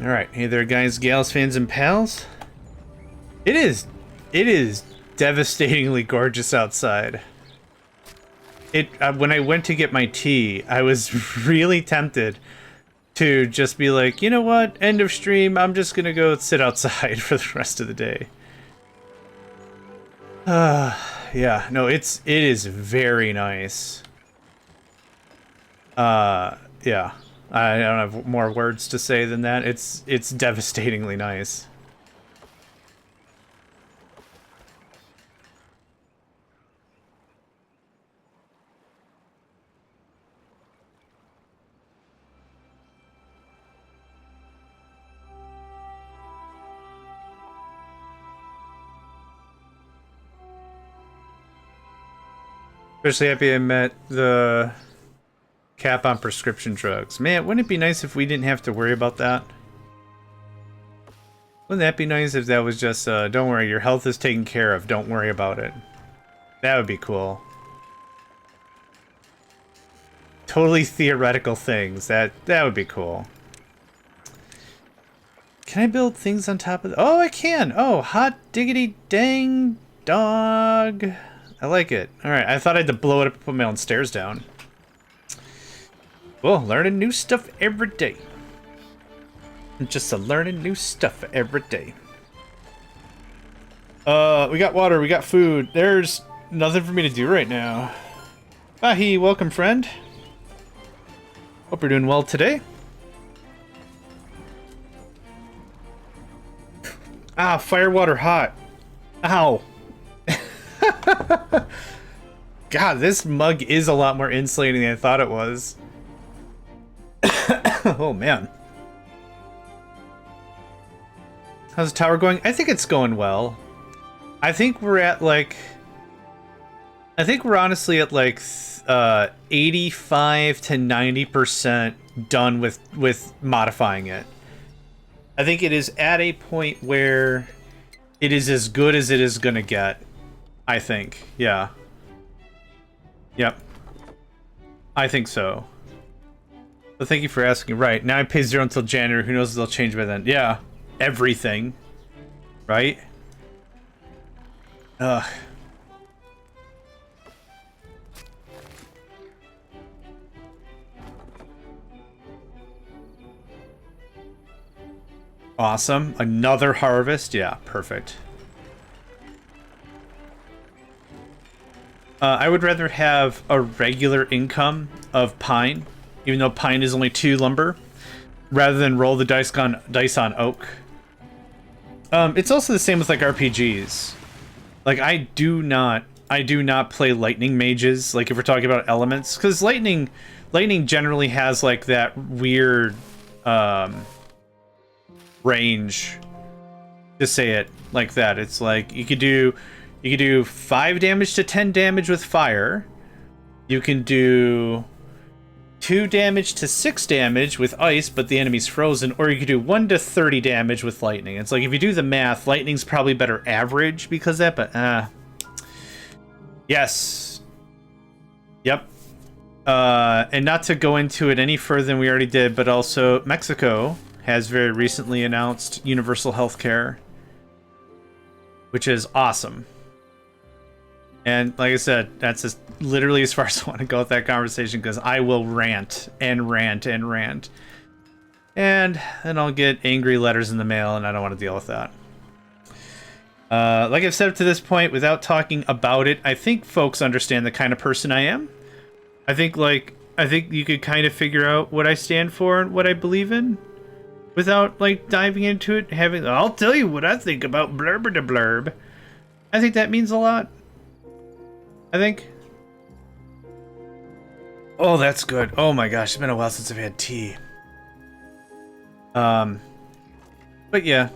All right, hey there, guys, gals, fans, and pals. It is devastatingly gorgeous outside. When I went to get my tea, I was really tempted to just be like, you know what, end of stream, I'm just gonna go sit outside for the rest of the day. Yeah, no, it is very nice. Yeah. I don't have more words to say than that. It's devastatingly nice. Especially happy I met the cap on prescription drugs. Man, wouldn't it be nice if we didn't have to worry about that? Wouldn't that be nice if that was just, don't worry, your health is taken care of, don't worry about it. That would be cool. Totally theoretical things. That would be cool. Can I build things on top of... Oh, I can! Oh, hot diggity dang dog. I like it. Alright, I thought I had to blow it up and put my own stairs down. Well, learning new stuff every day. Just learning new stuff every day. We got water, we got food. There's nothing for me to do right now. Ahi, welcome, friend. Hope you're doing well today. Ah, firewater hot. Ow. God, this mug is a lot more insulating than I thought it was. Oh, man. How's the tower going? I think it's going well. I think we're at, like... I think we're honestly at, like, 85 to 90% done with modifying it. I think it is at a point where it is as good as it is gonna get. I think. Yeah. Yep. I think so. Well, thank you for asking. Right, now I pay 0 until January. Who knows if they'll change by then. Yeah. Everything. Right? Ugh. Awesome. Another harvest. Yeah, perfect. I would rather have a regular income of pine, even though pine is only 2 lumber, rather than roll the dice on oak. It's also the same with like RPGs. Like I do not play lightning mages. Like if we're talking about elements, because lightning generally has like that weird range to say it like that. It's like you could do 5 damage to 10 damage with fire. You can do 2 damage to 6 damage with ice, but the enemy's frozen, or you could do 1 to 30 damage with lightning. It's like if you do the math, lightning's probably better average because of that, but yes. Yep. And not to go into it any further than we already did, but also Mexico has very recently announced universal health care, which is awesome. And like I said, that's just literally as far as I want to go with that conversation, because I will rant and rant and rant. And then I'll get angry letters in the mail, and I don't want to deal with that. Like I've said up to this point, without talking about it, I think folks understand the kind of person I am. I think you could kind of figure out what I stand for and what I believe in, without like diving into it, I'll tell you what I think about blurb to blurb. I think that means a lot. I think. Oh, that's good. Oh my gosh, it's been a while since I've had tea. But yeah.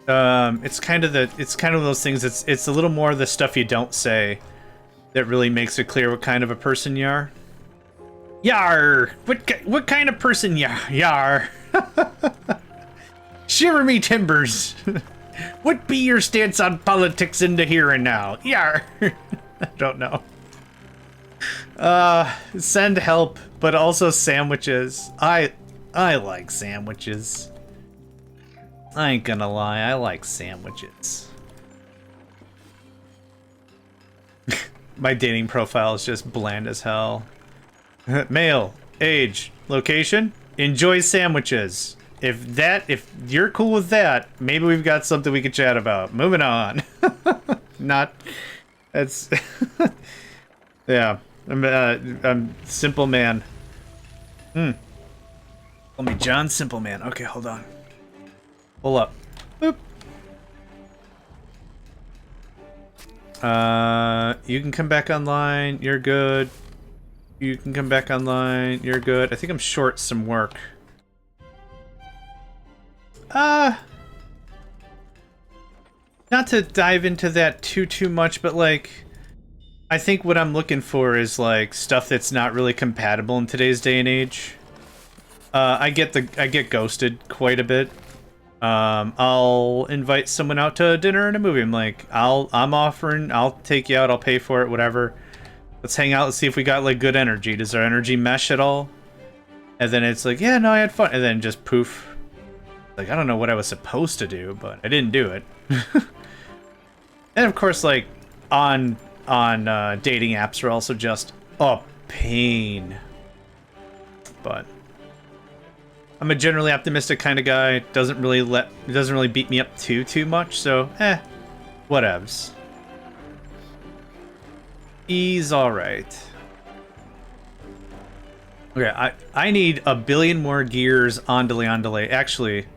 It's kind of those things. It's a little more the stuff you don't say that really makes it clear what kind of a person you are. Yar! What kind of person yar? Shiver me timbers! What be your stance on politics in the here and now? Yar! I don't know. Send help, but also sandwiches. I like sandwiches. I ain't gonna lie, I like sandwiches. My dating profile is just bland as hell. Male, age, location, enjoy sandwiches. If you're cool with that, maybe we've got something we could chat about. Moving on. Not, that's, yeah. I'm simple man. Call me John Simple Man. Okay, hold on. Pull up. Boop. You can come back online. You're good. You can come back online. You're good. I think I'm short some work. Not to dive into that too much, but like, I think what I'm looking for is like stuff that's not really compatible in today's day and age. I get ghosted quite a bit. I'll invite someone out to dinner and a movie. I'm like, I'll take you out, I'll pay for it, whatever. Let's hang out, let's see if we got like good energy. Does our energy mesh at all? And then it's like, yeah, no, I had fun. And then just poof. Like, I don't know what I was supposed to do, but I didn't do it. And of course, like, on dating apps are also just a pain. But I'm a generally optimistic kind of guy. Doesn't really beat me up too much, so whatevs. He's alright. Okay, I need a billion more gears on delay. Actually,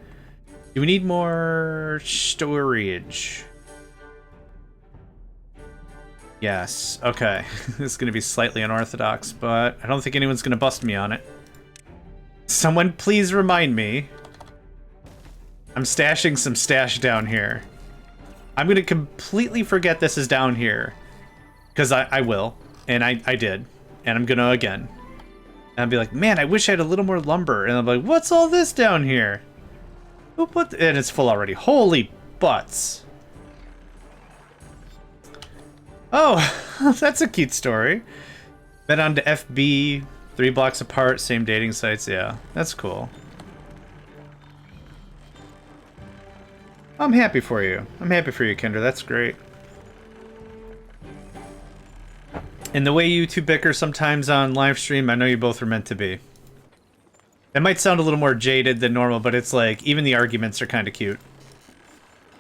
do we need more storage? Yes, okay. This is gonna be slightly unorthodox, but I don't think anyone's gonna bust me on it. Someone please remind me. I'm stashing some stash down here. I'm gonna completely forget this is down here. Because I will, and I did, and I'm gonna again. And I'll be like, man, I wish I had a little more lumber. And I'm like, what's all this down here? Who put and it's full already. Holy butts. Oh, that's a cute story. Met onto FB, 3 blocks apart, same dating sites. Yeah, that's cool. I'm happy for you. I'm happy for you, Kendra. That's great. And the way you two bicker sometimes on live stream, I know you both are meant to be. It might sound a little more jaded than normal, but it's like even the arguments are kind of cute.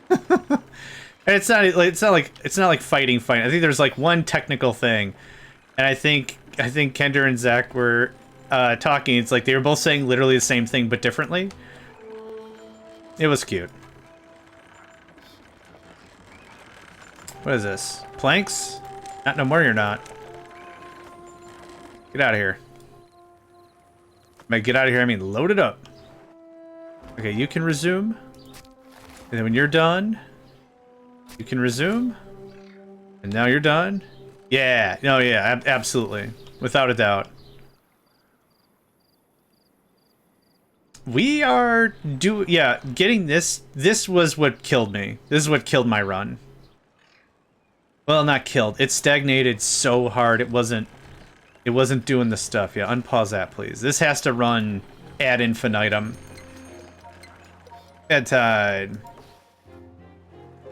And it's not like fighting. I think there's like one technical thing, and I think Kendra and Zach were talking. It's like they were both saying literally the same thing but differently. It was cute. What is this? Planks? Not no more. You're not. Get out of here. By get out of here, I mean load it up. Okay, you can resume. And then when you're done, you can resume. And now you're done. Yeah, no, yeah, absolutely. Without a doubt. We are getting this. This was what killed me. This is what killed my run. Well, not killed. It stagnated so hard it wasn't doing the stuff. Yeah, unpause that, please. This has to run ad infinitum. Bedtide.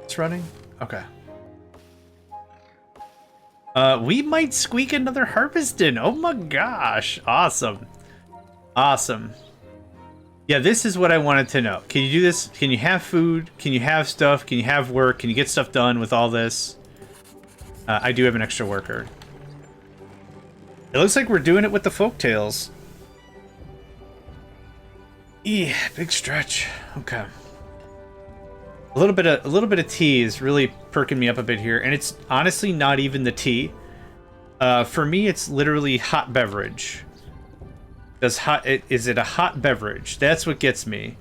It's running? Okay. We might squeak another harvest in. Oh my gosh. Awesome. Awesome. Yeah, this is what I wanted to know. Can you do this? Can you have food? Can you have stuff? Can you have work? Can you get stuff done with all this? I do have an extra worker. It looks like we're doing it with the folktales. Yeah, big stretch. Okay. A little bit of tea is really perking me up a bit here, and it's honestly not even the tea. For me, it's literally hot beverage. Is it a hot beverage? That's what gets me.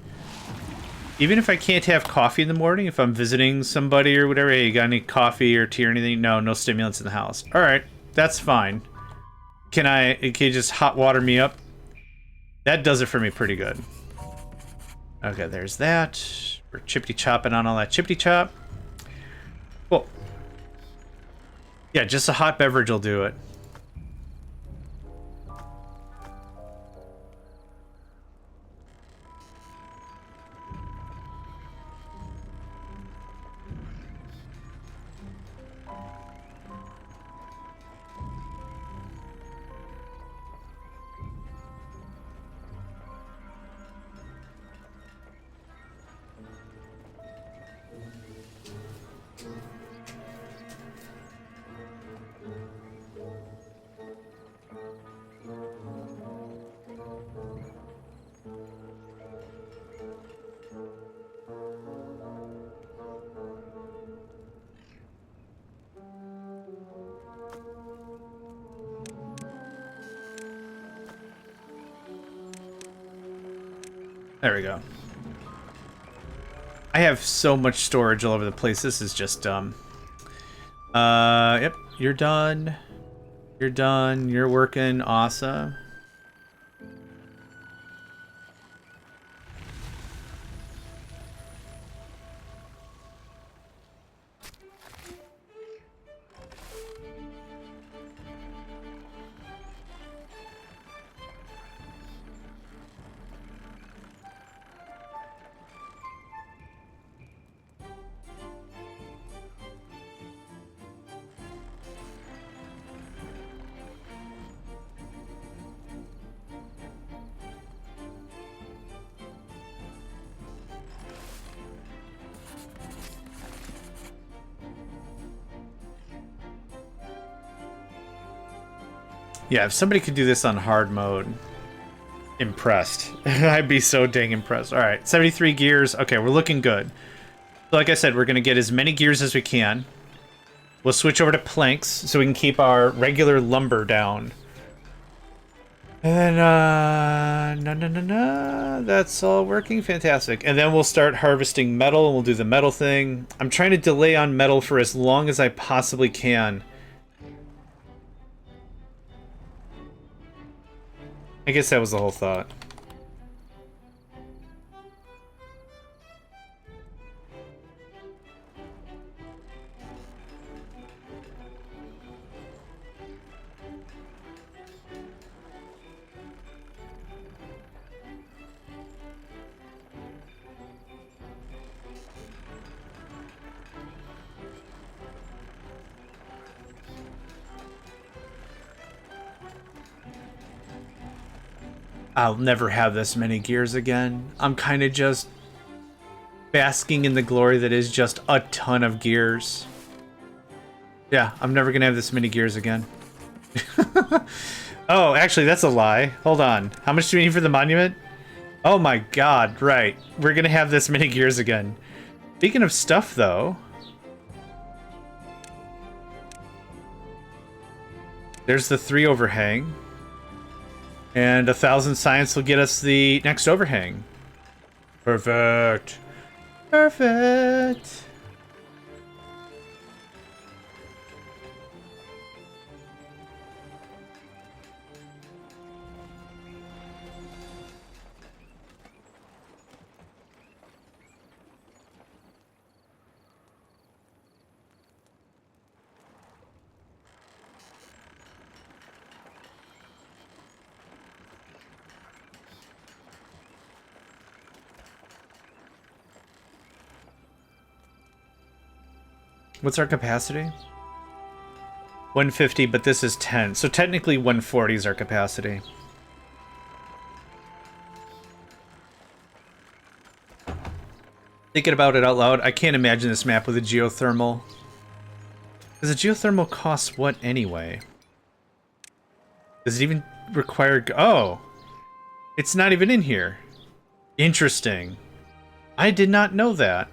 Even if I can't have coffee in the morning, if I'm visiting somebody or whatever, hey, you got any coffee or tea or anything? No stimulants in the house. All right, that's fine. Can you just hot water me up? That does it for me pretty good. Okay, there's that. We're chippity chopping on all that chippity chop. Cool. Yeah, just a hot beverage will do it. There we go. I have so much storage all over the place. This is just dumb. Yep. You're done. You're done. You're working. Awesome. Yeah, if somebody could do this on hard mode, impressed. I'd be so dang impressed. All right, 73 gears. Okay, we're looking good. So like I said, we're going to get as many gears as we can. We'll switch over to planks so we can keep our regular lumber down. And no. That's all working. Fantastic. And then we'll start harvesting metal, and we'll do the metal thing. I'm trying to delay on metal for as long as I possibly can. I guess that was the whole thought. I'll never have this many gears again. I'm kind of just basking in the glory that is just a ton of gears. Yeah, I'm never going to have this many gears again. Oh, actually, that's a lie. Hold on. How much do we need for the monument? Oh my god, right. We're going to have this many gears again. Speaking of stuff, though... There's the 3 overhang. And 1,000 science will get us the next overhang. Perfect. Perfect. What's our capacity? 150, but this is 10. So technically 140 is our capacity. Thinking about it out loud, I can't imagine this map with a geothermal. Because a geothermal costs what anyway? Does it even require... Oh! It's not even in here. Interesting. I did not know that.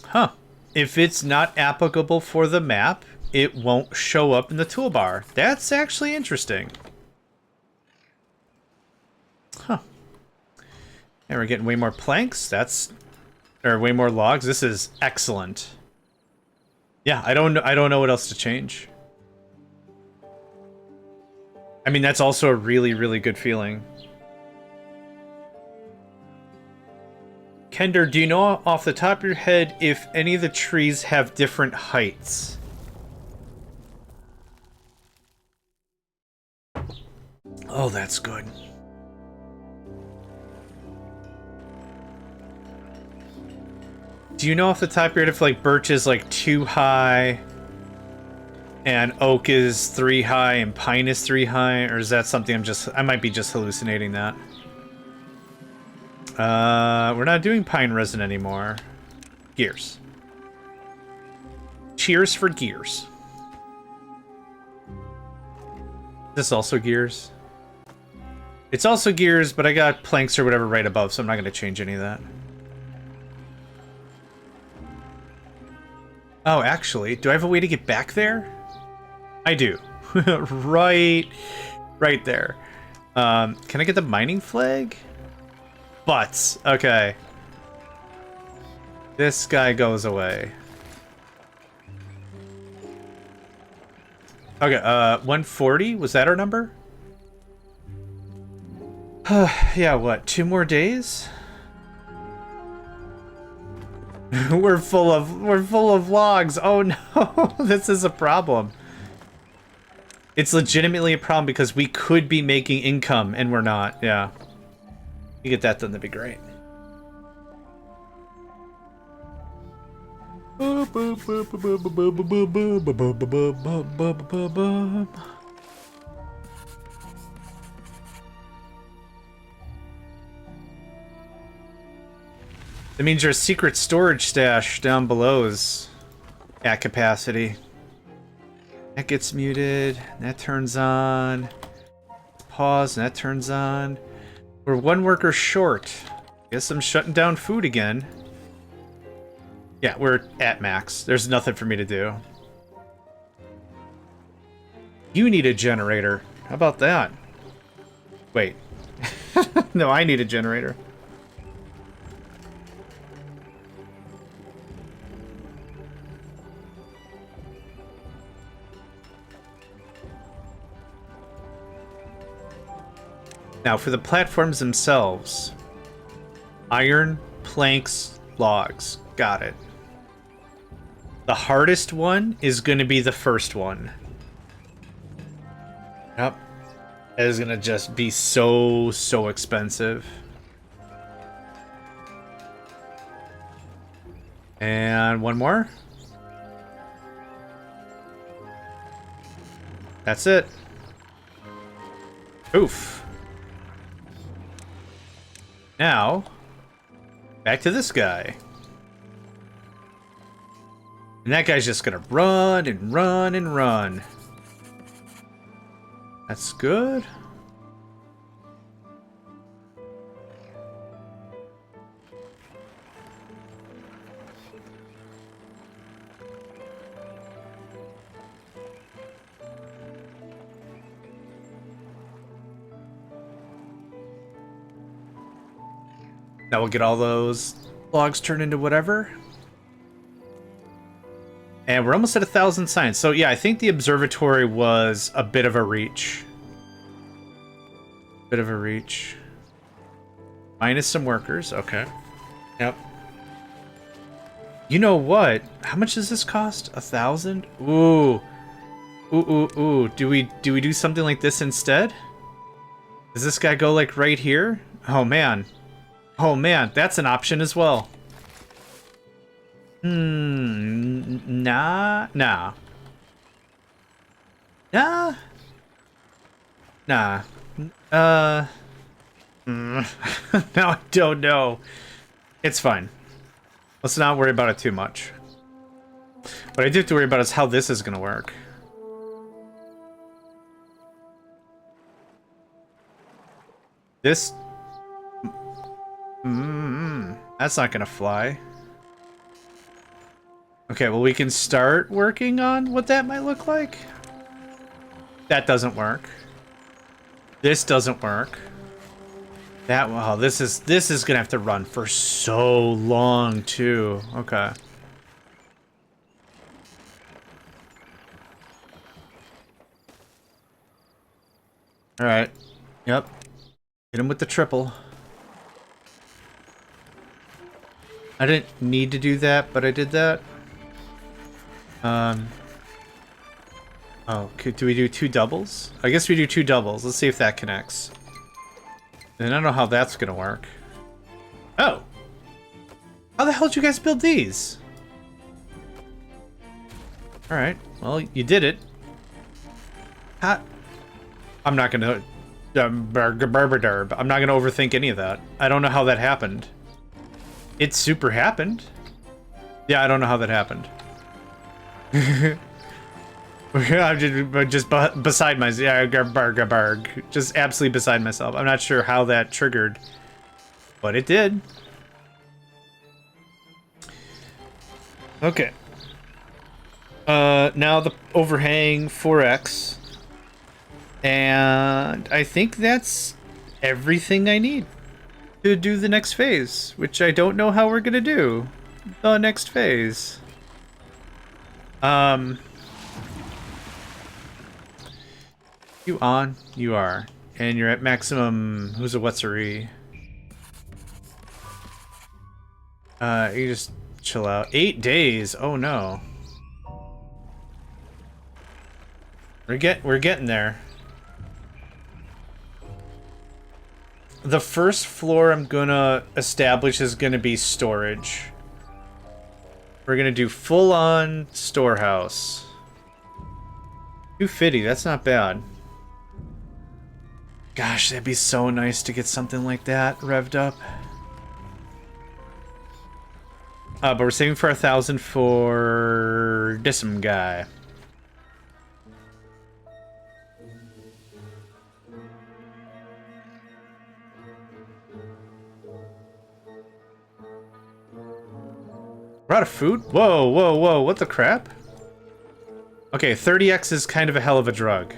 Huh. If it's not applicable for the map, it won't show up in the toolbar. That's actually interesting. Huh. And we're getting way more planks. Or way more logs. This is excellent. Yeah, I don't know what else to change. I mean, that's also a really, really good feeling. Kender, do you know off the top of your head if any of the trees have different heights? Oh, that's good. Do you know off the top of your head if, like, birch is, like, 2 high, and oak is 3 high, and pine is 3 high? Or is that something I might be just hallucinating that. We're not doing pine resin anymore. Gears. Cheers for gears. Is this also gears? It's also gears, but I got planks or whatever right above, so I'm not going to change any of that. Oh, actually, do I have a way to get back there? I do. Right there. Can I get the mining flag? Butts. Okay. This guy goes away. Okay, 140? Was that our number? Yeah, what? 2 more days? we're full of logs. Oh no, this is a problem. It's legitimately a problem because we could be making income and we're not. Yeah. You get that done, that'd be great. That means your secret storage stash down below is at capacity. That gets muted. That turns on. Pause, and that turns on. We're 1 worker short. Guess I'm shutting down food again. Yeah, we're at max. There's nothing for me to do. You need a generator. How about that? Wait. No, I need a generator. Now, for the platforms themselves, iron, planks, logs. Got it. The hardest one is going to be the first one. Yep. It is going to just be so expensive. And 1 more. That's it. Oof. Now, back to this guy. And that guy's just gonna run and run and run. That's good. Now we'll get all those logs turned into whatever. And we're almost at 1,000 signs. So yeah, I think the observatory was a bit of a reach. Bit of a reach. Minus some workers. Okay. Yep. You know what? How much does this cost? 1,000? Ooh. Ooh. Do we do something like this instead? Does this guy go like right here? Oh man. Oh man, that's an option as well. Nah. Now I don't know. It's fine. Let's not worry about it too much. What I do have to worry about is how this is gonna work. This... that's not gonna fly. Okay, well we can start working on what that might look like. That doesn't work. This doesn't work. That, wow, this is gonna have to run for so long too. Okay. All right. Yep. Hit him with the triple. I didn't need to do that, but I did that. Oh, do we do 2 doubles? I guess we do 2 doubles. Let's see if that connects. And I don't know how that's gonna work. Oh! How the hell did you guys build these? Alright, well, you did it. I'm not gonna... I'm not gonna overthink any of that. I don't know how that happened. It super happened. Yeah, I don't know how that happened. I'm just beside myself. Yeah, just absolutely beside myself. I'm not sure how that triggered, but it did. Okay. Now the overhang 4x. And I think that's everything I need to do the next phase, which I don't know how we're gonna do the next phase. You on? You are. And you're at maximum. Who's a whatsery? You just chill out. 8 days. Oh no. We're getting there. The first floor I'm gonna establish is gonna be storage. We're gonna do full-on storehouse. 250, that's not bad. Gosh, that'd be so nice to get something like that revved up. But we're saving for 1,000 for Dism guy. We're out of food? Whoa, whoa, whoa, what the crap? Okay, 30x is kind of a hell of a drug.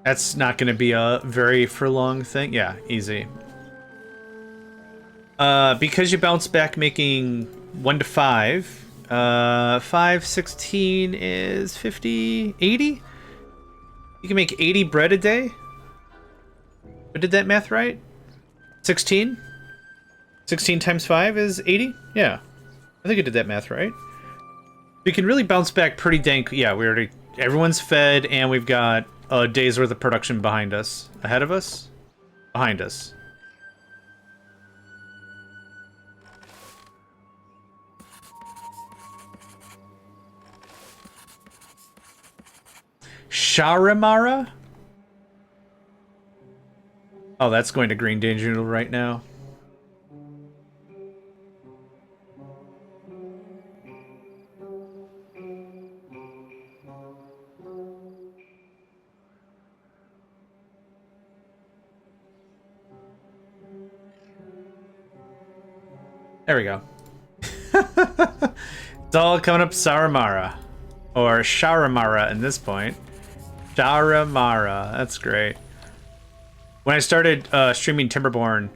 That's not going to be a very for long thing. Yeah, easy. Because you bounce back making 1 to 5, 5, 16 is 50, 80? You can make 80 bread a day? I did that math right? 16? 16 times 5 is 80? Yeah. I think I did that math right. We can really bounce back pretty dang... Yeah, we already... Everyone's fed, and we've got a day's worth of production behind us. Ahead of us? Behind us. Sharimara? Oh, that's going to Green Danger Noodle right now. There we go. It's all coming up Saramara. Or Sharamara at this point. Sharamara. That's great. When I started streaming Timberborn,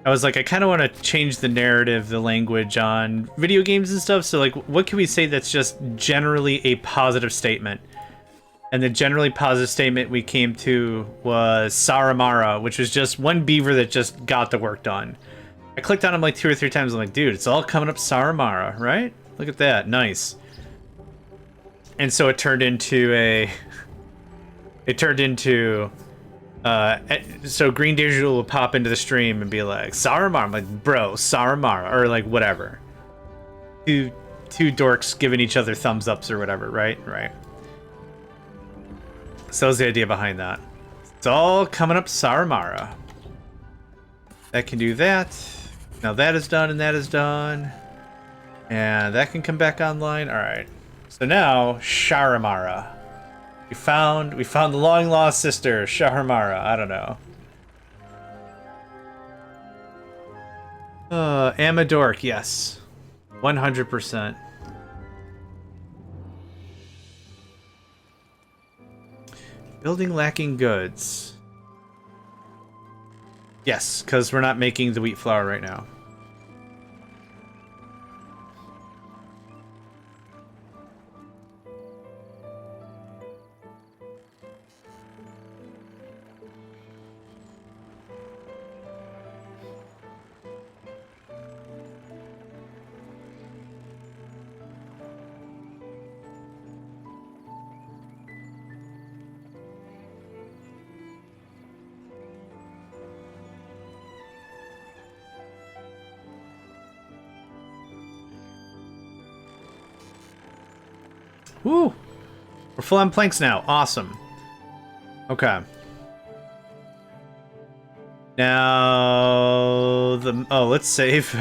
I was like, I kind of want to change the narrative, the language on video games and stuff. So, like, what can we say that's just generally a positive statement? And the generally positive statement we came to was Saramara, which was just one beaver that just got the work done. I clicked on him like 2 or 3 times. I'm like, dude, it's all coming up Saramara, right? Look at that. Nice. And so it turned into a... It turned into... so Green Danger will pop into the stream and be like, Saramara. I'm like, bro, Saramara. Or like, whatever. Two dorks giving each other thumbs ups or whatever, right? Right. So that was the idea behind that. It's all coming up Saramara. That can do that. Now that is done and that is done. And that can come back online. Alright. So now, Sharamara. We found the long lost sister, Sharamara. I don't know. Amadork, yes. 100%. Building lacking goods. Yes, because we're not making the wheat flour right now. Woo! We're full on planks now. Awesome. Okay. Now let's save.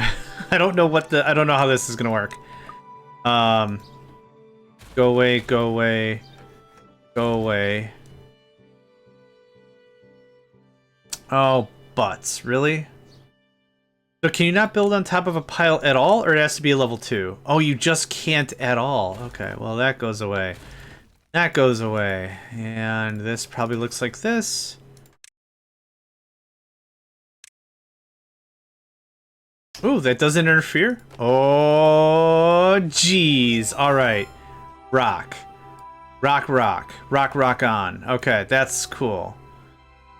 I don't know how this is gonna work. Go away, go away, go away. Oh, butts, really? So can you not build on top of a pile at all, or it has to be a level 2? Oh, you just can't at all. Okay, well that goes away. That goes away. And this probably looks like this. Ooh, that doesn't interfere? Oh, jeez. All right. Rock. Rock, rock. Rock, rock on. Okay, that's cool.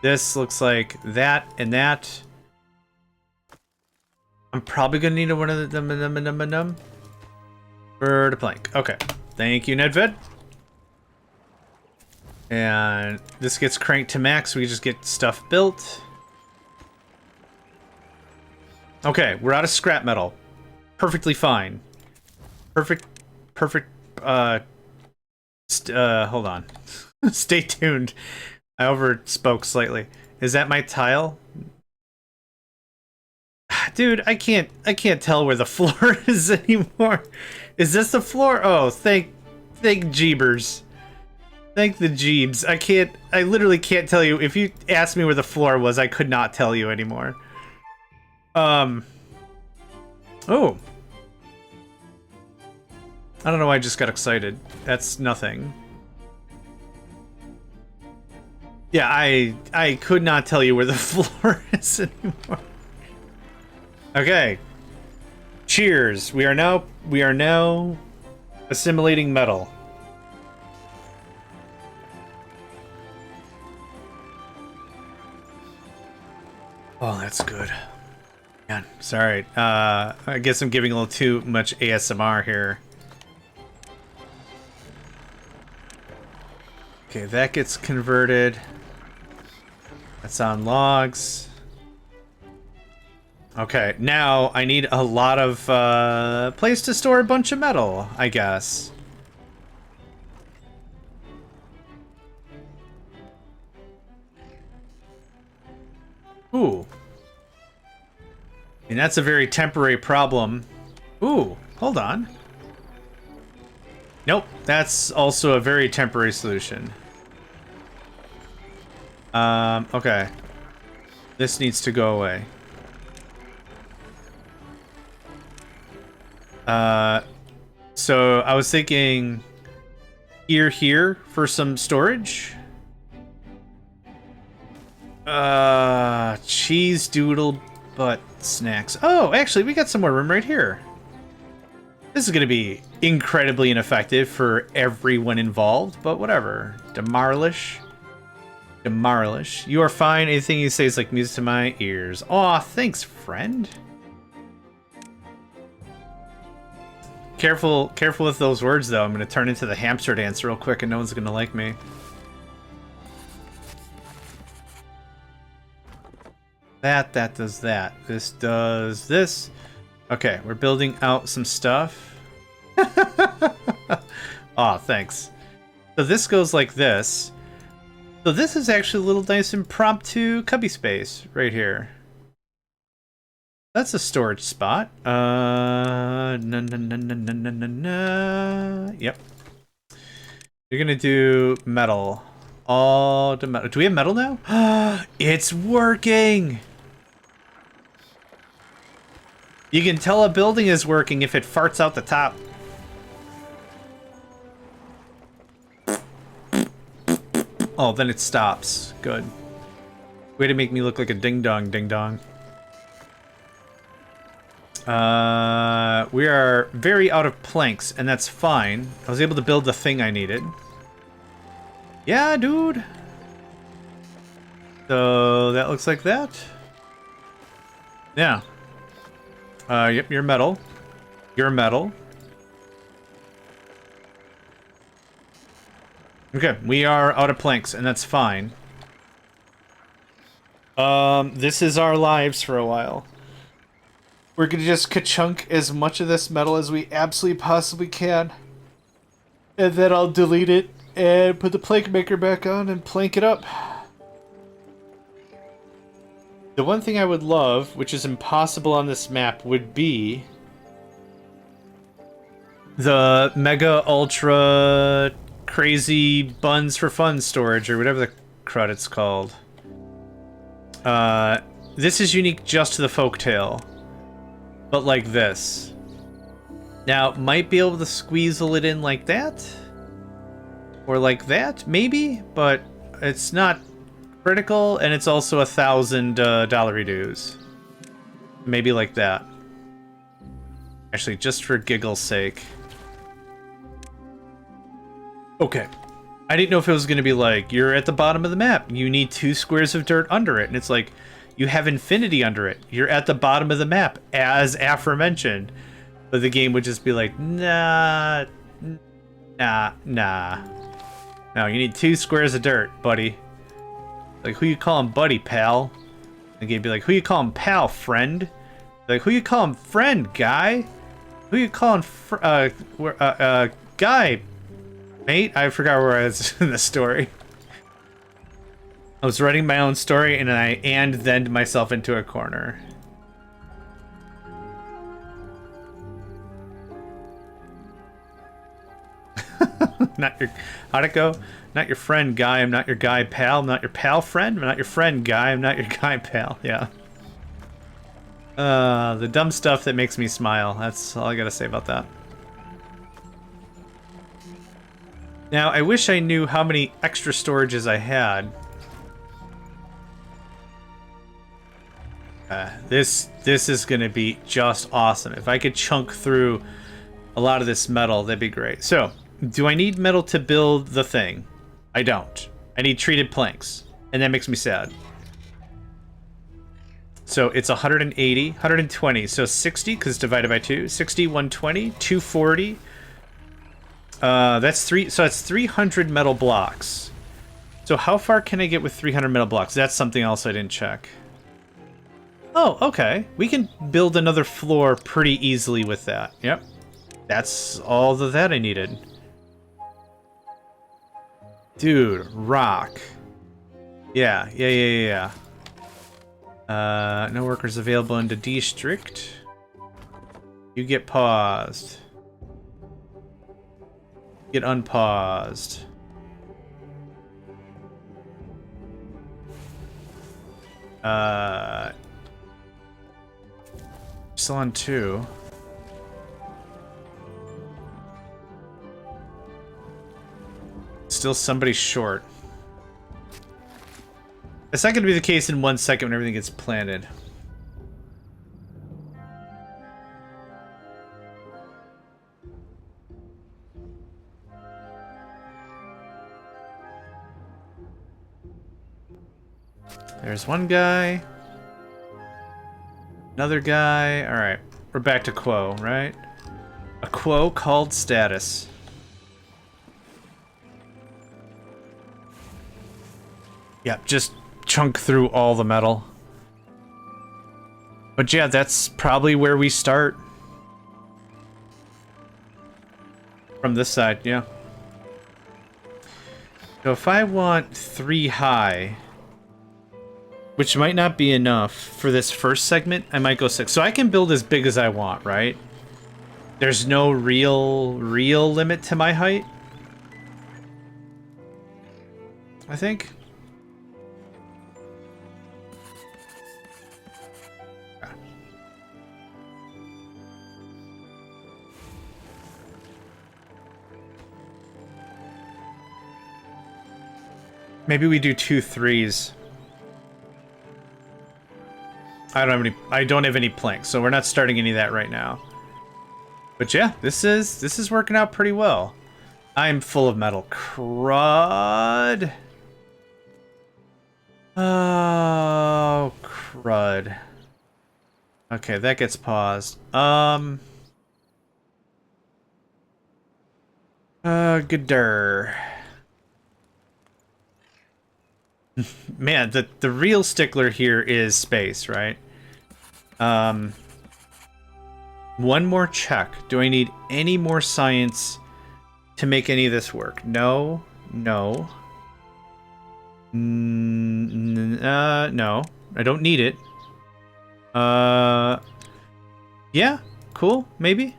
This looks like that and that. I'm probably going to need one of them for the plank. Okay. Thank you, Nedved. And this gets cranked to max. We just get stuff built. Okay, we're out of scrap metal. Perfectly fine. Perfect. Hold on. Stay tuned. I overspoke slightly. Is that my tile? Dude, I can't tell where the floor is anymore. Is this the floor? Oh, thank Jeebers. Thank the Jeebs. I literally can't tell you. If you asked me where the floor was, I could not tell you anymore. Oh. I don't know why I just got excited. That's nothing. Yeah, I could not tell you where the floor is anymore. Okay. Cheers. We are now assimilating metal. Oh, that's good. Man, sorry. I guess I'm giving a little too much ASMR here. Okay, that gets converted. That's on logs. Okay, now I need a lot of place to store a bunch of metal, I guess. Ooh. And that's a very temporary problem. Ooh, hold on. Nope, that's also a very temporary solution. Okay. This needs to go away. So I was thinking here for some storage. Cheese doodle butt snacks. Oh, actually, we got some more room right here. This is going to be incredibly ineffective for everyone involved, but whatever. Demarlish. Demarlish. You are fine. Anything you say is like music to my ears. Aw, thanks, friend. Careful with those words, though. I'm going to turn into the hamster dance real quick, and no one's going to like me. That does that. This does this. Okay, we're building out some stuff. Aw, thanks. So this goes like this. So this is actually a little nice impromptu cubby space right here. That's a storage spot. Yep. You're gonna do metal. All the metal. Do we have metal now? It's working! You can tell a building is working if it farts out the top. Oh, then it stops. Good. Way to make me look like a ding-dong, ding-dong. We are very out of planks, and that's fine. I was able to build the thing I needed. Yeah, dude. So that looks like that. Yeah. Yep, you're metal. You're metal. Okay, we are out of planks, and that's fine. This is our lives for a while. We're gonna just ka-chunk as much of this metal as we absolutely possibly can. And then I'll delete it and put the plank maker back on and plank it up. The one thing I would love, which is impossible on this map, would be the Mega Ultra Crazy Buns for Fun storage, or whatever the crud it's called. This is unique just to the folktale, but like this. Now, might be able to squeezle it in like that. Or like that, maybe, but it's not critical, and it's also $1,000 dues. Maybe like that. Actually, just for giggle's sake. Okay. I didn't know if it was going to be like, you're at the bottom of the map. You need 2 squares of dirt under it. And it's like, you have infinity under it. You're at the bottom of the map, as aforementioned. But the game would just be like, nah. No, you need 2 squares of dirt, buddy. Like, who you calling buddy, pal? The game be like, who you calling pal, friend? Like, who you calling friend, guy? Who you calling guy, mate? I forgot where I was in the story. I was writing my own story and I then myself into a corner. Not your, how'd it go? Not your friend, guy. I'm not your guy, pal. I'm not your pal, friend. I'm not your friend, guy. I'm not your guy, pal. Yeah. The dumb stuff that makes me smile. That's all I gotta say about that. Now, I wish I knew how many extra storages I had. This is gonna be just awesome. If I could chunk through a lot of this metal, that'd be great. So, do I need metal to build the thing? I don't. I need treated planks, and that makes me sad. So it's 180, 120, so 60, because it's divided by 2. 60, 120, 240. That's 3, so that's 300 metal blocks. So how far can I get with 300 metal blocks? That's something else I didn't check. Oh, okay. We can build another floor pretty easily with that. Yep. That's all that I needed. Dude, rock. Yeah. No workers available in the district. You get paused. Get unpaused. Still on 2. Still somebody short. It's not going to be the case in 1 second when everything gets planted. There's one guy. Another guy. Alright. We're back to quo, right? A quo called status. Yep, just chunk through all the metal. But yeah, that's probably where we start. From this side, yeah. So if I want 3 high, which might not be enough for this first segment, I might go 6. So I can build as big as I want, right? There's no real limit to my height, I think. Maybe we do 2 3s. I don't have any planks, so we're not starting any of that right now. But yeah, this is working out pretty well. I'm full of metal. Crud. Oh, crud. Okay, that gets paused. Gooder. Man, the real stickler here is space, right? One more check. Do I need any more science to make any of this work? No. No. No. I don't need it. Yeah. Cool. Maybe.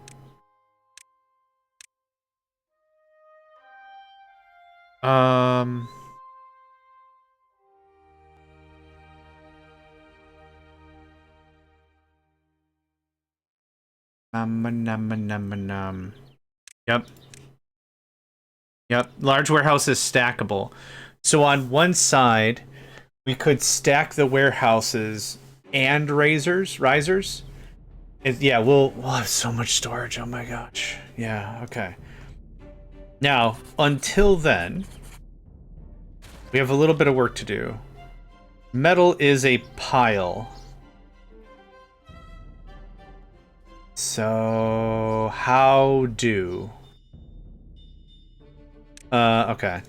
Yep. Yep, large warehouse is stackable. So on one side, we could stack the warehouses and risers. Yeah, we'll have so much storage. Oh my gosh. Yeah, okay. Now, until then, we have a little bit of work to do. Metal is a pile. So, how do? Okay.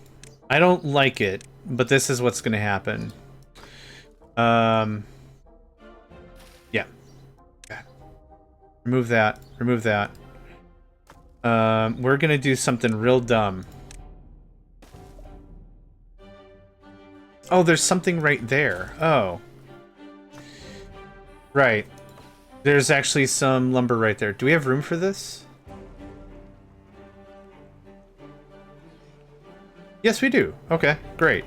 I don't like it, but this is what's gonna happen. Yeah. Okay. Remove that. Remove that. We're gonna do something real dumb. Oh, there's something right there. Oh. Right. There's actually some lumber right there. Do we have room for this? Yes, we do. Okay, great.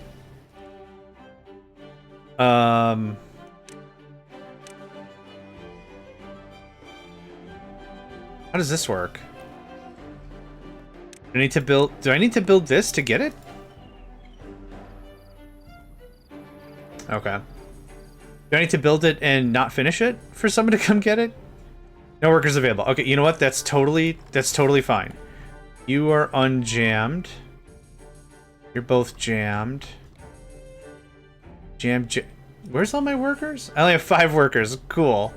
How does this work? Do I need to build this to get it? Okay. Do I need to build it and not finish it for someone to come get it? No workers available. Okay, you know what? That's totally fine. You are unjammed. You're both jammed. Where's all my workers? I only have 5 workers. Cool.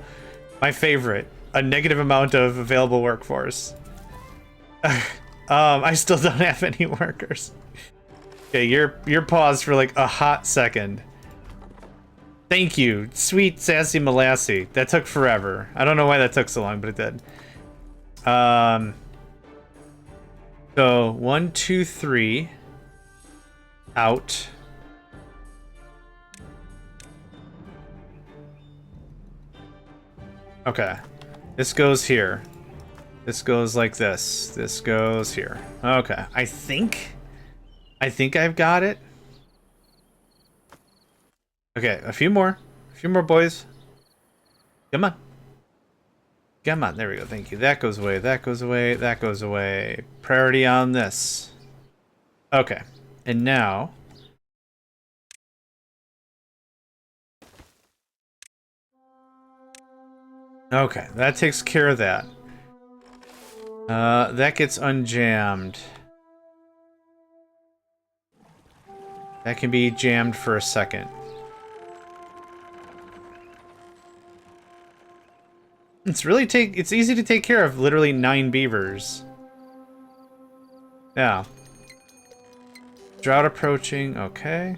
My favorite. A negative amount of available workforce. I still don't have any workers. Okay, you're paused for like a hot second. Thank you, sweet sassy Molassy. That took forever. I don't know why that took so long, but it did. So 1, 2, 3. Out. Okay. This goes here. This goes like this. This goes here. Okay. I think I've got it. Okay, a few more. A few more, boys. Come on. Come on. There we go. Thank you. That goes away. That goes away. That goes away. Priority on this. Okay. And now... Okay, that takes care of that. That gets unjammed. That can be jammed for a second. It's easy to take care of literally 9 beavers. Yeah. Drought approaching, okay.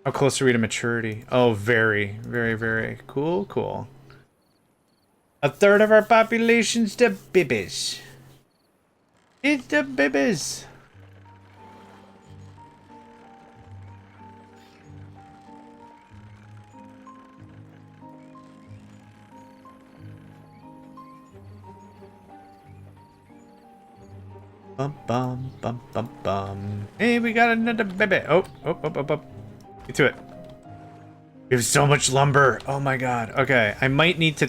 How close are we to maturity? Oh, very, very, very. Cool, cool. A third of our population's the bibbies. It's the bibbies. Bum bum bum bum bum. Hey, we got another baby. Oh. Get to it. We have so much lumber. Oh my god. Okay, I might need to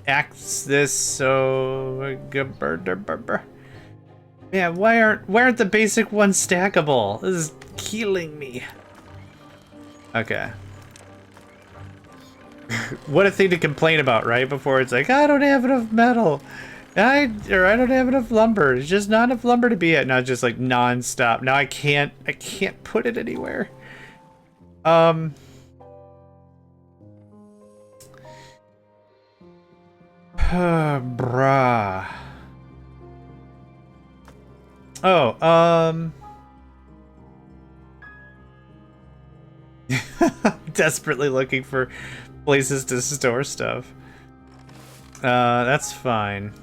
axe this. So, yeah. Why aren't the basic ones stackable? This is killing me. Okay. What a thing to complain about, right? Before it's like, I don't have enough metal. I don't have enough lumber. It's just not enough lumber to be at. Now it's just like non-stop. Now I can't put it anywhere. Bruh. Oh, desperately looking for places to store stuff. That's fine.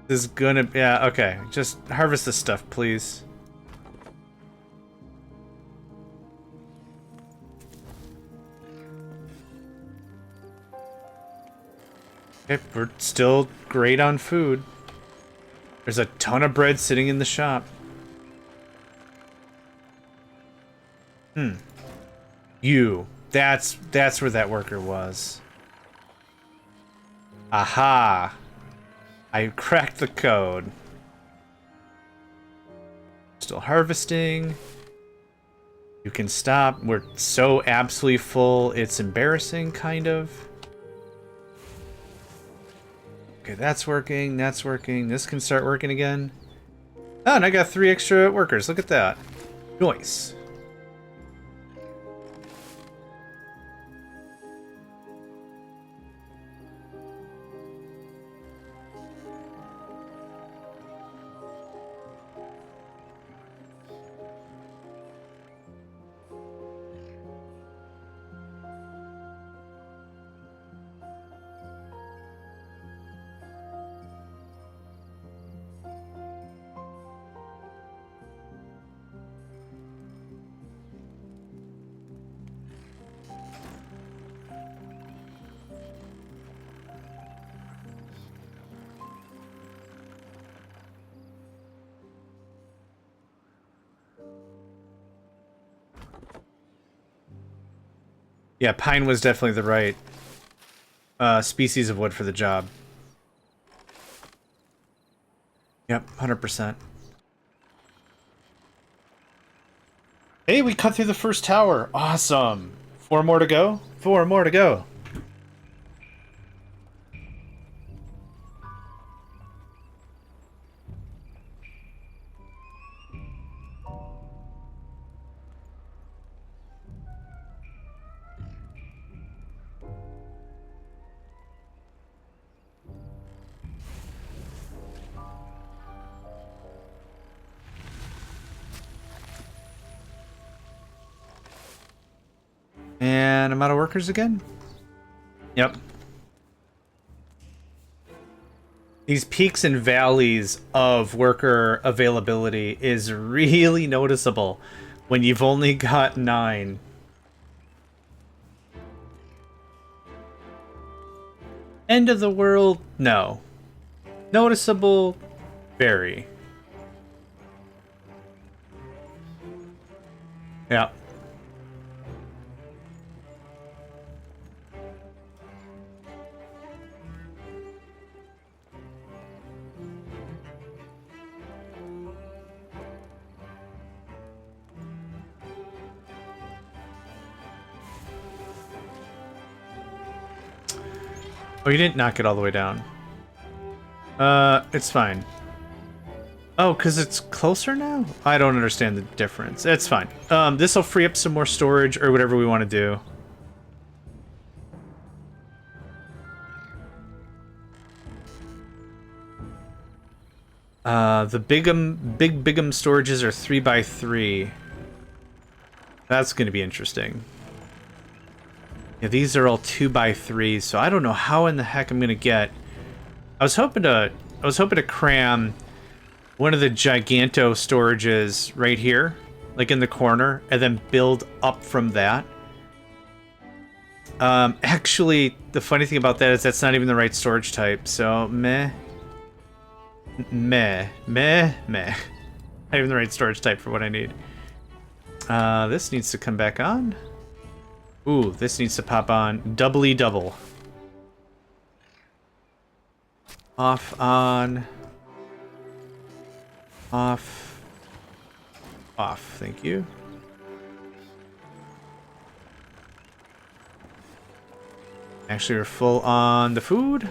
This is gonna... Yeah, okay. Just harvest this stuff, please. Okay, we're still great on food. There's a ton of bread sitting in the shop. That's where that worker was. Aha! I cracked the code. Still harvesting. You can stop. We're so absolutely full. It's embarrassing, kind of. Okay, that's working. That's working. This can start working again. Oh, and I got 3 extra workers. Look at that. Nice. Yeah, pine was definitely the right species of wood for the job. Yep, 100%. Hey, we cut through the first tower. Awesome. 4 more to go? 4 more to go. And I'm out of workers again? Yep. These peaks and valleys of worker availability is really noticeable when you've only got 9. End of the world? No. Noticeable? Very. Yeah. Oh, you didn't knock it all the way down. It's fine. Oh, because it's closer now? I don't understand the difference. It's fine. This will free up some more storage or whatever we want to do. The big Bigum storages are 3x3. That's going to be interesting. Yeah, these are all 2x3s, so I don't know how in the heck I'm gonna get. I was hoping to cram one of the giganto storages right here, like in the corner, and then build up from that. Actually, the funny thing about that is that's not even the right storage type, so meh. Not even the right storage type for what I need. This needs to come back on. Ooh, this needs to pop on. Doubly double. Off, on. Off. Off, thank you. Actually, we're full on the food.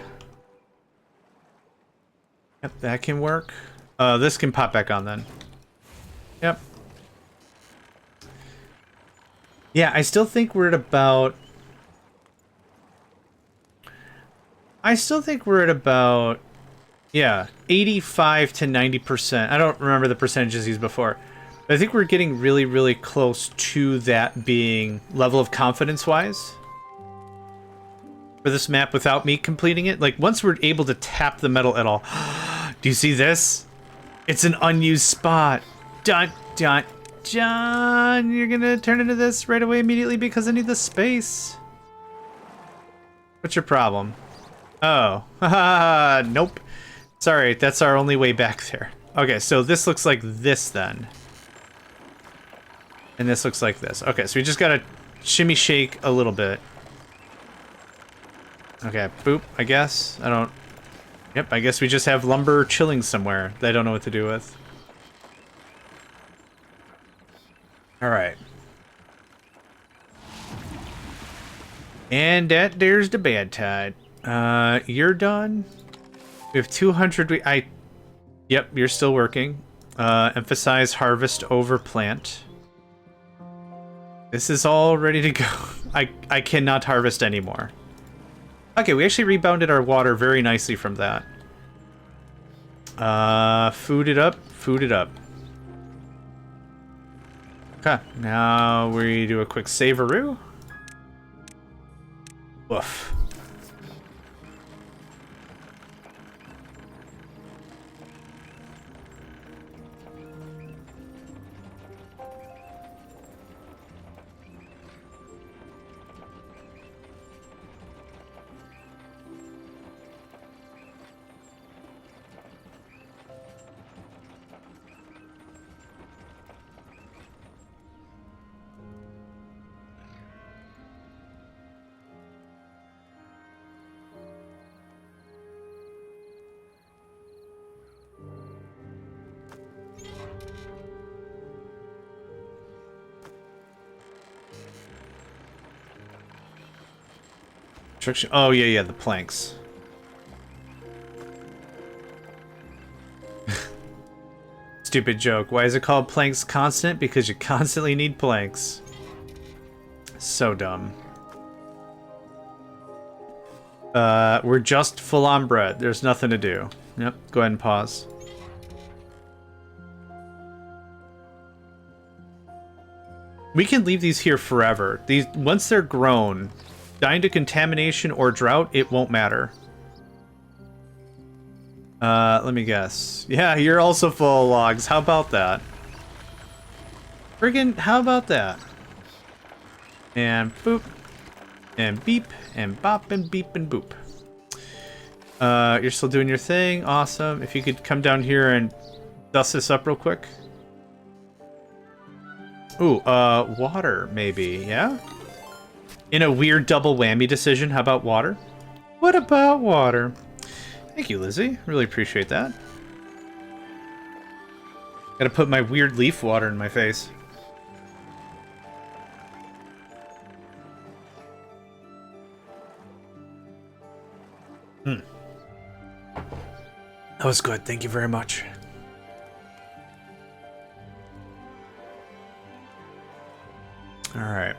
Yep, that can work. This can pop back on then. Yep. Yeah, I still think we're at about... yeah, 85 to 90%. I don't remember the percentages used before. But I think we're getting really, really close to that being level of confidence-wise for this map without me completing it. Like, once we're able to tap the metal at all... Do you see this? It's an unused spot. Dun, dun, John, you're gonna turn into this right away immediately because I need the space. What's your problem? Oh, haha, nope. Sorry, that's our only way back there. Okay, so this looks like this then. And this looks like this. Okay, so we just gotta shimmy shake a little bit. Okay, boop, I guess. I don't... Yep, I guess we just have lumber chilling somewhere that I don't know what to do with. Alright. And that there's the bad tide. You're done. We have 200. Yep, you're still working. Emphasize harvest over plant. This is all ready to go. I cannot harvest anymore. Okay, we actually rebounded our water very nicely from that. Food it up, food it up. Okay, now we do a quick saveroo. Woof. Oh, yeah, the planks. Stupid joke. Why is it called planks constant? Because you constantly need planks. So dumb. We're just full on bread. There's nothing to do. Yep, go ahead and pause. We can leave these here forever. These, once they're grown, dying to contamination or drought, it won't matter. Let me guess. Yeah, you're also full of logs. How about that? Friggin', how about that? And boop. And beep. And bop and beep and boop. You're still doing your thing. Awesome. If you could come down here and dust this up real quick. Ooh, water, maybe, yeah? In a weird double whammy decision, how about water? What about water? Thank you, Lizzie. Really appreciate that. Gotta put my weird leaf water in my face. That was good. Thank you very much. Alright.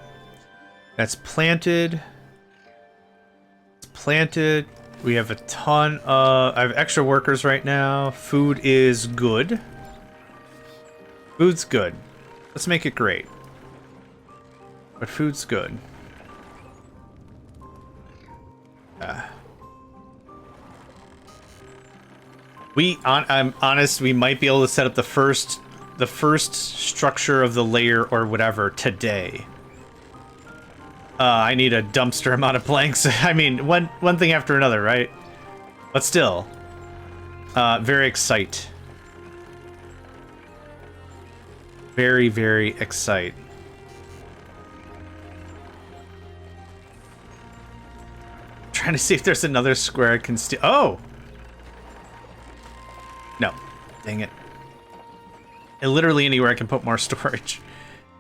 That's planted. It's planted. We have a ton of... I have extra workers right now. Food is good. Food's good. Let's make it great. But food's good. I'm honest, we might be able to set up the first structure of the layer or whatever today. I need a dumpster amount of planks. I mean, one thing after another, right? But still, very excite. Very, very excite. Trying to see if there's another square I can steal. Oh! No. Dang it. And literally anywhere I can put more storage.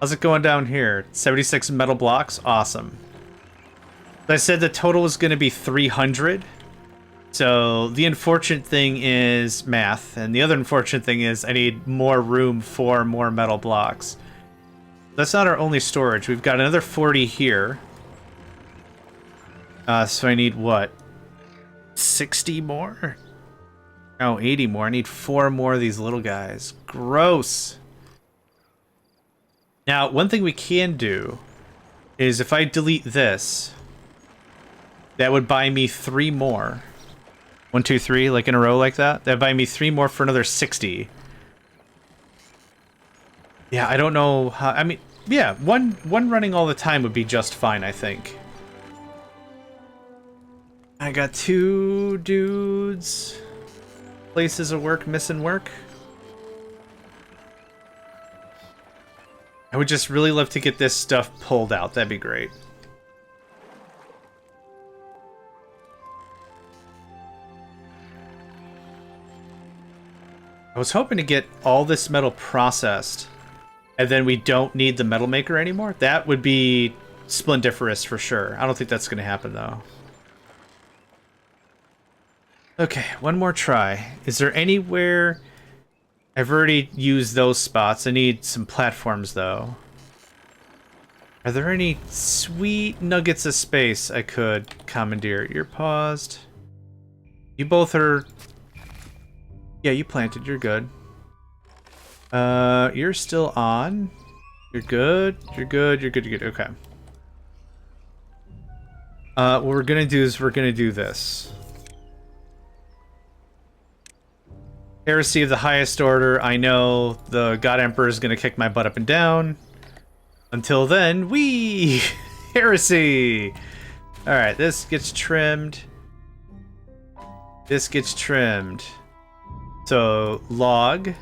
How's it going down here? 76 metal blocks? Awesome. I said the total was going to be 300. So the unfortunate thing is math. And the other unfortunate thing is I need more room for more metal blocks. That's not our only storage. We've got another 40 here. So I need what? 60 more? Oh, 80 more. I need 4 more of these little guys. Gross. Now, one thing we can do is if I delete this, that would buy me 3 more. 1, 2, 3, like in a row like that. That'd buy me 3 more for another 60. Yeah, I don't know how... I mean, yeah, one running all the time would be just fine, I think. I got 2 dudes... Places of work, missing work. I would just really love to get this stuff pulled out. That'd be great. I was hoping to get all this metal processed, and then we don't need the metal maker anymore. That would be splendiferous for sure. I don't think that's going to happen, though. Okay, one more try. Is there anywhere... I've already used those spots. I need some platforms, though. Are there any sweet nuggets of space I could commandeer? You're paused. You both are... Yeah, you planted. You're good. You're still on. You're good. You're good. You're good. You're good. Okay. What we're gonna do is we're gonna do this. Heresy of the highest order. I know the God Emperor is gonna kick my butt up and down. Until then, wee! Heresy! Alright, this gets trimmed. This gets trimmed. So, log.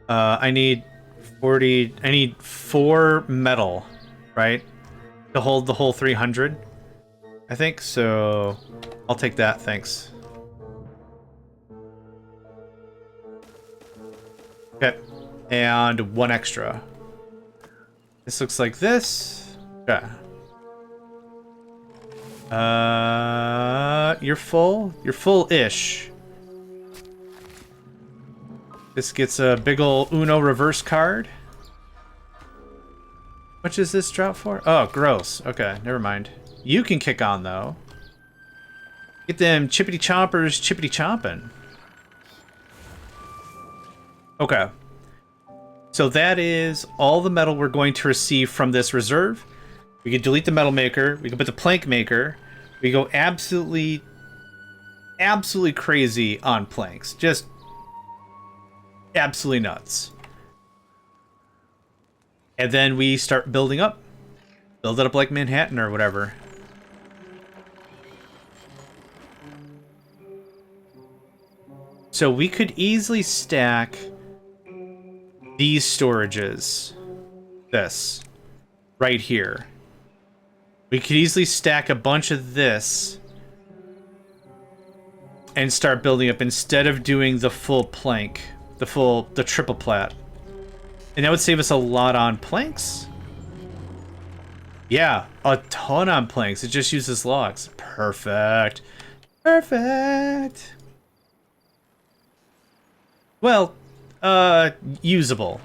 I need 40... I need 4 metal, right? To hold the whole 300, I think. So, I'll take that, thanks. Okay. And 1 extra. This looks like this. Okay. You're full? You're full-ish. This gets a big ol' Uno reverse card. How much is this drop for? Oh, gross. Okay, never mind. You can kick on, though. Get them chippity chompers chippity chomping. Okay. So that is all the metal we're going to receive from this reserve. We can delete the metal maker. We can put the plank maker. We go absolutely crazy on planks. Just absolutely nuts. And then we start building up. Build it up like Manhattan or whatever. So we could easily stack these storages. This. Right here. We could easily stack a bunch of this and start building up instead of doing the full plank. The triple plat. And that would save us a lot on planks. Yeah, a ton on planks. It just uses logs. Perfect. Perfect. Well, usable.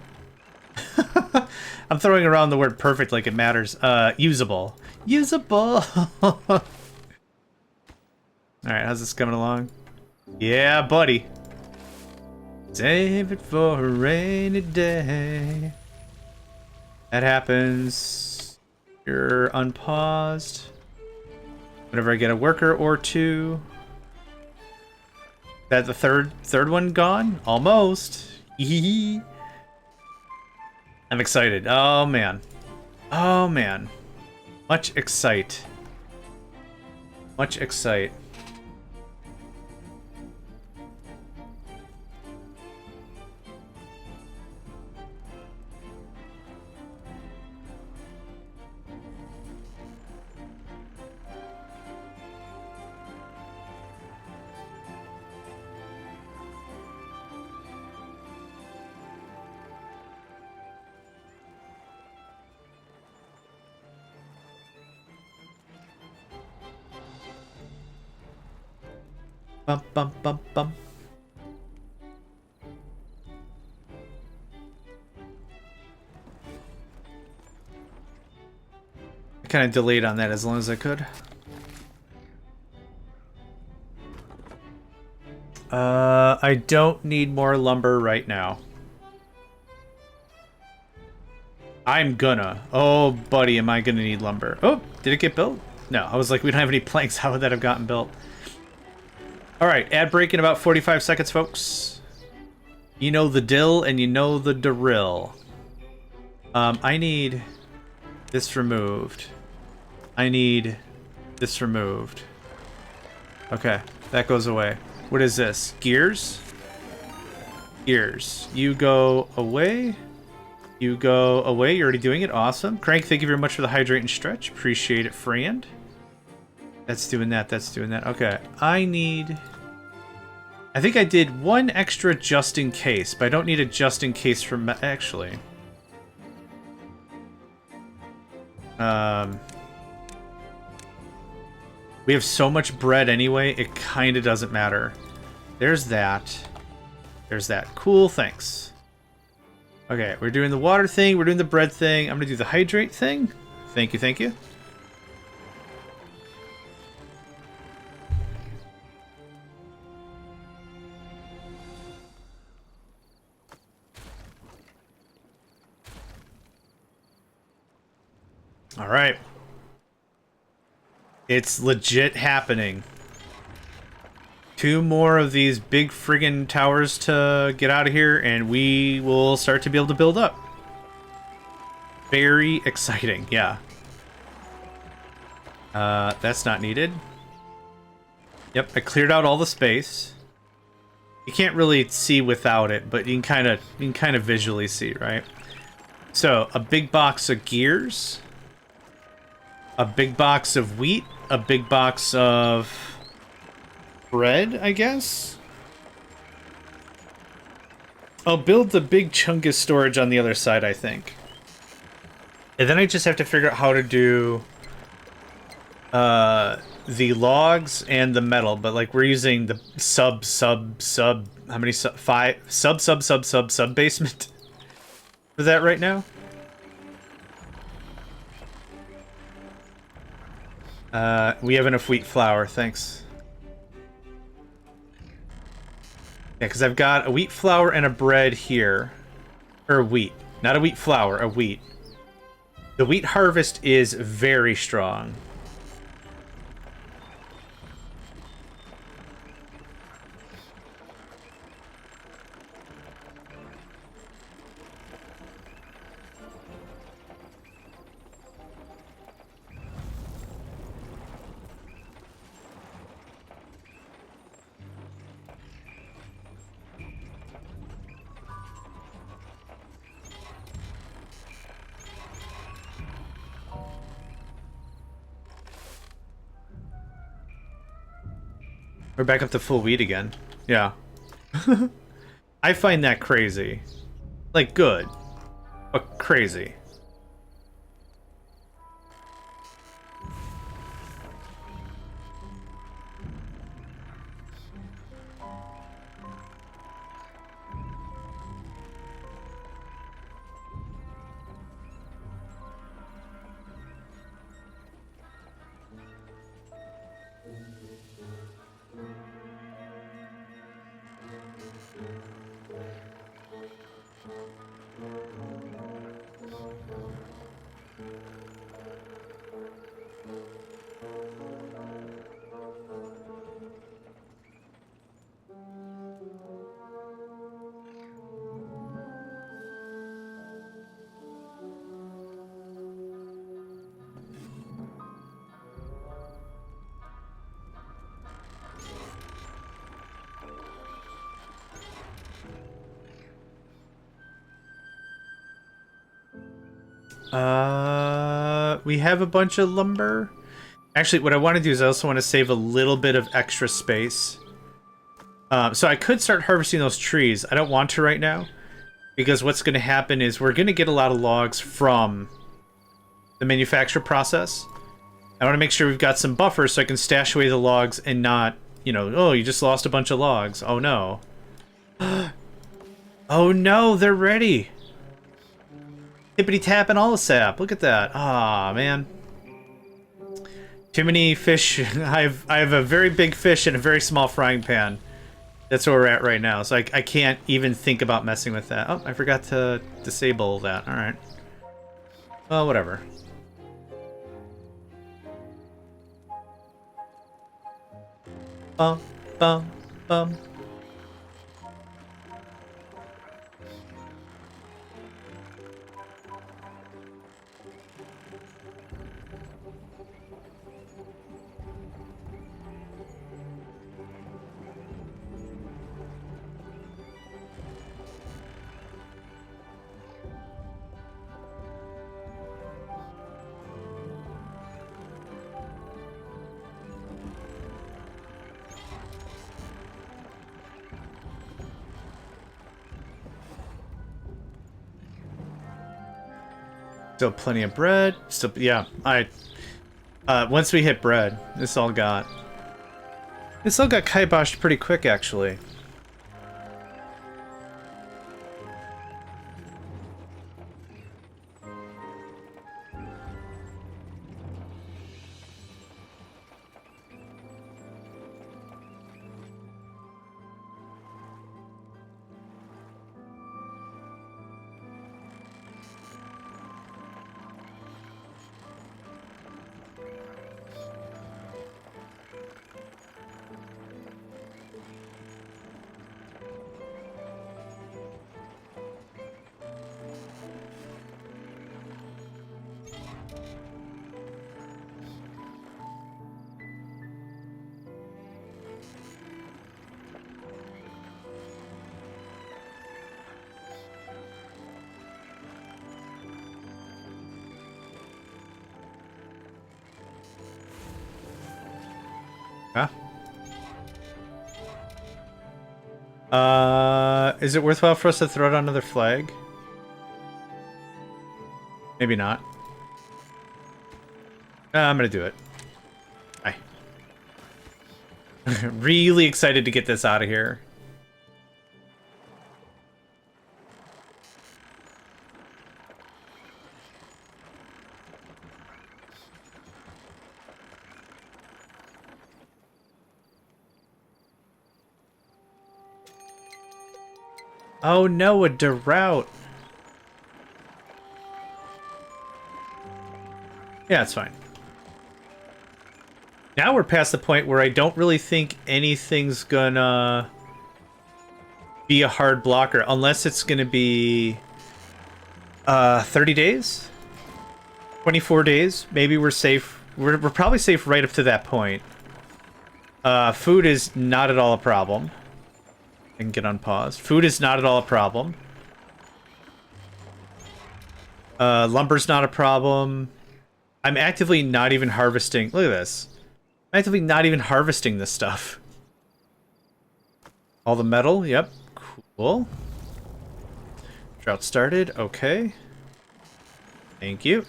I'm throwing around the word perfect like it matters. Usable. Usable. Alright, how's this coming along? Yeah, buddy. Save it for a rainy day. That happens. You're unpaused. Whenever I get a worker or two. That the third one gone? Almost. I'm excited. Oh man. Oh man. Much excite. Much excite. Bum, bum, bum, bum. I kind of delayed on that as long as I could. I don't need more lumber right now. I'm gonna. Oh, buddy, am I gonna need lumber. Oh, did it get built? No, I was like, we don't have any planks. How would that have gotten built? Alright, ad break in about 45 seconds, folks. You know the dill and you know the drill. I need this removed. I need this removed. Okay, that goes away. What is this? Gears? Gears. You go away. You go away. You're already doing it. Awesome. Crank, thank you very much for the hydrate and stretch. Appreciate it, friend. That's doing that. That's doing that. Okay. I think I did one extra just in case, but I don't need a just in case for actually. We have so much bread anyway, it kind of doesn't matter. There's that. There's that. Cool, thanks. Okay, we're doing the water thing, we're doing the bread thing. I'm gonna do the hydrate thing. Thank you, thank you. All right. It's legit happening. 2 more of these big friggin' towers to get out of here, and we will start to be able to build up. Very exciting, yeah. That's not needed. Yep, I cleared out all the space. You can't really see without it, but you can kind of visually see, right? So, a big box of gears, a big box of wheat, a big box of bread, I guess? I'll build the big chunk of storage on the other side, I think. And then I just have to figure out how to do the logs and the metal, but like we're using the sub how many sub basement for that right now. We have enough wheat flour, thanks. Yeah, because I've got a wheat flour and a bread here. Or wheat. Not a wheat flour, a wheat. The wheat harvest is very strong. We're back up to full wheat again. Yeah. I find that crazy. Like, good. But crazy. We have a bunch of lumber. Actually, what I want to do is I also want to save a little bit of extra space. So I could start harvesting those trees. I don't want to right now, because what's going to happen is we're going to get a lot of logs from the manufacture process. I want to make sure we've got some buffers so I can stash away the logs and not, you know, oh, you just lost a bunch of logs. Oh, no. Oh, no, they're ready. Tippity tap and all the sap. Look at that. Ah, man. Too many fish. I have a very big fish in a very small frying pan. That's where we're at right now. So I can't even think about messing with that. Oh, I forgot to disable that. All right. Well, whatever. Bum, bum, bum. Still plenty of bread. Still, yeah. Once we hit bread, this all got kiboshed pretty quick, actually. Is it worthwhile for us to throw out another flag? Maybe not. I'm gonna do it. Bye. Really excited to get this out of here. Oh no, a drought. Yeah, it's fine. Now we're past the point where I don't really think anything's gonna be a hard blocker, unless it's gonna be 30 days? 24 days? Maybe we're safe. We're probably safe right up to that point. Food is not at all a problem. I can get unpaused. Food is not at all a problem. Lumber's not a problem. I'm actively not even harvesting. Look at this. I'm actively not even harvesting this stuff. All the metal. Yep. Cool. Drought started. Okay. Thank you.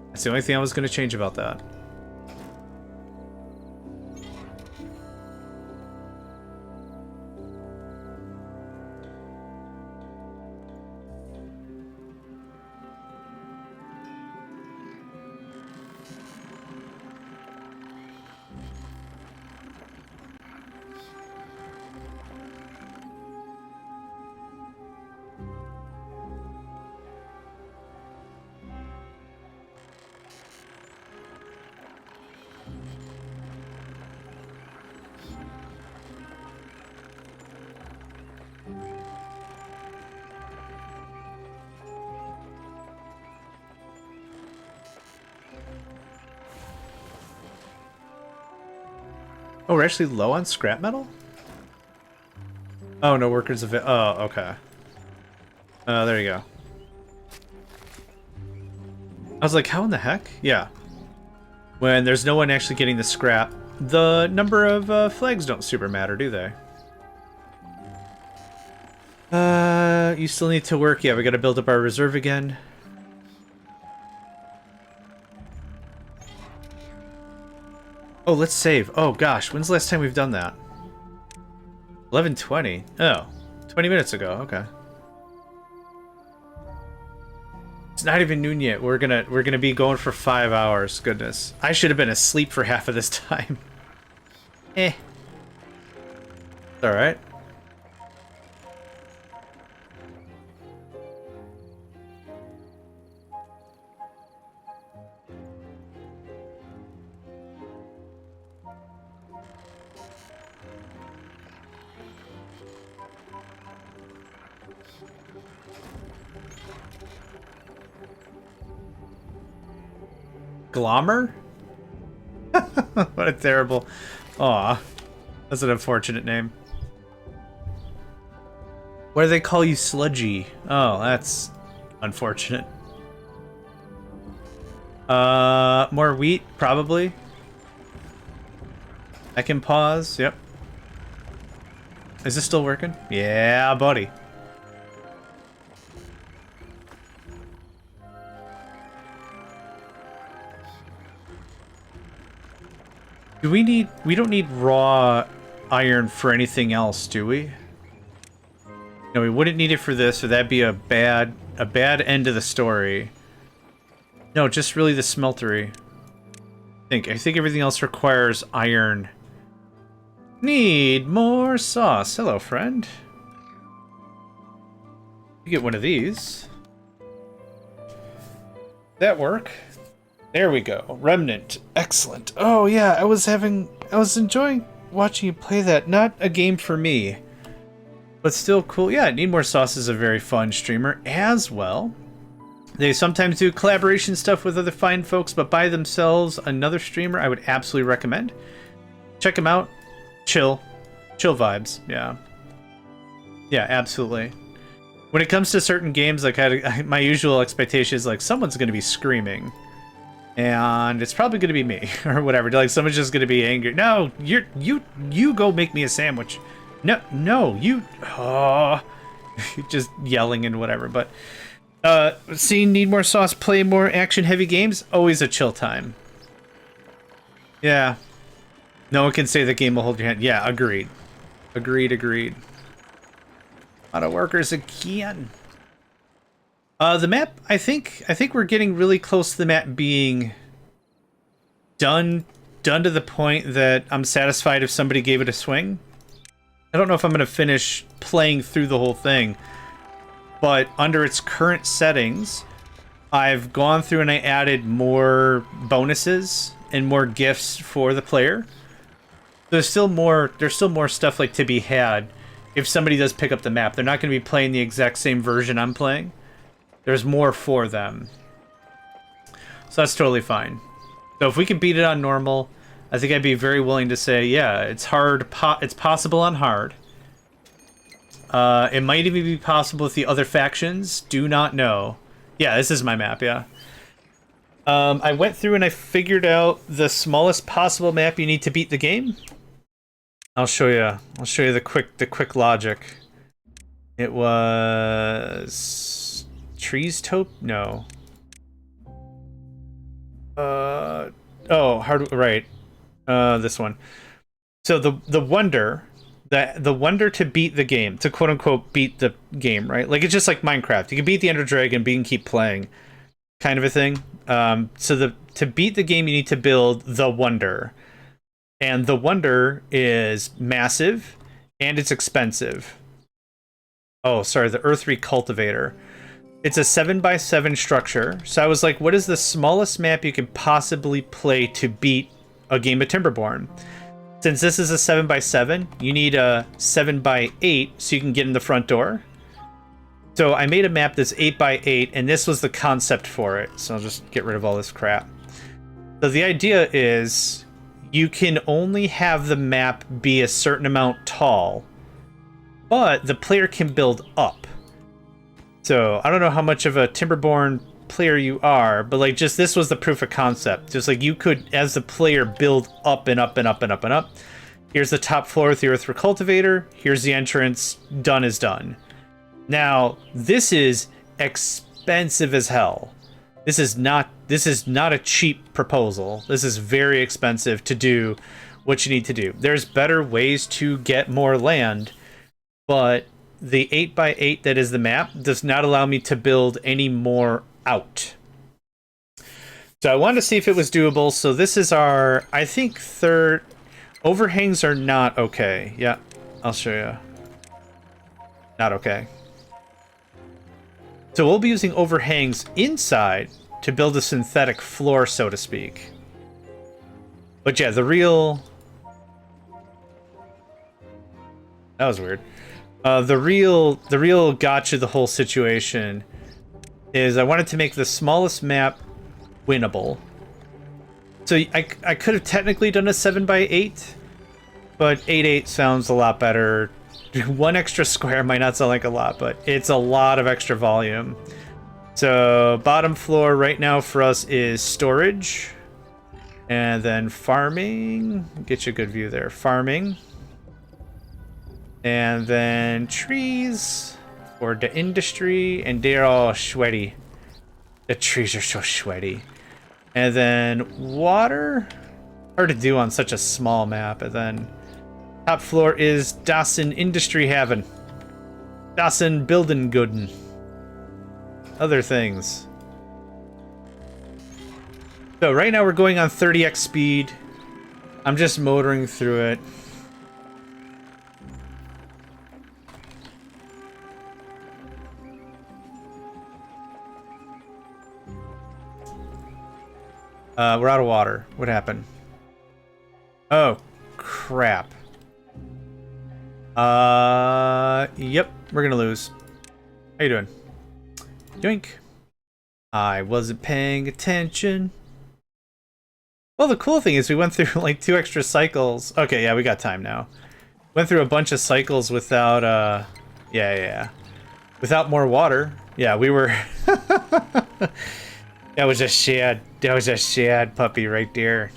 That's the only thing I was going to change about that. Oh, we're actually low on scrap metal? Oh, no workers available. Oh, okay. There you go. I was like, how in the heck? Yeah. When there's no one actually getting the scrap, the number of flags don't super matter, do they? You still need to work. Yeah, we gotta build up our reserve again. Oh, let's save. Oh, gosh. When's the last time we've done that? 11:20. Oh, 20 minutes ago. Okay. It's not even noon yet. We're gonna be going for 5 hours. Goodness. I should have been asleep for half of this time. Eh. It's alright. Glommer? What a terrible... Aw. That's an unfortunate name. Why do they call you Sludgy? Oh, that's unfortunate. More wheat, probably. I can pause, yep. Is this still working? Yeah, buddy. We don't need raw iron for anything else, do we? No, we wouldn't need it for this, or that'd be a bad end of the story. No, just really the smeltery. I think everything else requires iron. Need more sauce. Hello, friend. You get one of these. That work? There we go. Remnant. Excellent. Oh yeah, I was enjoying watching you play that. Not a game for me, but still cool. Yeah, Need More Sauce is a very fun streamer as well. They sometimes do collaboration stuff with other fine folks, but by themselves, another streamer I would absolutely recommend. Check them out. Chill vibes. Yeah, absolutely. When it comes to certain games, like my usual expectation is like someone's going to be screaming, and it's probably going to be me or whatever. Like someone's just going to be angry. No, you go make me a sandwich. No, you. Oh, just yelling and whatever. But seeing Need More Sauce play more action-heavy games, always a chill time. Yeah. No one can say the game will hold your hand. Yeah, agreed. Agreed. Auto workers again. The map, I think we're getting really close to the map being done to the point that I'm satisfied if somebody gave it a swing. I don't know if I'm going to finish playing through the whole thing, but under its current settings, I've gone through and I added more bonuses and more gifts for the player. There's still more stuff like to be had if somebody does pick up the map. They're not going to be playing the exact same version I'm playing. There's more for them. So that's totally fine. So if we can beat it on normal, I think I'd be very willing to say, yeah, it's hard. It's possible on hard. It might even be possible with the other factions. Do not know. Yeah, this is my map, yeah. I went through and I figured out the smallest possible map you need to beat the game. I'll show you the quick logic. It was Trees Taupe? No. Oh, hard, right. This one. So the wonder to beat the game, to quote unquote beat the game, right? Like it's just like Minecraft. You can beat the Ender Dragon, but you can keep playing, kind of a thing. So to beat the game, you need to build the wonder. And the wonder is massive, and it's expensive. Oh, sorry, the Earth Recultivator. It's a 7x7 structure. So I was like, what is the smallest map you can possibly play to beat a game of Timberborn? Since this is a 7x7, you need a 7x8 so you can get in the front door. So I made a map that's 8x8, and this was the concept for it. So I'll just get rid of all this crap. So the idea is you can only have the map be a certain amount tall, but the player can build up. So I don't know how much of a Timberborn player you are, but like just this was the proof of concept. Just like you could, as the player, build up and up and up and up and up. Here's the top floor with the Earth Recultivator. Here's the entrance. Done is done. Now, this is expensive as hell. This is not a cheap proposal. This is very expensive to do what you need to do. There's better ways to get more land, but the 8x8 that is the map does not allow me to build any more out. So I wanted to see if it was doable. So this is our, I think, third. Overhangs are not okay. Yeah, I'll show you. Not okay. So we'll be using overhangs inside to build a synthetic floor, so to speak. But yeah, the real... That was weird. The real gotcha the whole situation is I wanted to make the smallest map winnable. So I could have technically done a 7x8, but 8x8 sounds a lot better. One extra square might not sound like a lot, but it's a lot of extra volume. So bottom floor right now for us is storage, and then farming. Get you a good view there. Farming, and then trees for the industry, and they're all sweaty. The trees are so sweaty. And then water, Hard to do on such a small map. And then top floor is Dawson Industry Haven. Dawson Building Gooden. Other things. So right now we're going on 30x speed. I'm just motoring through it. We're out of water. What happened? Oh, crap. Yep, we're gonna lose. How you doing? Yoink. I wasn't paying attention. Well, the cool thing is we went through like 2 extra cycles. Okay, yeah, we got time now. Went through a bunch of cycles without, yeah. Without more water. Yeah, we were... That was a shad. That was a shad puppy right there.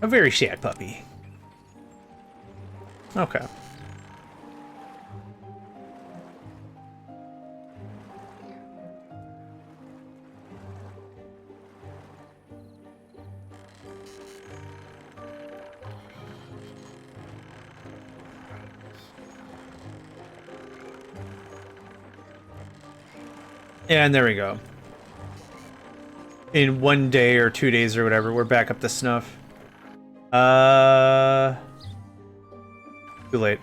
A very shad puppy. Okay. And there we go. In 1 day or 2 days or whatever, we're back up to snuff. Too late.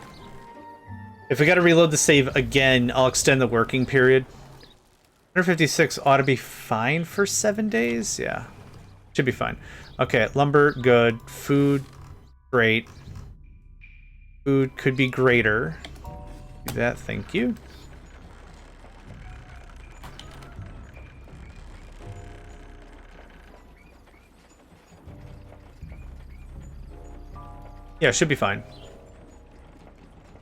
If we gotta reload the save again, I'll extend the working period. 156 ought to be fine for 7 days? Yeah. Should be fine. Okay, lumber, good. Food, great. Food could be greater. Do that, thank you. Yeah, should be fine.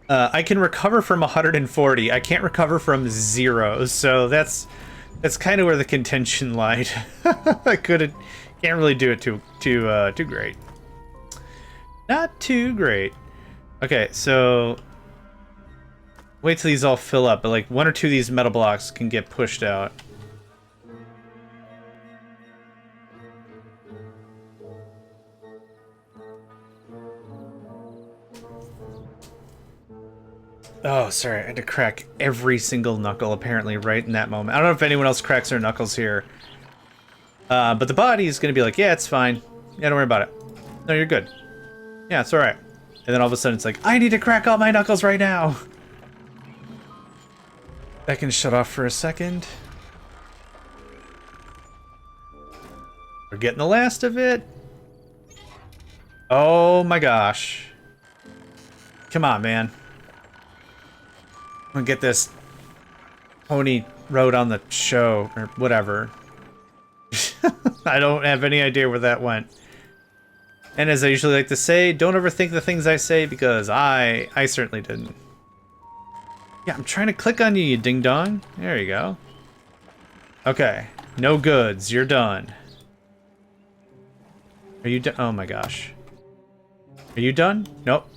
I can recover from 140. I can't recover from 0, so that's kind of where the contention lied. I can't really do it too great. Not too great. Okay, so wait till these all fill up, but like 1 or 2 of these metal blocks can get pushed out. Oh, sorry, I had to crack every single knuckle, apparently, right in that moment. I don't know if anyone else cracks their knuckles here. But the body is going to be like, yeah, it's fine. Yeah, don't worry about it. No, you're good. Yeah, it's alright. And then all of a sudden it's like, I need to crack all my knuckles right now! That can shut off for a second. We're getting the last of it. Oh my gosh. Come on, man. I'm gonna get this pony rode on the show, or whatever. I don't have any idea where that went. And as I usually like to say, don't overthink the things I say, because I certainly didn't. Yeah, I'm trying to click on you, you ding-dong. There you go. Okay. No goods. You're done. Are you done? Oh my gosh. Are you done? Nope.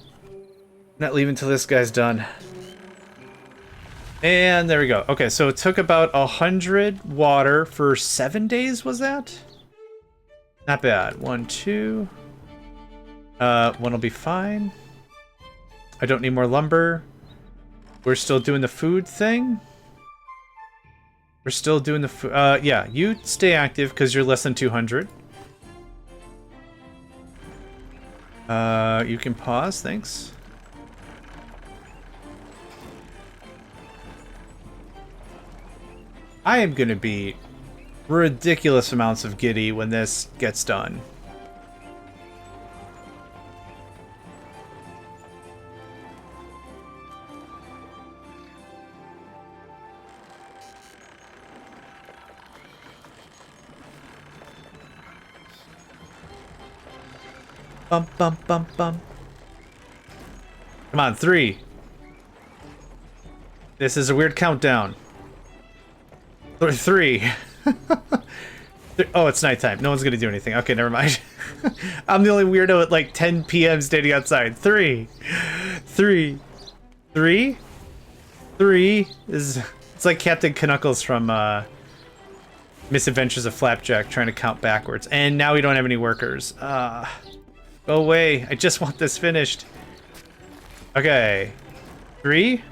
Not leaving till this guy's done. And there we go. Okay, so it took about 100 water for 7 days, was that? Not bad. 1, 2. 1 will be fine. I don't need more lumber. We're still doing the food thing. We're still doing the food. Yeah, you stay active because you're less than 200. You can pause, thanks. I am going to be ridiculous amounts of giddy when this gets done. Bum, bum, bum, bum. Come on, 3. This is a weird countdown. 3. Oh, it's nighttime. No one's gonna do anything. Okay, never mind. I'm the only weirdo at like 10 p.m. standing outside. 3 is... It's like Captain Knuckles from Misadventures of Flapjack trying to count backwards. And now we don't have any workers. Go away. I just want this finished. Okay. 3.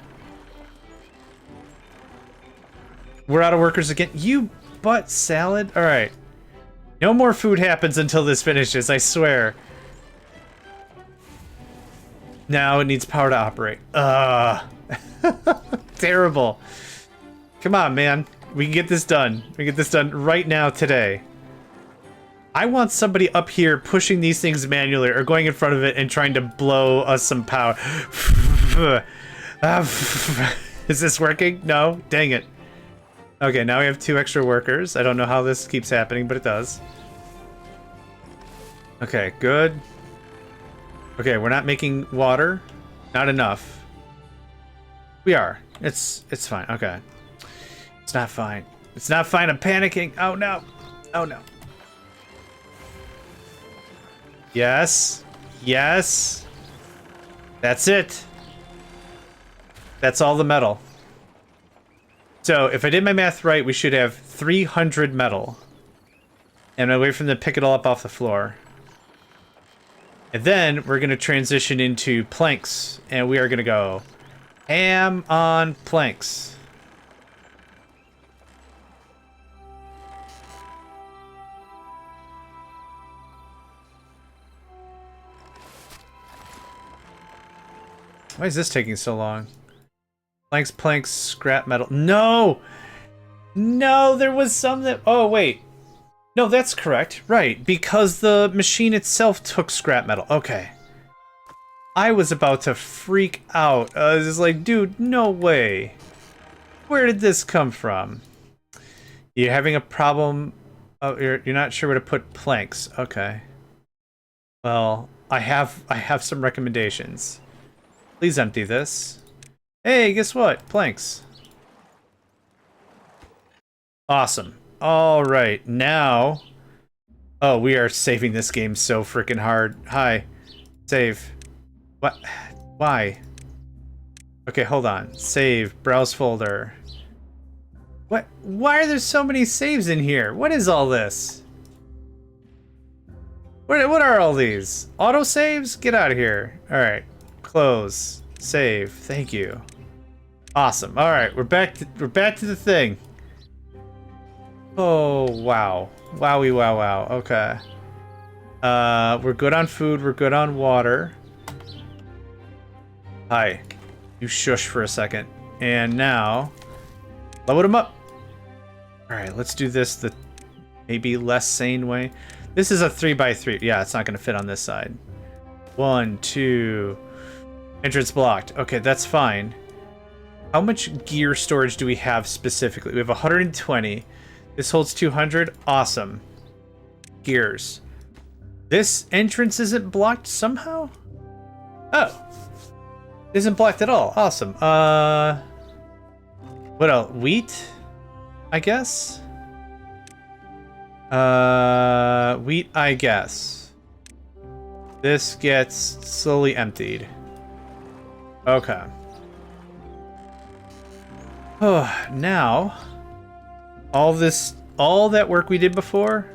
We're out of workers again. You butt salad. All right. No more food happens until this finishes, I swear. Now it needs power to operate. Terrible. Come on, man. We can get this done. We can get this done right now, today. I want somebody up here pushing these things manually or going in front of it and trying to blow us some power. Is this working? No? Dang it. Okay, now we have 2 extra workers. I don't know how this keeps happening, but it does. Okay, good. Okay, we're not making water. Not enough. We are. It's fine. Okay. It's not fine. It's not fine. I'm panicking. Oh, no. Oh, no. Yes. Yes. That's it. That's all the metal. So, if I did my math right, we should have 300 metal. And I wait for them to pick it all up off the floor. And then we're going to transition into planks. And we are going to go ham on planks. Why is this taking so long? Planks, planks, scrap metal. No! No, there was some that... Oh, wait. No, that's correct. Right, because the machine itself took scrap metal. Okay. I was about to freak out. I was just like, dude, no way. Where did this come from? You're having a problem... Oh, you're not sure where to put planks. Okay. Well, I have some recommendations. Please empty this. Hey, guess what? Planks. Awesome. All right, now... Oh, we are saving this game so freaking hard. Hi. Save. What? Why? Okay, hold on. Save. Browse folder. What? Why are there so many saves in here? What is all this? What are all these? Auto saves? Get out of here. All right. Close. Save. Thank you. Awesome. All right, we're back to the thing. Oh, wow. Wowie, wow, wow. Okay. We're good on food. We're good on water. Hi. You shush for a second. And now, load them up. All right, let's do this the maybe less sane way. This is a 3x3. Yeah, it's not going to fit on this side. 1, 2. Entrance blocked. Okay, that's fine. How much gear storage do we have specifically? We have 120. This holds 200. Awesome. Gears. This entrance isn't blocked somehow? Oh. Isn't blocked at all. Awesome. What else? Wheat? I guess? Wheat, I guess. This gets slowly emptied. Okay. Oh, now, all that work we did before,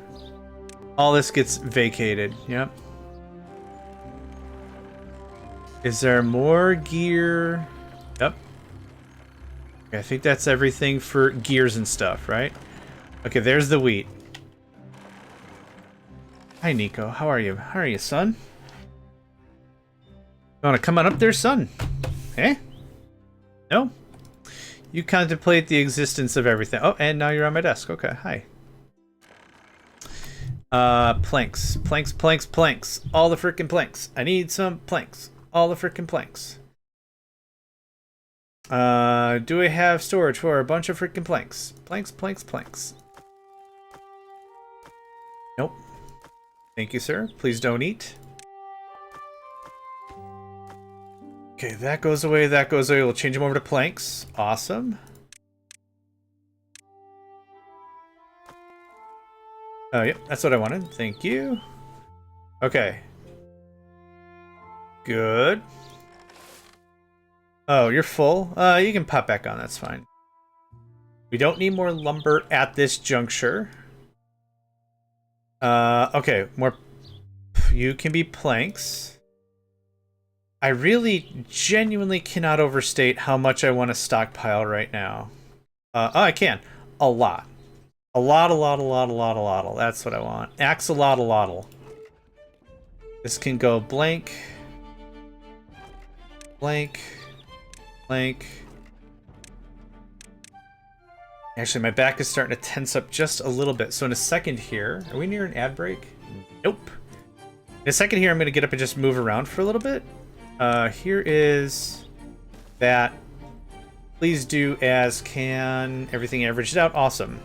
all this gets vacated. Yep. Is there more gear? Yep. Okay, I think that's everything for gears and stuff, right? Okay, there's the wheat. Hi, Nico. How are you? How are you, son? You want to come on up there, son? Eh? No? You contemplate the existence of everything. Oh, and now you're on my desk. Okay, hi. Planks. Planks, planks, planks. All the frickin' planks. I need some planks. All the frickin' planks. Do I have storage for a bunch of frickin' planks? Planks, planks, planks. Nope. Thank you, sir. Please don't eat. Okay, that goes away, that goes away. We'll change them over to planks. Awesome. Oh, yep, that's what I wanted. Thank you. Okay. Good. Oh, you're full? You can pop back on, that's fine. We don't need more lumber at this juncture. Okay, more. You can be planks. I really genuinely cannot overstate how much I want to stockpile right now. Oh, I can. A lot. A lot, a lot, a lot, a lot, a lot. That's what I want. Axolotl. This can go blank. Blank. Blank. Actually, my back is starting to tense up just a little bit. So in a second here, are we near an ad break? Nope. In a second here, I'm going to get up and just move around for a little bit. Here is that. Please do as can. Everything averaged out. Awesome.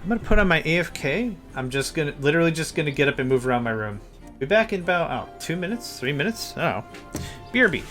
I'm going to put on my AFK. I'm just going to, literally just going to get up and move around my room. Be back in about, 2 minutes? 3 minutes? I don't know. BRB.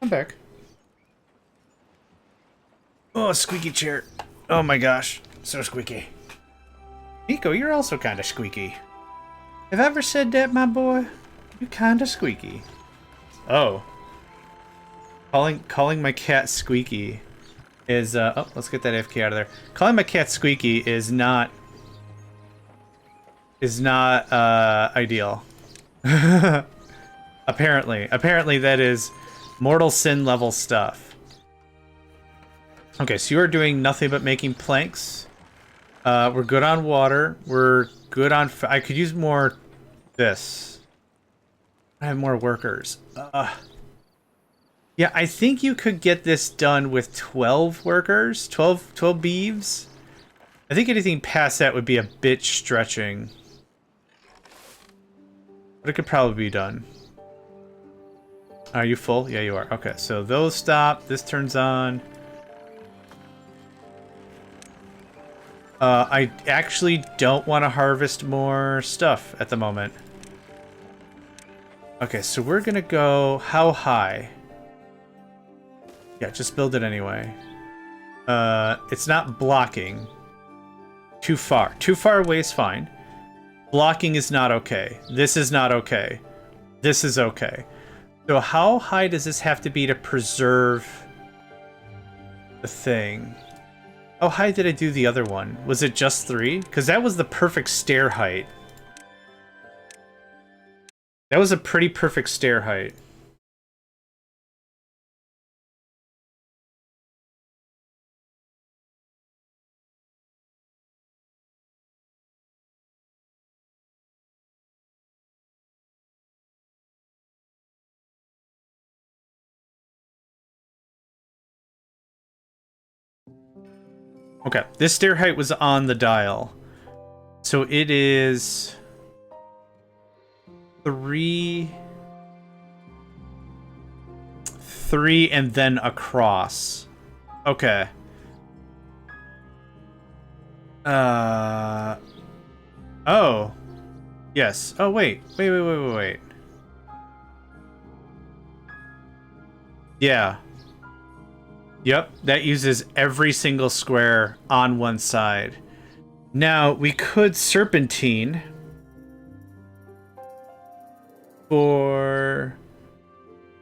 I'm back. Oh, squeaky chair. Oh my gosh. So squeaky. Nico, you're also kind of squeaky. Have I ever said that, my boy? You're kind of squeaky. Oh. Calling my cat Squeaky is, oh, let's get that AFK out of there. Calling my cat Squeaky is not ideal. Apparently that is mortal sin level stuff. Okay, so you are doing nothing but making planks. We're good on water. We're good on... I could use more this. I have more workers. Yeah, I think you could get this done with 12 workers. 12 beeves. I think anything past that would be a bit stretching. But it could probably be done. Are you full? Yeah, you are. Okay, so those stop. This turns on. I actually don't want to harvest more stuff at the moment. Okay, so we're gonna go... How high? Yeah, just build it anyway. It's not blocking. Too far. Too far away is fine. Blocking is not okay. This is not okay. This is okay. So how high does this have to be to preserve the thing? How high did I do the other one? Was it just 3? Because that was the perfect stair height. That was a pretty perfect stair height. Okay, this stair height was on the dial. So it is 3 and then across. Okay. Oh. Yes. Oh, wait. Wait. Yeah. Yep, that uses every single square on one side. Now, we could serpentine for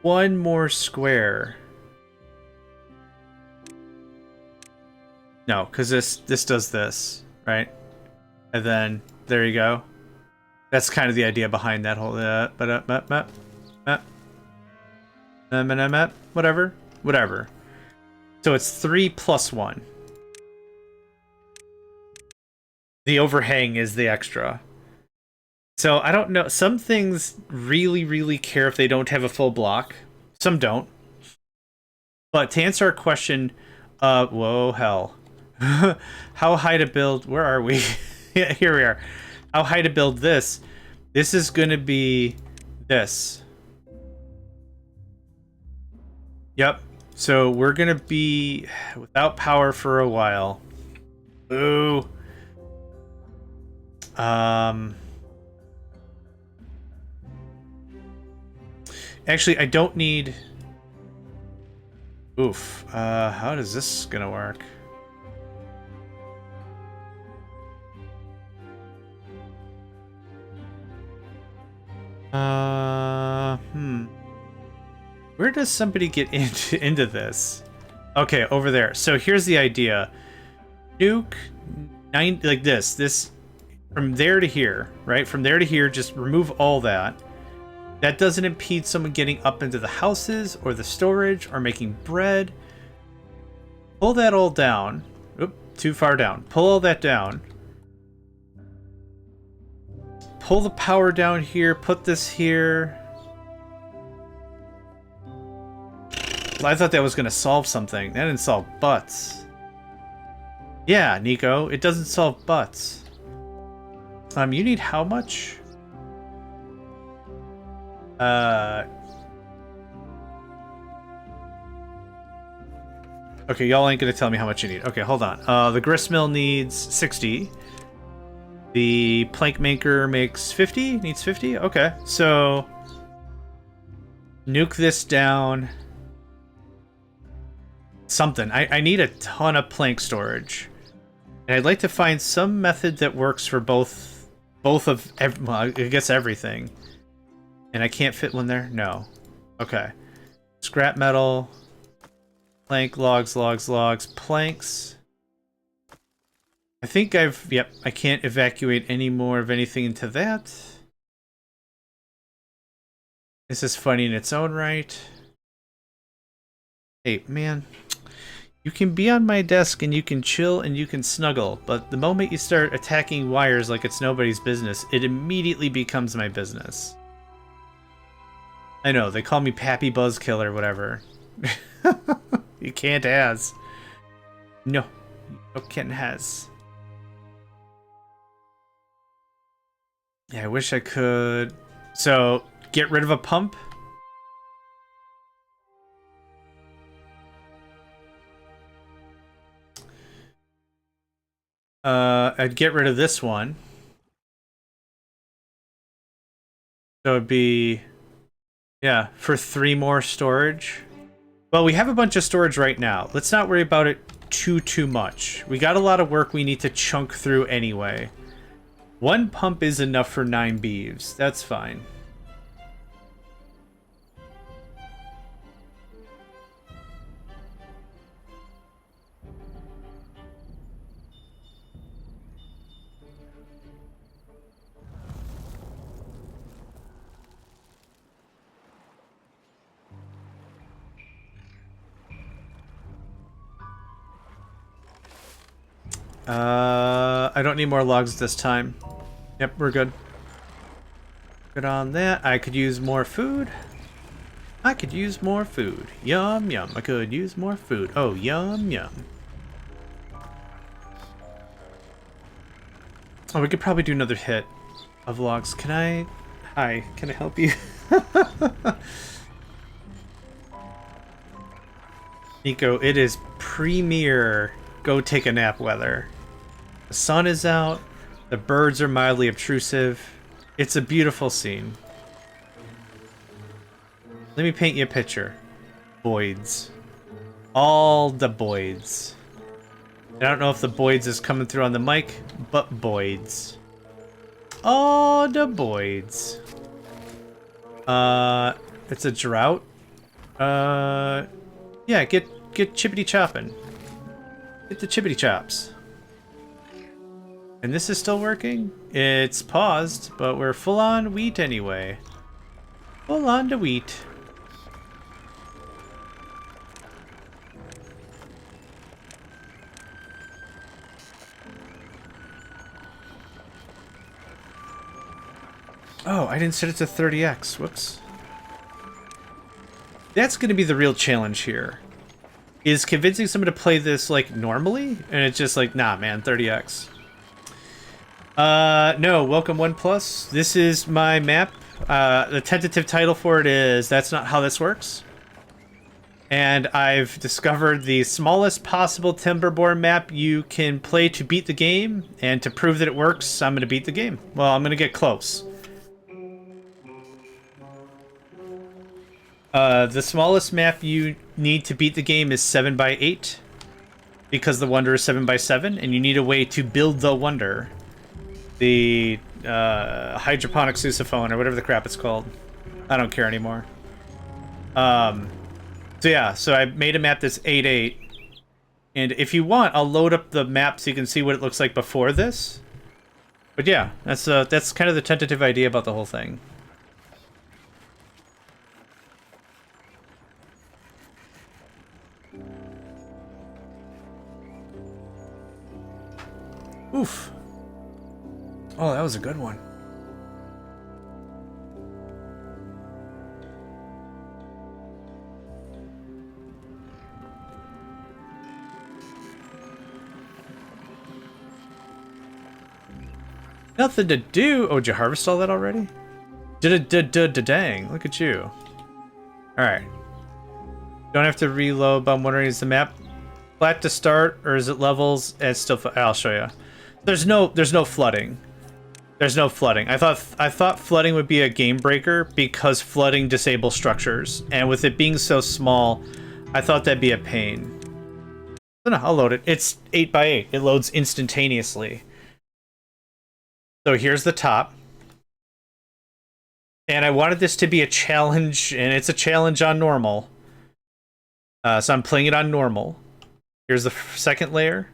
one more square. No, because this does this, right? And then, there you go. That's kind of the idea behind that whole... Whatever. So it's 3 plus 1. The overhang is the extra. So I don't know. Some things really care if they don't have a full block. Some don't. But to answer our question, whoa, hell. How high to build... Where are we? Yeah, here we are. How high to build this? This is going to be this. Yep. So we're going to be without power for a while. Ooh. Actually, I don't need... Oof. How does this gonna work? Where does somebody get into this? Okay, over there. So here's the idea. Nuke 9 like this from there to here, right? From there to here, just remove all that. That doesn't impede someone getting up into the houses or the storage or making bread. Pull that all down. Oop, too far down. Pull all that down. Pull the power down here. Put this here. I thought that was going to solve something. That didn't solve butts. Yeah, Nico, it doesn't solve butts. You need how much? Okay, y'all ain't gonna tell me how much you need. Okay, hold on. The gristmill needs 60. The plank maker makes 50? Needs 50? Okay, so... Nuke this down. Something. I need a ton of plank storage. And I'd like to find some method that works for both of... well, I guess everything. And I can't fit one there? No. Okay. Scrap metal. Plank, logs, planks. I think I've... Yep, I can't evacuate any more of anything into that. This is funny in its own right. Hey, man. You can be on my desk and you can chill and you can snuggle, but the moment you start attacking wires like it's nobody's business, it immediately becomes my business. I know, they call me Pappy Buzzkill or whatever. You can't has. No. No can't has. Yeah, I wish I could... So, get rid of a pump? I'd get rid of this one. So it'd be... Yeah, for 3 more storage. Well, we have a bunch of storage right now. Let's not worry about it too much. We got a lot of work we need to chunk through anyway. 1 pump is enough for 9 beeves. That's fine. I don't need more logs this time. Yep, we're good. Good on that. I could use more food. I could use more food. Yum, yum. I could use more food. Oh, yum, yum. Oh, we could probably do another hit of logs. Can I... Hi, can I help you? Nico, it is premier go take a nap weather. The sun is out, the birds are mildly obtrusive. It's a beautiful scene. Let me paint you a picture. Boyds. All the Boyds. I don't know if the Boyds is coming through on the mic, but Boyds. All the Boyds. It's a drought. Yeah, get chippity chopping. Get the chippity chops. And this is still working? It's paused, but we're full on wheat anyway. Full on to wheat. Oh, I didn't set it to 30x. Whoops. That's going to be the real challenge here. Is convincing someone to play this, like, normally? And it's just like, nah, man, 30x. No, welcome OnePlus. This is my map. The tentative title for it is That's Not How This Works. And I've discovered the smallest possible Timberborn map you can play to beat the game. And to prove that it works, I'm going to beat the game. Well, I'm going to get close. The smallest map you need to beat the game is 7x8. Because the Wonder is 7x7. And you need a way to build the Wonder. The hydroponic sousaphone, or whatever the crap it's called. I don't care anymore. So yeah, so I made a map that's 8x8. And if you want, I'll load up the map so you can see what it looks like before this. But yeah, that's kind of the tentative idea about the whole thing. Oof. Oh, that was a good one. Nothing to do. Oh, did you harvest all that already? Dang, look at you. Alright. Don't have to reload, but I'm wondering, is the map flat to start, or is it levels? And it's still, I'll show you. There's no flooding. There's no flooding. I thought flooding would be a game breaker because flooding disables structures, and with it being so small, I thought that'd be a pain. No, I'll load it. It's 8x8. It loads instantaneously. So here's the top. And I wanted this to be a challenge, and it's a challenge on normal. So I'm playing it on normal. Here's the second layer.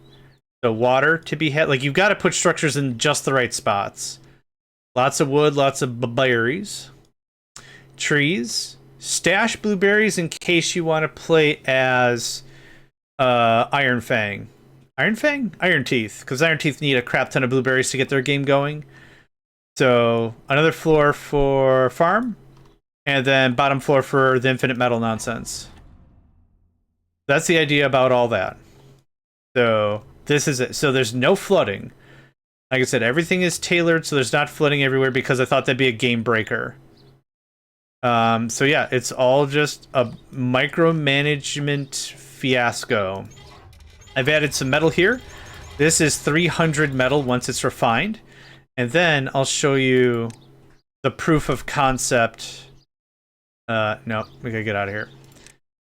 The water to be had. Like, you've got to put structures in just the right spots. Lots of wood, lots of berries. Trees. Stash blueberries in case you want to play as Iron Fang. Iron Fang? Iron Teeth. Because Iron Teeth need a crap ton of blueberries to get their game going. So, another floor for farm. And then bottom floor for the infinite metal nonsense. That's the idea about all that. So, this is it. So there's no flooding. Like I said, everything is tailored so there's not flooding everywhere because I thought that'd be a game breaker. So yeah, it's all just a micromanagement fiasco. I've added some metal here. This is 300 metal once it's refined. And then I'll show you the proof of concept. No, we gotta get out of here.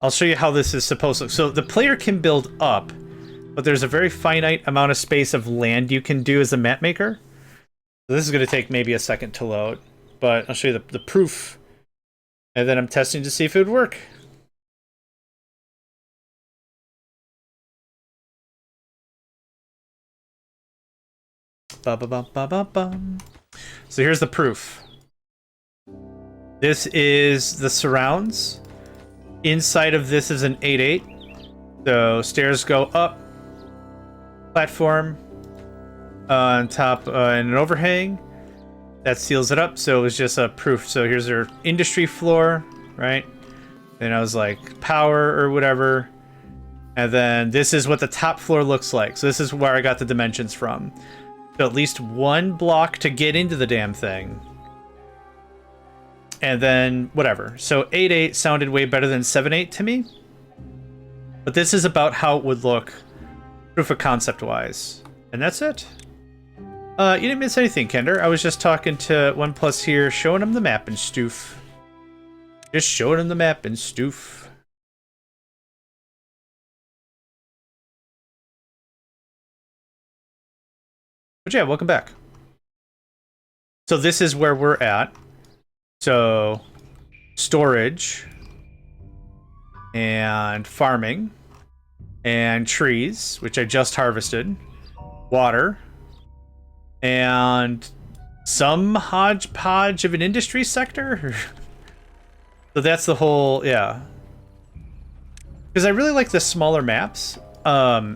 I'll show you how this is supposed to look. So the player can build up, but there's a very finite amount of space of land you can do as a map maker. So this is going to take maybe a second to load, but I'll show you the proof. And then I'm testing to see if it would work. Ba-ba-bum-ba-ba-bum. So here's the proof. This is the surrounds. Inside of this is an 8x8. So stairs go up. Platform on top and an overhang that seals it up, so it was just a proof. So here's our industry floor, right? Then I was like power or whatever, and then this is what the top floor looks like. So this is where I got the dimensions from. So at least one block to get into the damn thing. And then whatever. So 8-8 sounded way better than 7-8 to me. But this is about how it would look proof of concept wise. And that's it. You didn't miss anything, Kender. I was just talking to OnePlus here, showing him the map and stoof. Just showing him the map and stoof. But yeah, welcome back. So this is where we're at. So, storage, and farming, and trees, which I just harvested, water, and some hodgepodge of an industry sector. So that's the whole, yeah. Because I really like the smaller maps.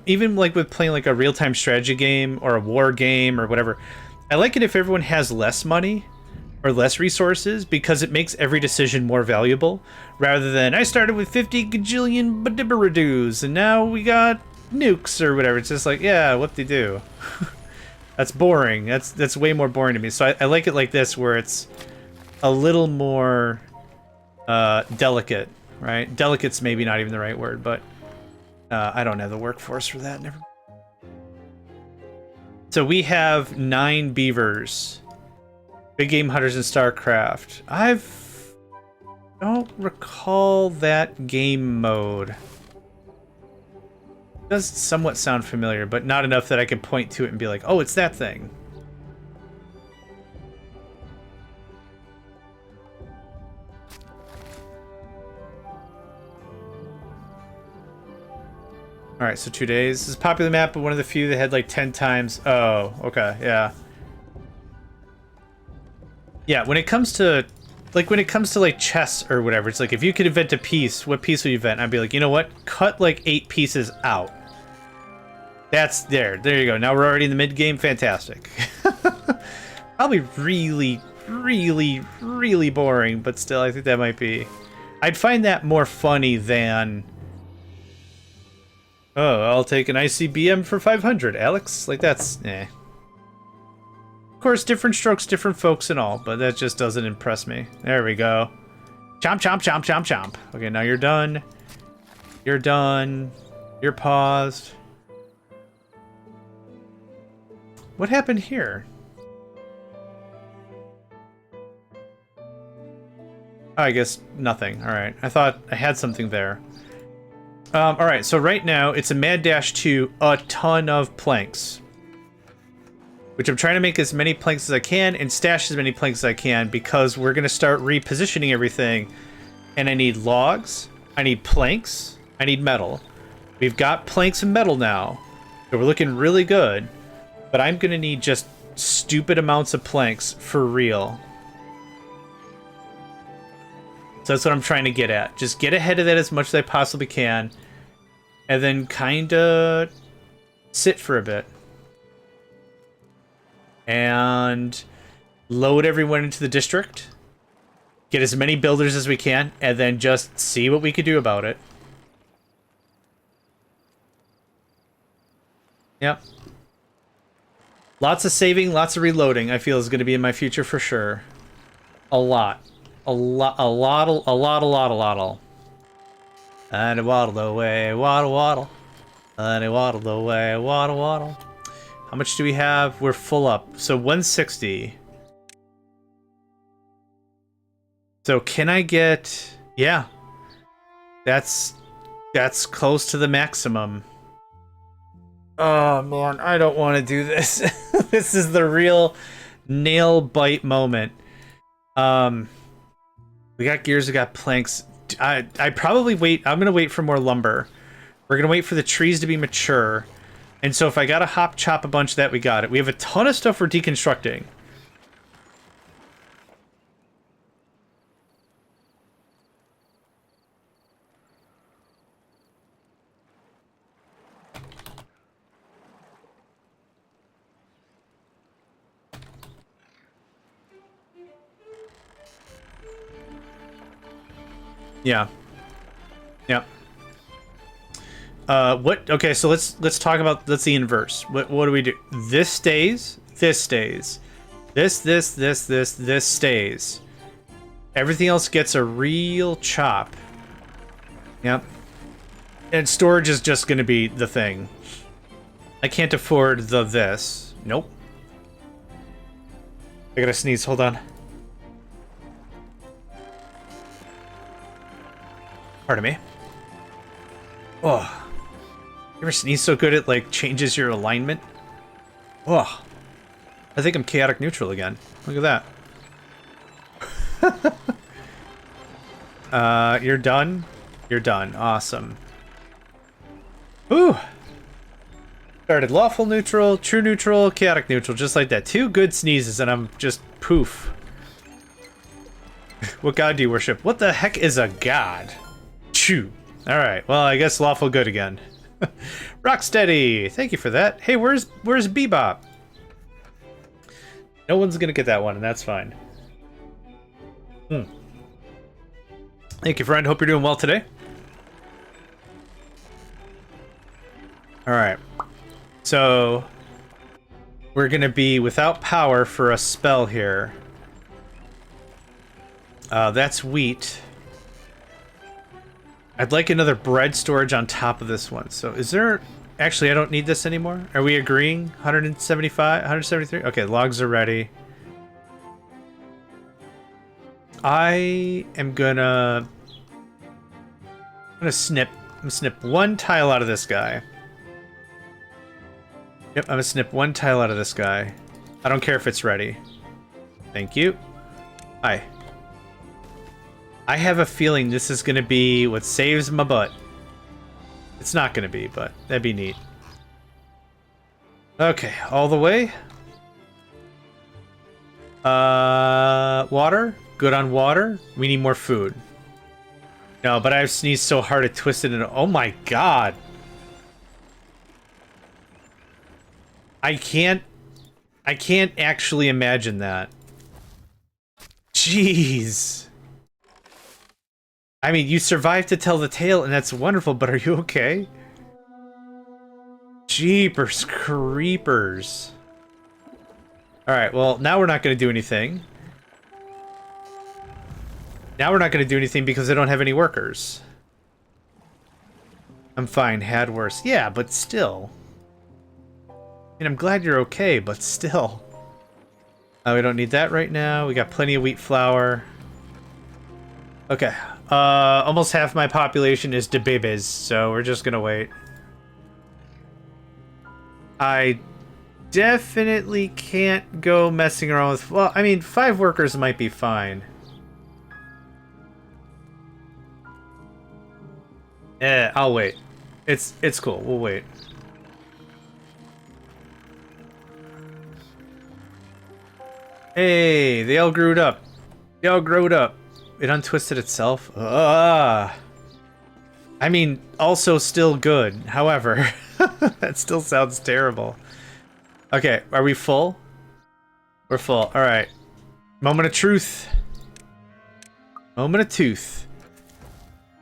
Even like with playing like a real-time strategy game or a war game or whatever, I like it if everyone has less money or less resources, because it makes every decision more valuable, rather than I started with 50 gajillion badibaradoos and now we got nukes or whatever. It's just like, yeah, what they do. That's boring. That's way more boring to me. So I like it like this, where it's a little more delicate, right? Delicate's maybe not even the right word, but I don't have the workforce for that. Never. So we have 9 beavers. Big game hunters in StarCraft. Don't recall that game mode. It does somewhat sound familiar, but not enough that I can point to it and be like, oh, it's that thing. Alright, so 2 days. This is a popular map, but one of the few that had like 10 times. Oh, okay, yeah. Yeah, when it comes to like chess or whatever, it's like if you could invent a piece, what piece would you invent? I'd be like, you know what? Cut like 8 pieces out. That's there. There you go. Now we're already in the mid game. Fantastic. Probably really, really, really boring, but still, I think that might be. I'd find that more funny than. Oh, I'll take an ICBM for 500, Alex. Like that's eh. Of course, different strokes, different folks and all, but that just doesn't impress me. There we go. Chomp, chomp, chomp, chomp, chomp. Okay, now you're done. You're done. You're paused. What happened here? Oh, I guess nothing. All right. I thought I had something there. All right, so right now it's a mad dash to a ton of planks, which I'm trying to make as many planks as I can and stash as many planks as I can, because we're going to start repositioning everything. And I need logs, I need planks, I need metal. We've got planks and metal now, so we're looking really good. But I'm going to need just stupid amounts of planks for real. So that's what I'm trying to get at. Just get ahead of that as much as I possibly can. And then kind of sit for a bit. And load everyone into the district. Get as many builders as we can. And then just see what we could do about it. Yep. Lots of saving, lots of reloading, I feel is going to be in my future for sure. A lot. A lot. And I waddled away, waddle. And I waddled away, waddle. How much do we have? We're full up. So 160. So can I get... Yeah. That's close to the maximum. Oh, man. I don't want to do this. This is the real nail bite moment. We got gears, we got planks. I probably wait. I'm going to wait for more lumber. We're going to wait for the trees to be mature. And so if I got to hop chop a bunch of that, we got it. We have a ton of stuff we're deconstructing. Yeah. Yeah. Okay, so let's talk about the inverse. What do we do? This stays, this stays. This stays. Everything else gets a real chop. Yep. And storage is just going to be the thing. I can't afford this. Nope. I gotta sneeze, hold on. Pardon me. Oh. You ever sneeze so good it, like, changes your alignment? Oh. I think I'm chaotic neutral again. Look at that. You're done? You're done. Awesome. Ooh. Started lawful neutral, true neutral, chaotic neutral, just like that. 2 good sneezes and I'm just poof. What god do you worship? What the heck is a god? Chew. Alright, well, I guess lawful good again. Rocksteady, thank you for that. Hey, where's Bebop? No one's gonna get that one, and that's fine. Thank you, friend. Hope you're doing well today. Alright. So, we're gonna be without power for a spell here. That's wheat. I'd like another bread storage on top of this one. So is there... Actually, I don't need this anymore. Are we agreeing? 175? 173? Okay, logs are ready. I am gonna... I'm gonna snip one tile out of this guy. Yep, I'm gonna snip one tile out of this guy. I don't care if it's ready. Thank you. Hi. I have a feeling this is gonna be what saves my butt. It's not gonna be, but that'd be neat. Okay, all the way. Water? Good on water. We need more food. No, but I've sneezed so hard it twisted and oh my god. I can't actually imagine that. Jeez. I mean, you survived to tell the tale, and that's wonderful, but are you okay? Jeepers creepers. Alright, well, now we're not going to do anything. Now we're not going to do anything because I don't have any workers. I'm fine, had worse. Yeah, but still. I mean, I'm glad you're okay, but still. We don't need that right now. We got plenty of wheat flour. Okay. Almost half my population is debibis, so we're just gonna wait. I definitely can't go messing around with... Well, I mean, 5 workers might be fine. I'll wait. It's cool. We'll wait. Hey, they all grewed up. They all growed up. It untwisted itself? I mean, also still good. However, that still sounds terrible. Okay, are we full? We're full. Alright. Moment of truth. Moment of tooth.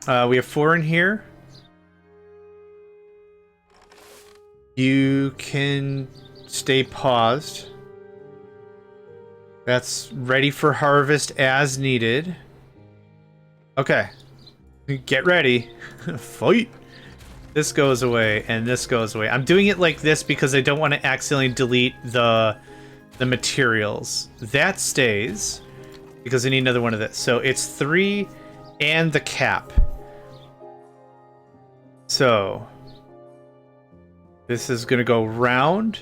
We have 4 in here. You can stay paused. That's ready for harvest as needed. Okay. Get ready. Fight! This goes away, and this goes away. I'm doing it like this because I don't want to accidentally delete the materials. That stays, because I need another one of this. So it's 3 and the cap. So this is going to go round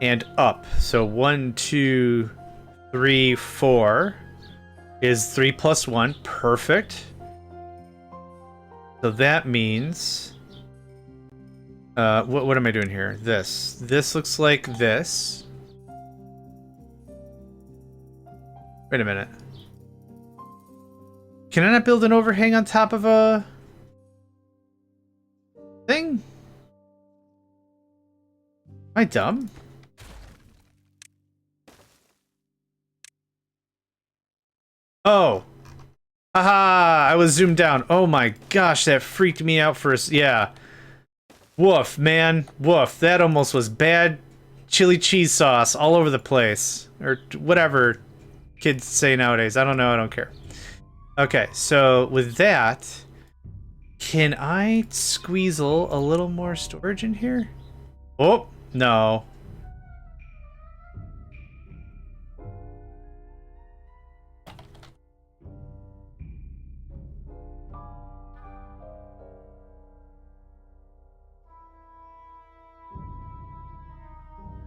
and up. So 1, 2, 3, 4 is 3 plus 1. Perfect. So that means... what am I doing here? This. This looks like this. Wait a minute. Can I not build an overhang on top of a... thing? Am I dumb? Oh. Haha, I was zoomed down. Oh my gosh, that freaked me out for a... Yeah. Woof, man. Woof. That almost was bad chili cheese sauce all over the place. Or whatever kids say nowadays. I don't know. I don't care. Okay, so with that, can I squeezle a little more storage in here? Oh, no.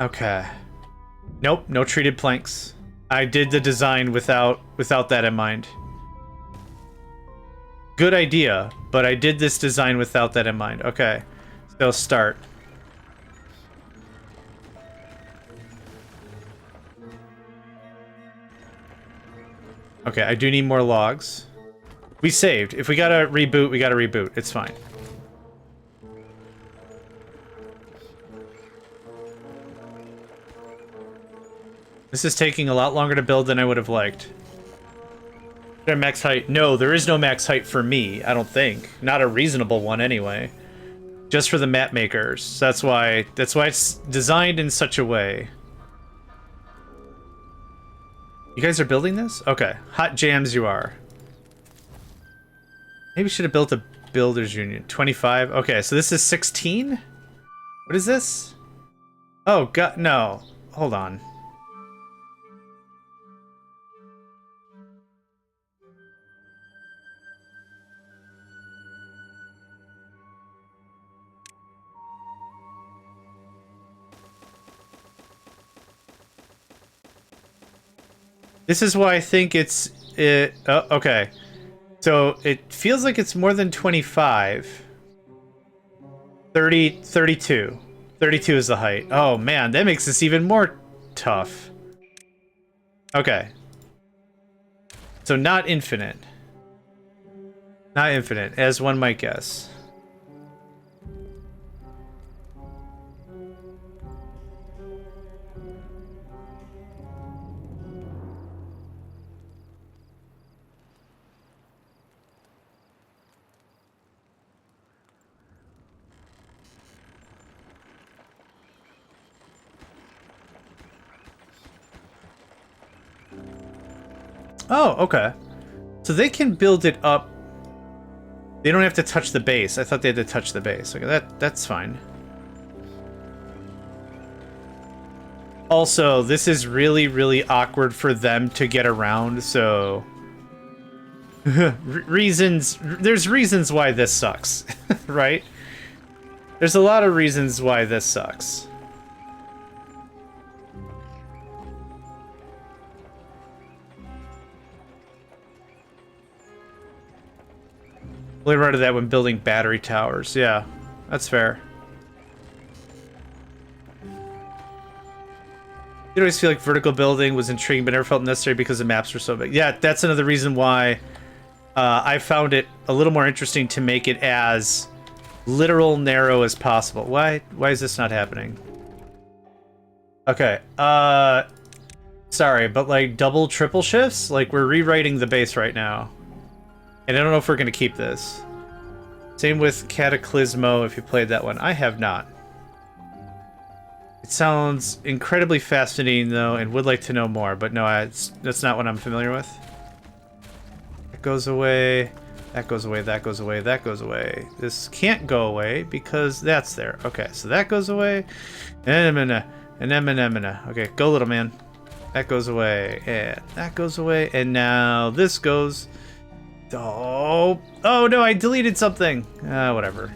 Okay. Nope, no treated planks. I did the design without that in mind. Good idea, but I did this design without that in mind. Okay, so start. Okay, I do need more logs. We saved. If we gotta reboot, we gotta reboot. It's fine. This is taking a lot longer to build than I would have liked. Is there a max height? No, there is no max height for me, I don't think. Not a reasonable one anyway. Just for the map makers. That's why it's designed in such a way. You guys are building this? Okay. Hot jams you are. Maybe should have built a builders union. 25? Okay, so this is 16? What is this? Oh god, no. Hold on. This is why I think it's... oh, okay. So, it feels like it's more than 25. 30, 32. 32 is the height. Oh, man, that makes this even more tough. Okay. So, not infinite. Not infinite, as one might guess. Oh, okay. So they can build it up. They don't have to touch the base. I thought they had to touch the base. Okay, that's fine. Also, this is really, really awkward for them to get around, so... There's reasons why this sucks, right? There's a lot of reasons why this sucks. Only run into that when building battery towers. Yeah, that's fair. You always feel like vertical building was intriguing, but never felt necessary because the maps were so big. Yeah, that's another reason why I found it a little more interesting to make it as literal narrow as possible. Why is this not happening? Okay, sorry, but like double, triple shifts? Like we're rewriting the base right now. And I don't know if we're going to keep this. Same with Cataclysmo, if you played that one. I have not. It sounds incredibly fascinating, though, and would like to know more. But no, that's not what I'm familiar with. That goes away. That goes away. That goes away. That goes away. This can't go away because that's there. Okay, so that goes away. Okay, go, little man. That goes away. And that goes away. And now this goes... Oh no, I deleted something. Whatever.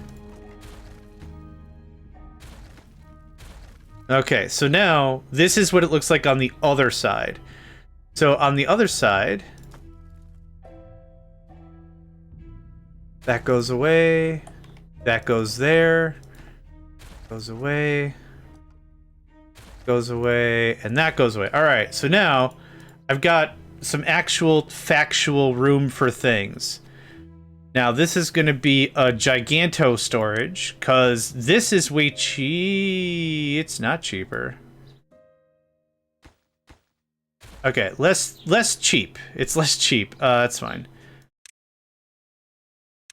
Okay, so now this is what it looks like on the other side. So on the other side, that goes away, that goes there, goes away, and that goes away. All right, so now I've got some actual factual room for things. Now this is going to be a giganto storage because this is way cheap. It's not cheaper. Okay, less cheap. It's less cheap. That's fine.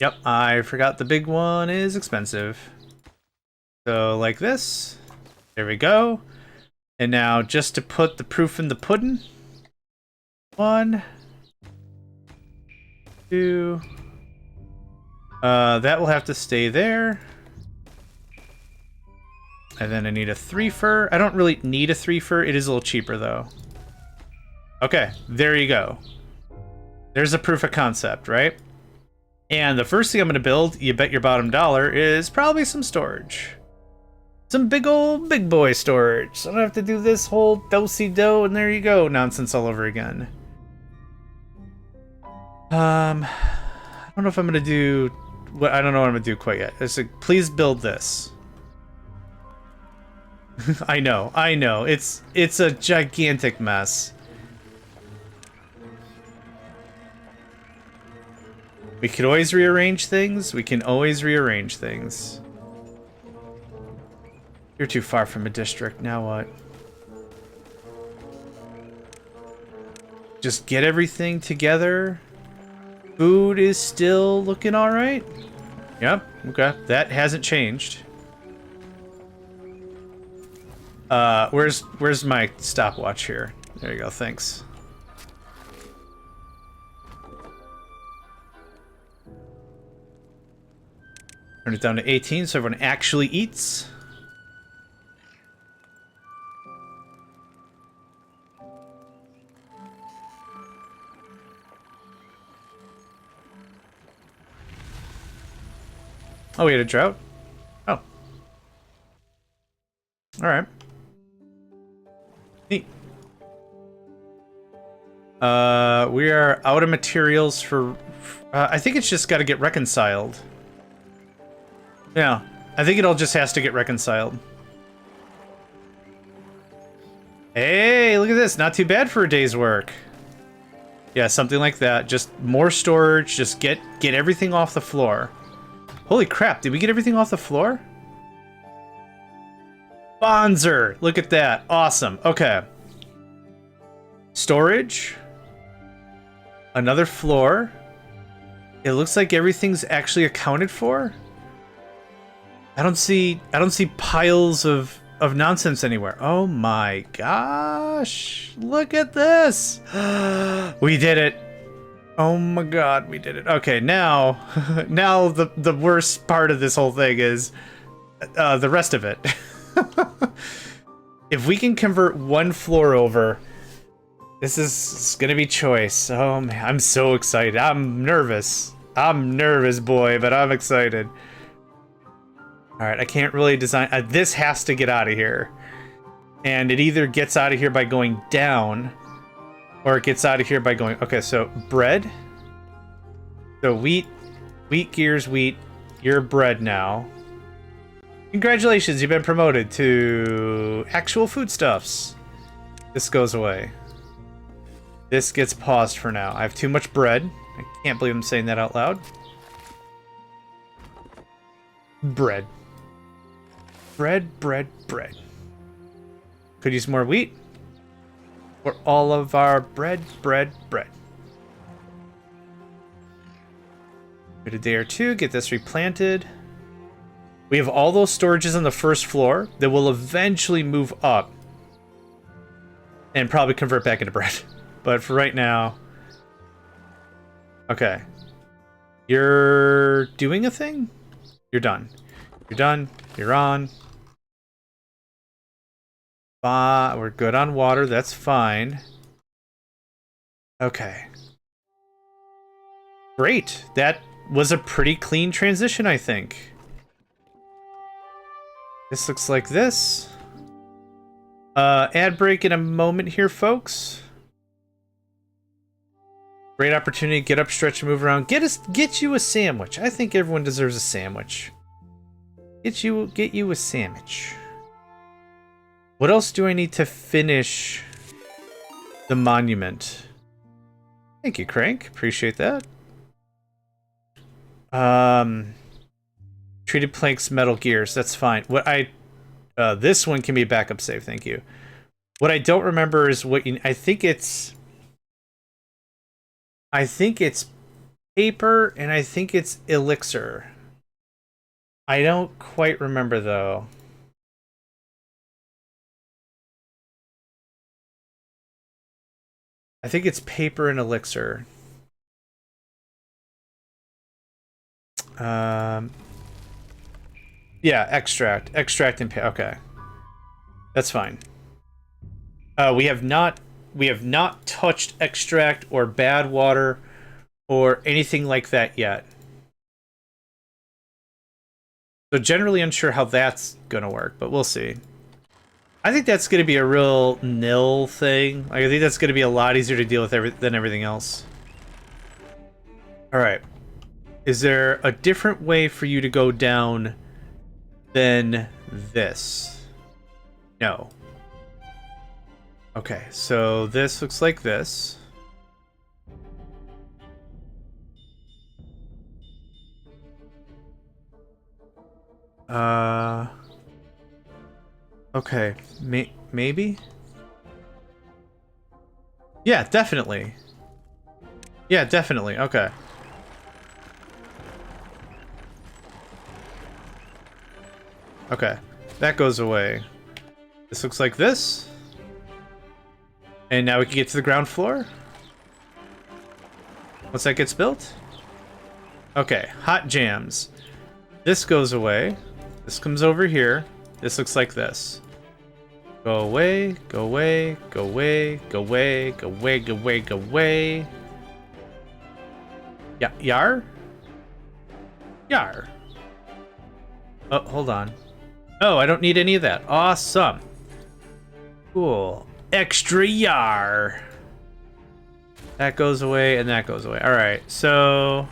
Yep, I forgot the big one is expensive. So like this. There we go. And now, just to put the proof in the pudding. 1, 2. That will have to stay there. And then I need a 3-fer. I don't really need a 3-fer. It is a little cheaper, though. Okay, there you go. There's a proof of concept, right? And the first thing I'm going to build, you bet your bottom dollar, is probably some storage. Some big boy storage. So I don't have to do this whole do-si-do and there you go nonsense all over again. I don't know if I'm going to do... I don't know what I'm going to do quite yet. It's like, please build this. I know. It's a gigantic mess. We could always rearrange things. We can always rearrange things. You're too far from a district. Now what? Just get everything together. Food is still looking all right. Yep. Okay. That hasn't changed. Where's my stopwatch here? There you go. Thanks. Turn it down to 18 so everyone actually eats. Oh, we had a drought? Oh. Alright. Neat. We are out of materials for... I think it's just got to get reconciled. Yeah, I think it all just has to get reconciled. Hey, look at this. Not too bad for a day's work. Yeah, something like that. Just more storage. Just get everything off the floor. Holy crap, did we get everything off the floor? Bonzer! Look at that. Awesome. Okay. Storage. Another floor. It looks like everything's actually accounted for. I don't see piles of nonsense anywhere. Oh my gosh. Look at this. We did it. Oh my god, we did it. Okay, now the worst part of this whole thing is the rest of it. If we can convert one floor over, this is gonna be choice. Oh man, I'm so excited. I'm nervous. I'm nervous, boy, but I'm excited. Alright, I can't really design... this has to get out of here. And it either gets out of here by going down, or it gets out of here by going... Okay, so bread. So wheat, gears, wheat. You're bread now. Congratulations, you've been promoted to actual foodstuffs. This goes away. This gets paused for now. I have too much bread. I can't believe I'm saying that out loud. Bread. Bread. Could use more wheat. For all of our bread. Wait a day or two, get this replanted. We have all those storages on the first floor that will eventually move up and probably convert back into bread. But for right now... Okay. You're doing a thing? You're done. You're done. You're on. We're good on water. That's fine. Okay. Great. That was a pretty clean transition, I think. This looks like this. Ad break in a moment here, folks. Great opportunity. Get up, stretch, and move around. Get you a sandwich. I think everyone deserves a sandwich. Get you a sandwich. What else do I need to finish the monument? Thank you, Crank. Appreciate that. Treated planks, metal gears. That's fine. This one can be backup save. Thank you. What I don't remember is what I think it's paper and I think it's elixir. I don't quite remember though. I think it's paper and elixir. Yeah, extract and okay, that's fine. We have not touched extract or bad water or anything like that yet. So generally unsure how that's gonna work, but we'll see. I think that's gonna be a real nil thing. Like, I think that's gonna be a lot easier to deal with than everything else. All right. Is there a different way for you to go down than this? No. Okay, so this looks like this. Okay, maybe? Yeah, definitely. Yeah, definitely, okay. Okay, that goes away. This looks like this. And now we can get to the ground floor. Once that gets built. Okay, hot jams. This goes away. This comes over here. This looks like this. Go away, go away, go away, go away, go away, go away, go away. Yeah, yar? Yar. Oh, hold on. Oh, I don't need any of that. Awesome. Cool. Extra yar. That goes away, and that goes away. Alright, so...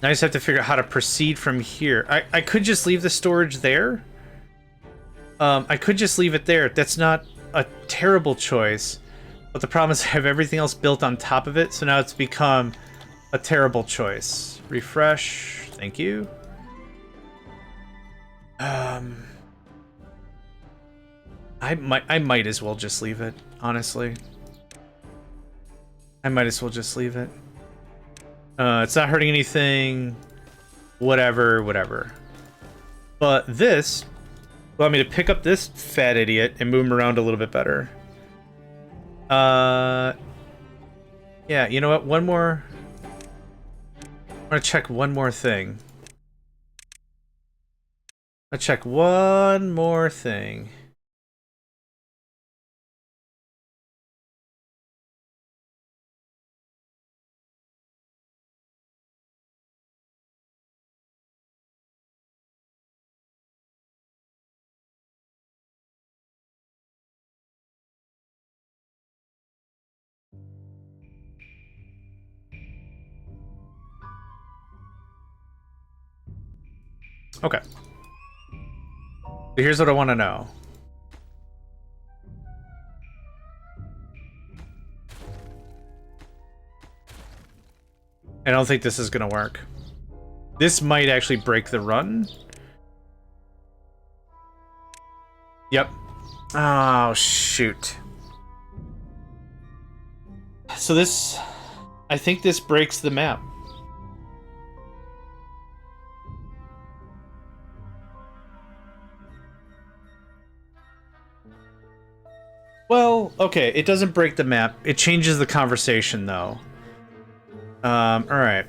now I just have to figure out how to proceed from here. I could just leave the storage there. I could just leave it there. That's not a terrible choice. But the problem is I have everything else built on top of it, so now it's become a terrible choice. Refresh. Thank you. I might as well just leave it, honestly. I might as well just leave it. It's not hurting anything. Whatever. But this allow me to pick up this fat idiot and move him around a little bit better. Yeah, you know what? One more. I want to check one more thing. I'll check one more thing. Okay. So here's what I want to know. I don't think this is gonna work. This might actually break the run. Yep. Oh, shoot. So this... I think this breaks the map. Well, okay, it doesn't break the map. It changes the conversation, though. Alright.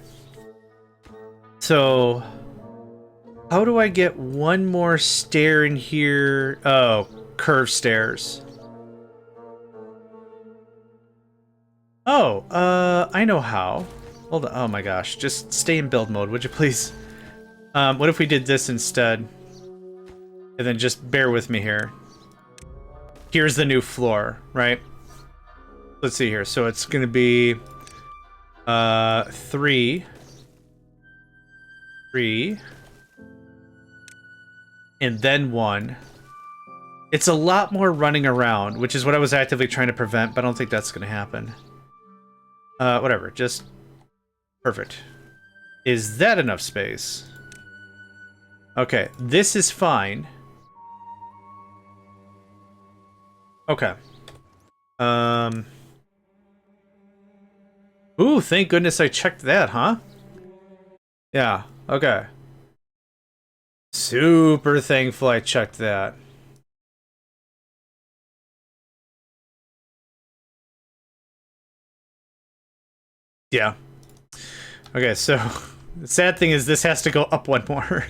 So... how do I get one more stair in here? Oh, curved stairs. Oh, I know how. Hold on. Oh my gosh. Just stay in build mode, would you please? What if we did this instead? And then just bear with me here. Here's the new floor, right? Let's see here. So it's gonna be... 3. And then 1. It's a lot more running around, which is what I was actively trying to prevent, but I don't think that's gonna happen. Whatever, just... perfect. Is that enough space? Okay, this is fine. Okay. Ooh, thank goodness I checked that, huh? Yeah, okay. Super thankful I checked that. Yeah. Okay, so the sad thing is this has to go up one more.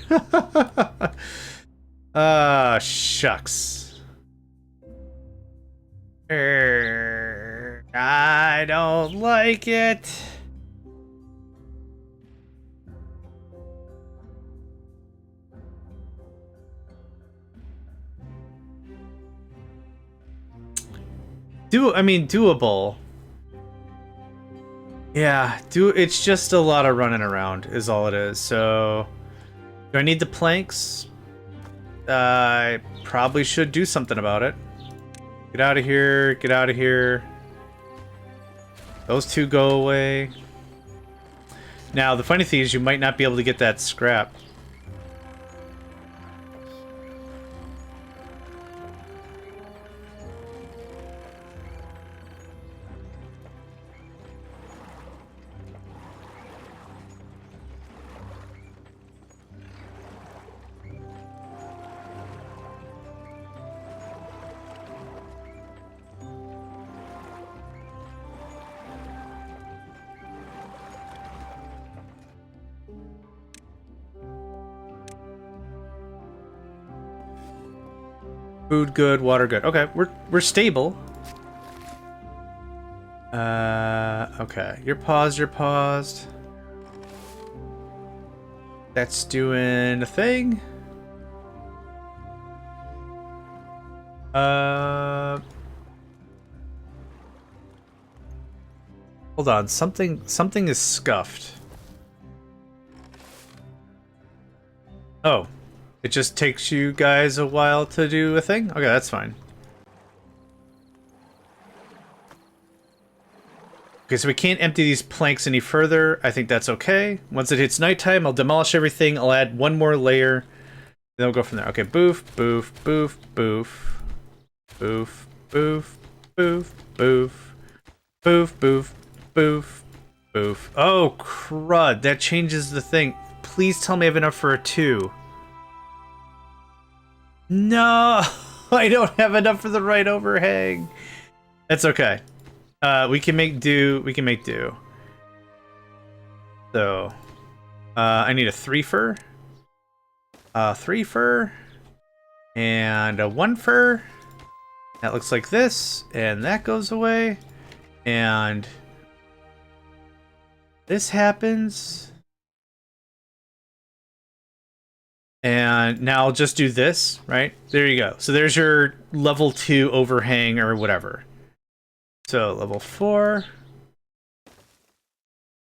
Shucks. I don't like it. Doable. Yeah, it's just a lot of running around is all it is. So, do I need the planks? I probably should do something about it. Get out of here, get out of here. Those two go away. Now, the funny thing is you might not be able to get that scrap. Food good, water good. Okay, we're stable. Okay. You're paused. That's doing a thing. Hold on. Something is scuffed. Oh. It just takes you guys a while to do a thing? Okay, that's fine. Okay, so we can't empty these planks any further. I think that's okay. Once it hits nighttime, I'll demolish everything. I'll add one more layer. Then we'll go from there. Okay, boof, boof, boof, boof. Boof, boof, boof, boof. Boof, boof, boof, boof. Oh, crud. That changes the thing. Please tell me I have enough for a 2. No, I don't have enough for the right overhang. That's okay. We can make do. So, I need a 3 fur, 3 fur, and a 1 fur. That looks like this, and that goes away, and this happens. And now I'll just do this, right? There you go. So there's your level 2 overhang or whatever. So level 4.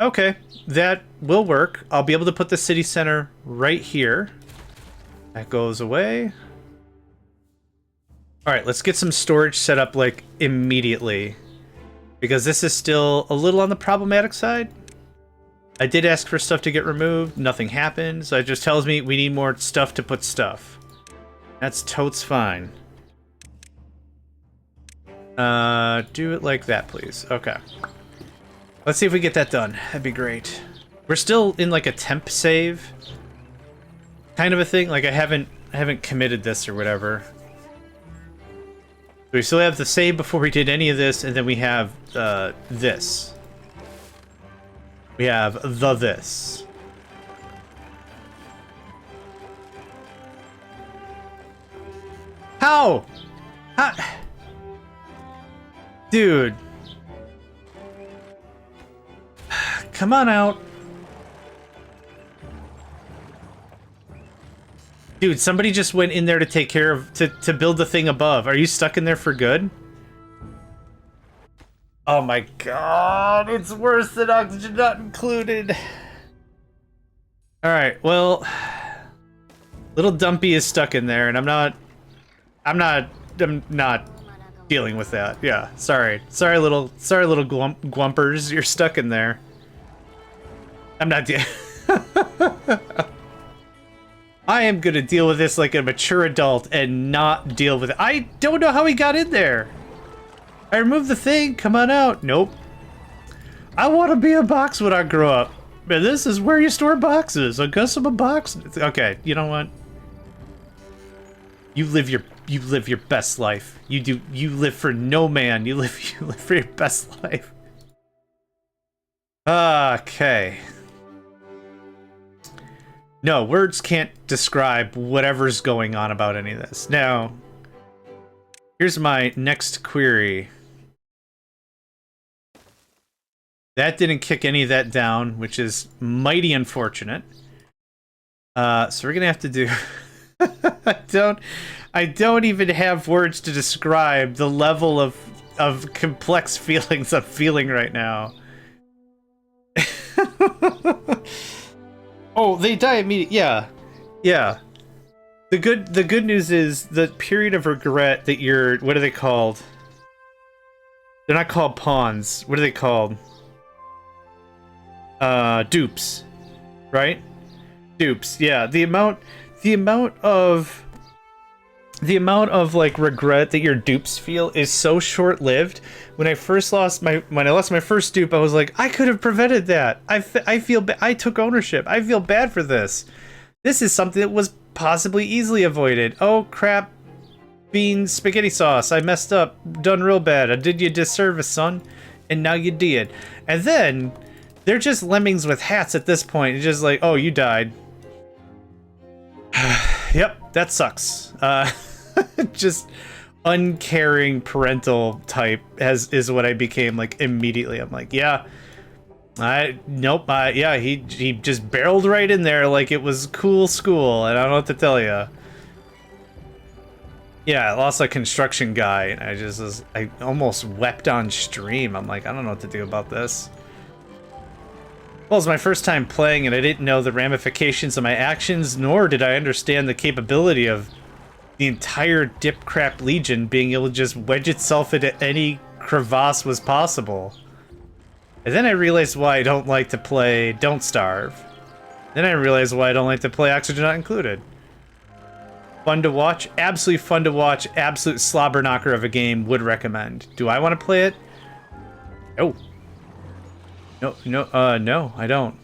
Okay, that will work. I'll be able to put the city center right here. That goes away. All right, let's get some storage set up like immediately, because this is still a little on the problematic side. I did ask for stuff to get removed. Nothing happened, so it just tells me we need more stuff to put stuff. That's totes fine. Do it like that, please. Okay. Let's see if we get that done. That'd be great. We're still in like a temp save kind of a thing. Like I haven't committed this or whatever. We still have the save before we did any of this, and then we have this. We have this. How? Dude. Come on out. Dude, somebody just went in there to take care of, to build the thing above. Are you stuck in there for good? Oh my god, it's worse than oxygen not included. Alright, well, little Dumpy is stuck in there, and I'm not dealing with that. Yeah, sorry little Gwumpers, you're stuck in there. I'm not I am gonna deal with this like a mature adult and not deal with it. I don't know how he got in there. I removed the thing. Come on out. Nope. I want to be a box when I grow up. But this is where you store boxes. I guess I'm a box. Okay, you know what? You live your best life. You live for no man. You live for your best life. Okay. No, words can't describe whatever's going on about any of this. Now, here's my next query. That didn't kick any of that down, which is mighty unfortunate. So we're gonna have to do... I don't even have words to describe the level of complex feelings I'm feeling right now. Oh, they die immediately. Yeah. Yeah. The good news is the period of regret that you're... What are they called? They're not called pawns. What are they called? Dupes. Right? Dupes. Yeah. The amount of like regret that your dupes feel is so short-lived. When I lost my first dupe, I was like, I could have prevented that. I took ownership. I feel bad for this. This is something that was possibly easily avoided. Oh crap, bean spaghetti sauce. I messed up. Done real bad. I did you a disservice, son. And now you did. And then they're just lemmings with hats at this point. It's just like, oh, you died. Yep, that sucks. Just uncaring parental type is what I became like immediately. I'm like, yeah, yeah, he just barreled right in there like it was cool school, and I don't know what to tell you. Yeah, I lost a construction guy, and I almost wept on stream. I'm like, I don't know what to do about this. Well, it was my first time playing, and I didn't know the ramifications of my actions, nor did I understand the capability of the entire Dipcrap Legion being able to just wedge itself into any crevasse was possible. And then I realized why I don't like to play Don't Starve. Then I realized why I don't like to play Oxygen Not Included. Fun to watch, absolutely fun to watch, absolute slobber knocker of a game, would recommend. Do I want to play it? No. No, I don't.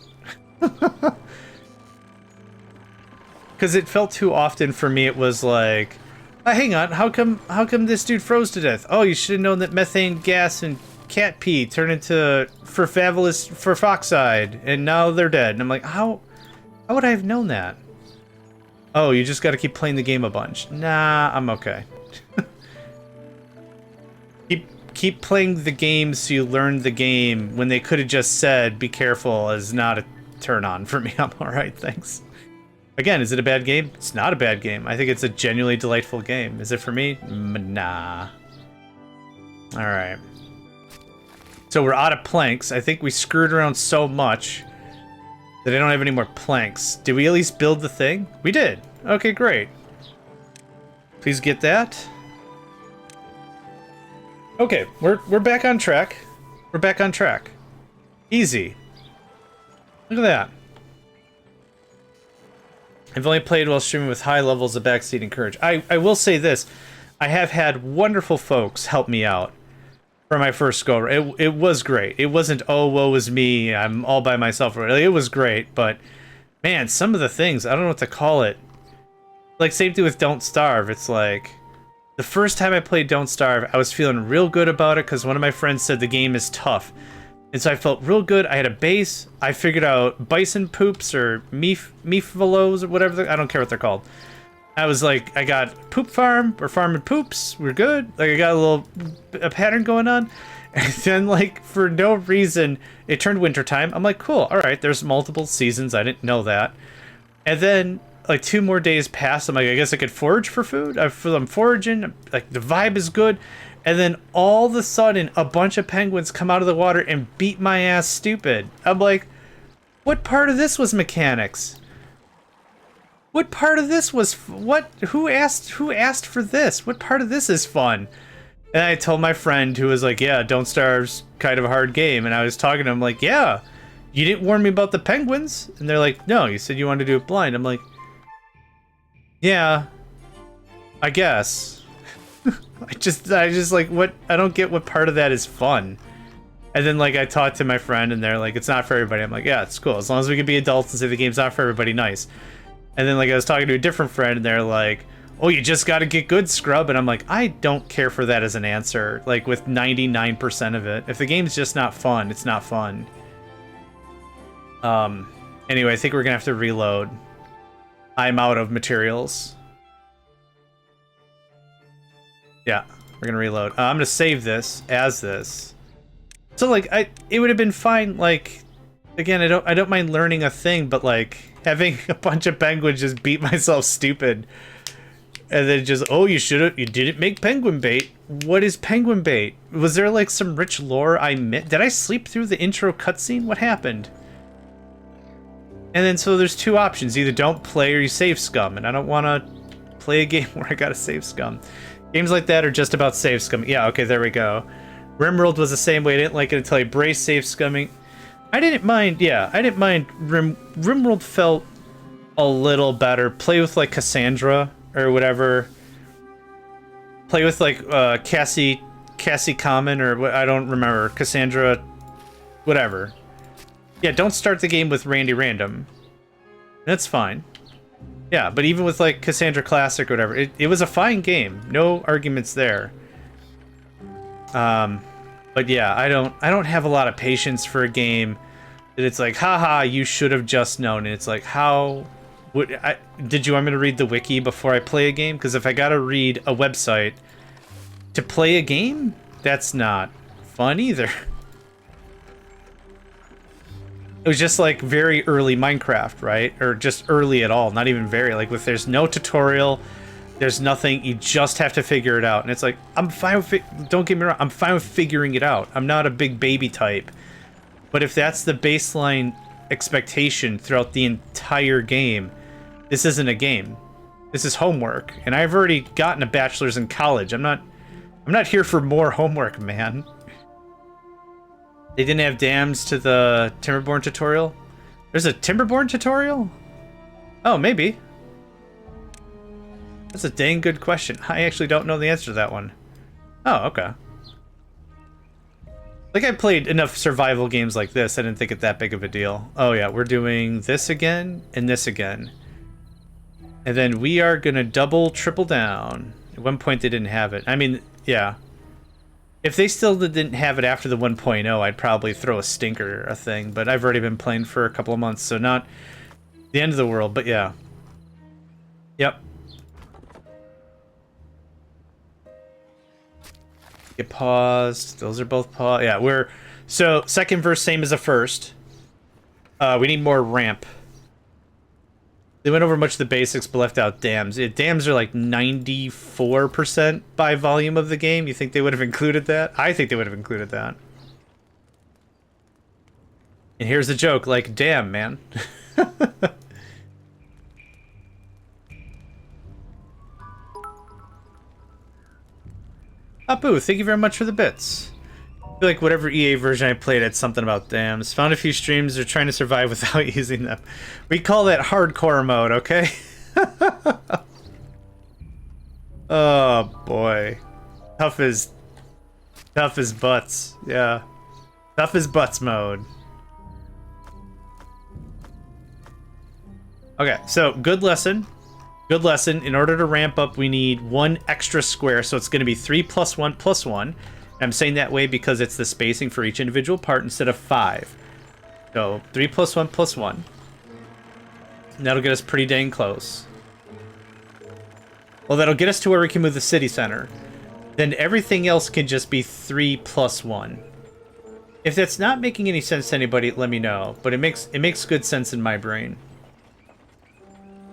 Because it felt too often for me. It was like, hang on, how come this dude froze to death? Oh, you should have known that methane gas and cat pee turn into furfoxide, and now they're dead. And I'm like, how would I have known that? Oh, you just got to keep playing the game a bunch. Nah, I'm okay. Keep playing the game so you learn the game when they could have just said, be careful, is not a turn on for me. I'm alright, thanks. Again, is it a bad game? It's not a bad game. I think it's a genuinely delightful game. Is it for me? Nah. Alright. So we're out of planks. I think we screwed around so much that I don't have any more planks. Did we at least build the thing? We did. Okay, great. Please get that. Okay, we're back on track. We're back on track. Easy. Look at that. I've only played while streaming with high levels of backseating courage. I will say this. I have had wonderful folks help me out for my first go. It was great. It wasn't, oh, woe is me, I'm all by myself. It was great, but man, some of the things, I don't know what to call it. Like, same thing with Don't Starve. It's like, the first time I played Don't Starve, I was feeling real good about it because one of my friends said the game is tough. And so I felt real good. I had a base. I figured out bison poops or meefvalos or whatever. I don't care what they're called. I was like, I got poop farm. We're farming poops. We're good. Like, I got a pattern going on. And then, like, for no reason, it turned wintertime. I'm like, cool. All right, there's multiple seasons. I didn't know that. And then, like, 2 more days passed. I'm like, I guess I could forage for food. I'm foraging. Like, the vibe is good. And then all of a sudden, a bunch of penguins come out of the water and beat my ass stupid. I'm like, what part of this was mechanics? What part of this was who asked for this? What part of this is fun? And I told my friend who was like, yeah, Don't Starve's kind of a hard game. And I was talking to him like, yeah, you didn't warn me about the penguins? And they're like, no, you said you wanted to do it blind. I'm like, yeah, I guess. I just like, what? I don't get what part of that is fun. And then, like, I talked to my friend and they're like, it's not for everybody. I'm like, yeah, it's cool. As long as we can be adults and say the game's not for everybody, nice. And then, like, I was talking to a different friend and they're like, oh, you just got to get good, scrub. And I'm like, I don't care for that as an answer. Like, with 99% of it. If the game's just not fun, it's not fun. Anyway, I think we're gonna have to reload. I'm out of materials. Yeah, we're gonna reload. I'm gonna save this as this. So like, it would have been fine. Like, again, I don't mind learning a thing, but like having a bunch of penguins just beat myself stupid, and then just, oh, you didn't make penguin bait. What is penguin bait? Was there like some rich lore I missed? Did I sleep through the intro cutscene? What happened? And then so there's two options: either don't play or you save scum, and I don't want to play a game where I gotta save scum. Games like that are just about save scum. Yeah, okay, there we go. Rimworld was the same way. I didn't like it until I braced save scumming. I didn't mind, yeah, I didn't mind. Rimworld felt a little better. Play with like Cassandra or whatever. Play with like Cassie Common or what, I don't remember. Cassandra, whatever. Yeah, don't start the game with Randy Random. That's fine. Yeah, but even with like Cassandra Classic or whatever, it was a fine game. No arguments there. But yeah, I don't have a lot of patience for a game that it's like, haha, you should have just known. And it's like, how did you want me to read the wiki before I play a game? Because if I gotta read a website to play a game, that's not fun either. It was just like very early Minecraft, right? Or just early at all, not even very. Like, if there's no tutorial, there's nothing, you just have to figure it out. And it's like, I'm fine with don't get me wrong, I'm fine with figuring it out. I'm not a big baby type. But if that's the baseline expectation throughout the entire game, this isn't a game. This is homework. And I've already gotten a bachelor's in college. I'm not here for more homework, man. They didn't have dams to the Timberborn tutorial? There's a Timberborn tutorial? Oh, maybe. That's a dang good question. I actually don't know the answer to that one. Oh, okay. Like, I played enough survival games like this, I didn't think it that big of a deal. Oh yeah, we're doing this again, and this again. And then we are gonna double, triple down. At one point they didn't have it. I mean, yeah. If they still didn't have it after the 1.0, I'd probably throw a stinker a thing, but I've already been playing for a couple of months, so not the end of the world, but yeah. Yep. Get paused. Those are both paused. Yeah, so second verse same as the first. We need more ramp. They went over much of the basics, but left out dams. Dams are like 94% by volume of the game. You think they would have included that? I think they would have included that. And here's the joke, like, damn, man. Apu, thank you very much for the bits. I feel like whatever EA version I played had something about dams. Found a few streams that are trying to survive without using them. We call that hardcore mode, okay? Oh boy. Tough as butts. Yeah. Tough as butts mode. Okay, so good lesson. Good lesson. In order to ramp up, we need one extra square, so it's going to be 3 + 1 + 1. I'm saying that way because it's the spacing for each individual part instead of 5. So 3 + 1 + 1. And that'll get us pretty dang close. Well, that'll get us to where we can move the city center. Then everything else can just be 3 + 1. If that's not making any sense to anybody, let me know. But it makes good sense in my brain.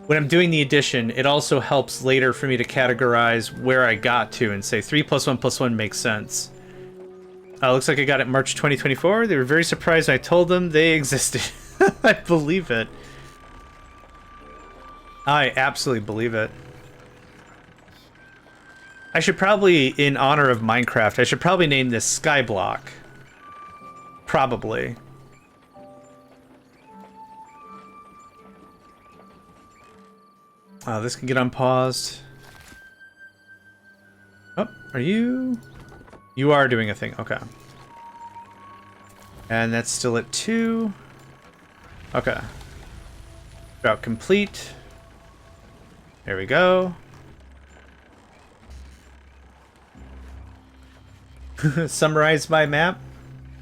When I'm doing the addition, it also helps later for me to categorize where I got to and say 3 + 1 + 1 makes sense. Looks like I got it March 2024. They were very surprised when I told them they existed. I believe it. I absolutely believe it. I should probably, in honor of Minecraft, I should probably name this Skyblock. Probably. This can get unpaused. Oh, are you? You are doing a thing, okay. And that's still at 2. Okay. Route complete. There we go. Summarize my map.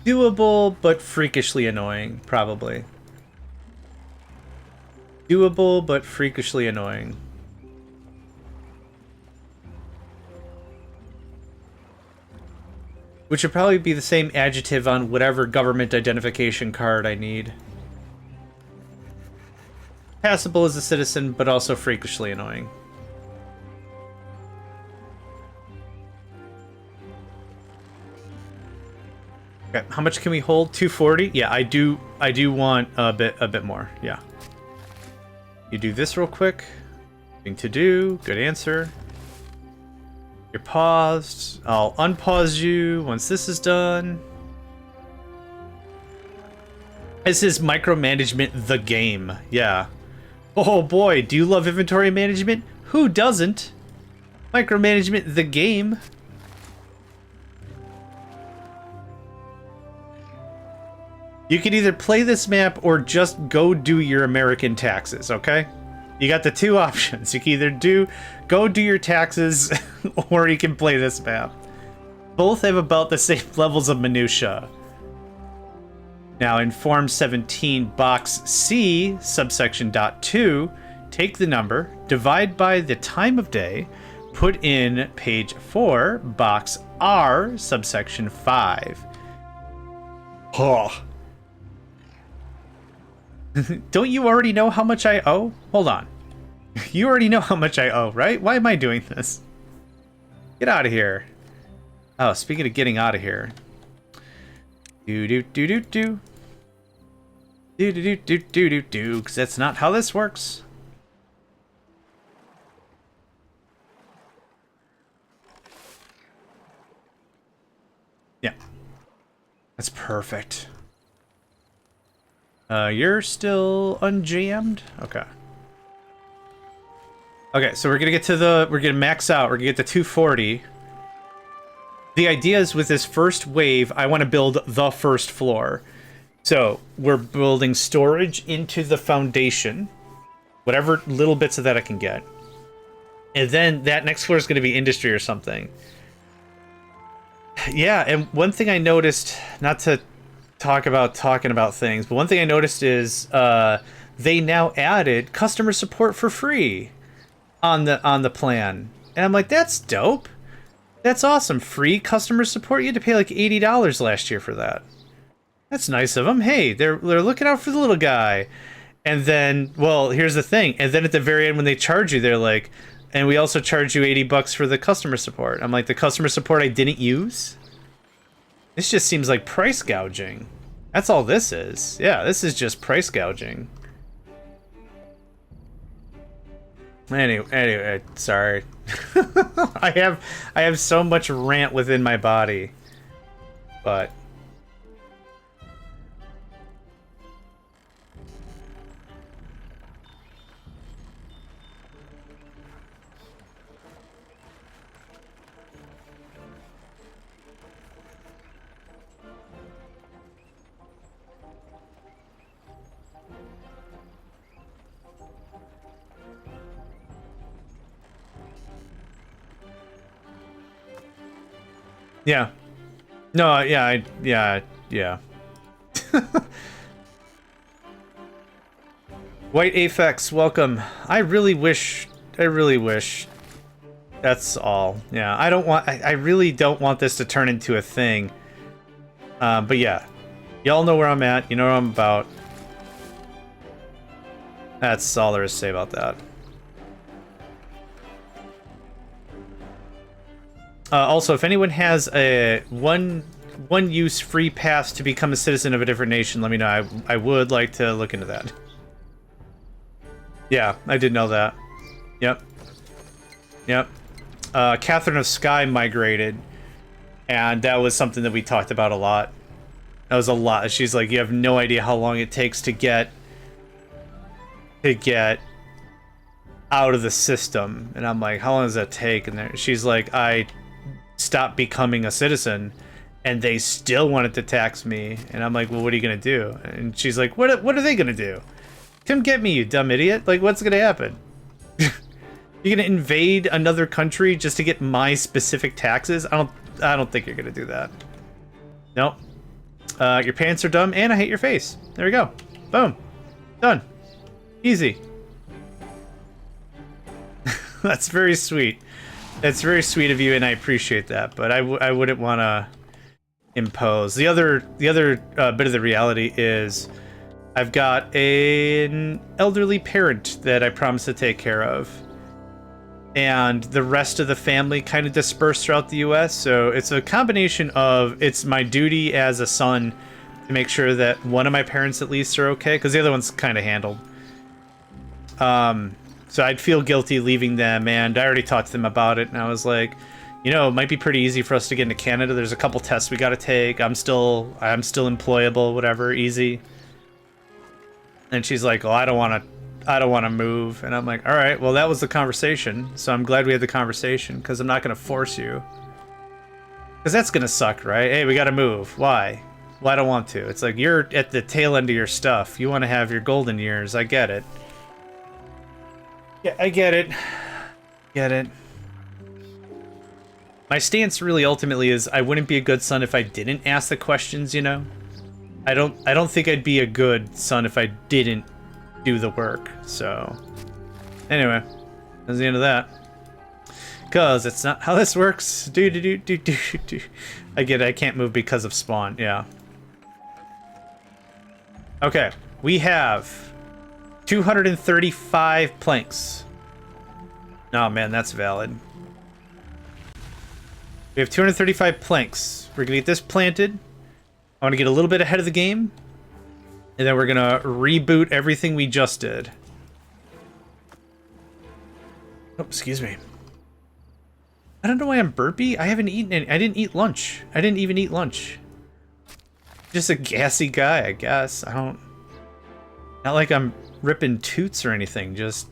Doable, but freakishly annoying, probably. Doable, but freakishly annoying. Which would probably be the same adjective on whatever government identification card I need. Passable as a citizen, but also freakishly annoying. Okay, how much can we hold? 240? Yeah, I do want a bit more. Yeah. You do this real quick. Thing to do. Good answer. You're paused. I'll unpause you once this is done. This is micromanagement the game. Yeah. Oh boy, do you love inventory management? Who doesn't? Micromanagement the game. You can either play this map or just go do your American taxes, okay? You got the two options. You can either go do your taxes or you can play this map. Both have about the same levels of minutia. Now in Form 17 box C, subsection .2, take the number, divide by the time of day, put in page 4, box R, subsection 5. Oh. Don't you already know how much I owe? Hold on. You already know how much I owe, right? Why am I doing this? Get out of here. Oh, speaking of getting out of here. Do-do-do-do-do. Do-do-do-do-do-do-do, because that's not how this works. Yeah. That's perfect. You're still unjammed? Okay. Okay, so we're gonna max out, we're gonna get to 240. The idea is with this first wave, I want to build the first floor. So we're building storage into the foundation, whatever little bits of that I can get. And then that next floor is going to be industry or something. Yeah, and one thing I noticed, not to talking about things, but one thing I noticed is they now added customer support for free on the plan. And I'm like, that's dope. That's awesome. Free customer support. You had to pay like $80 last year for that. That's nice of them. Hey, they're looking out for the little guy. And then, well, here's the thing. And then at the very end when they charge you, they're like, and we also charge you $80 for the customer support. I'm like, the customer support I didn't use? This just seems like price gouging. That's all this is. Yeah, this is just price gouging. Anyway, sorry. I have so much rant within my body. But yeah. No, yeah, yeah. White Aphex, welcome. I really wish. That's all. Yeah, I really don't want this to turn into a thing. But yeah. Y'all know where I'm at. You know what I'm about. That's all there is to say about that. Also, if anyone has a one-use free pass to become a citizen of a different nation, let me know. I would like to look into that. Yeah, I did know that. Yep. Catherine of Sky migrated, and that was something that we talked about a lot. That was a lot. She's like, you have no idea how long it takes to get out of the system. And I'm like, how long does that take? And she's like, I stopped becoming a citizen and they still wanted to tax me. And I'm like, well, what are you gonna do? And she's like, what are they gonna do? Come get me, you dumb idiot. Like, what's gonna happen? You're gonna invade another country just to get my specific taxes? I don't think you're gonna do that. Nope. Your pants are dumb and I hate your face. There we go. Boom. Done. Easy. That's very sweet. That's very sweet of you, and I appreciate that. But I wouldn't want to impose. The other bit of the reality is I've got an elderly parent that I promised to take care of, and the rest of the family kind of dispersed throughout the U.S. So it's a combination of it's my duty as a son to make sure that one of my parents at least are okay, because the other one's kind of handled. So I'd feel guilty leaving them, and I already talked to them about it, and I was like, you know, it might be pretty easy for us to get into Canada. There's a couple tests we got to take. I'm still employable, whatever, easy. And she's like, "Oh, I don't want to move." And I'm like, "All right, well, that was the conversation. So I'm glad we had the conversation, because I'm not going to force you. Because that's going to suck, right? Hey, we got to move. Why? Well, I don't want to. It's like, you're at the tail end of your stuff. You want to have your golden years. I get it. Yeah, I get it. Get it. My stance really ultimately is I wouldn't be a good son if I didn't ask the questions, you know? I don't think I'd be a good son if I didn't do the work. So anyway, that's the end of that. Cause it's not how this works. I get it, I can't move because of spawn, yeah. Okay, we have 235 planks. Oh man, that's valid. We have 235 planks. We're gonna get this planted. I want to get a little bit ahead of the game, and then we're gonna reboot everything we just did. Oh, excuse me. I don't know why I'm burpy. I haven't eaten any. I didn't eat lunch. I didn't even eat lunch. Just a gassy guy, I guess. I don't... Not like I'm ripping toots or anything. Just...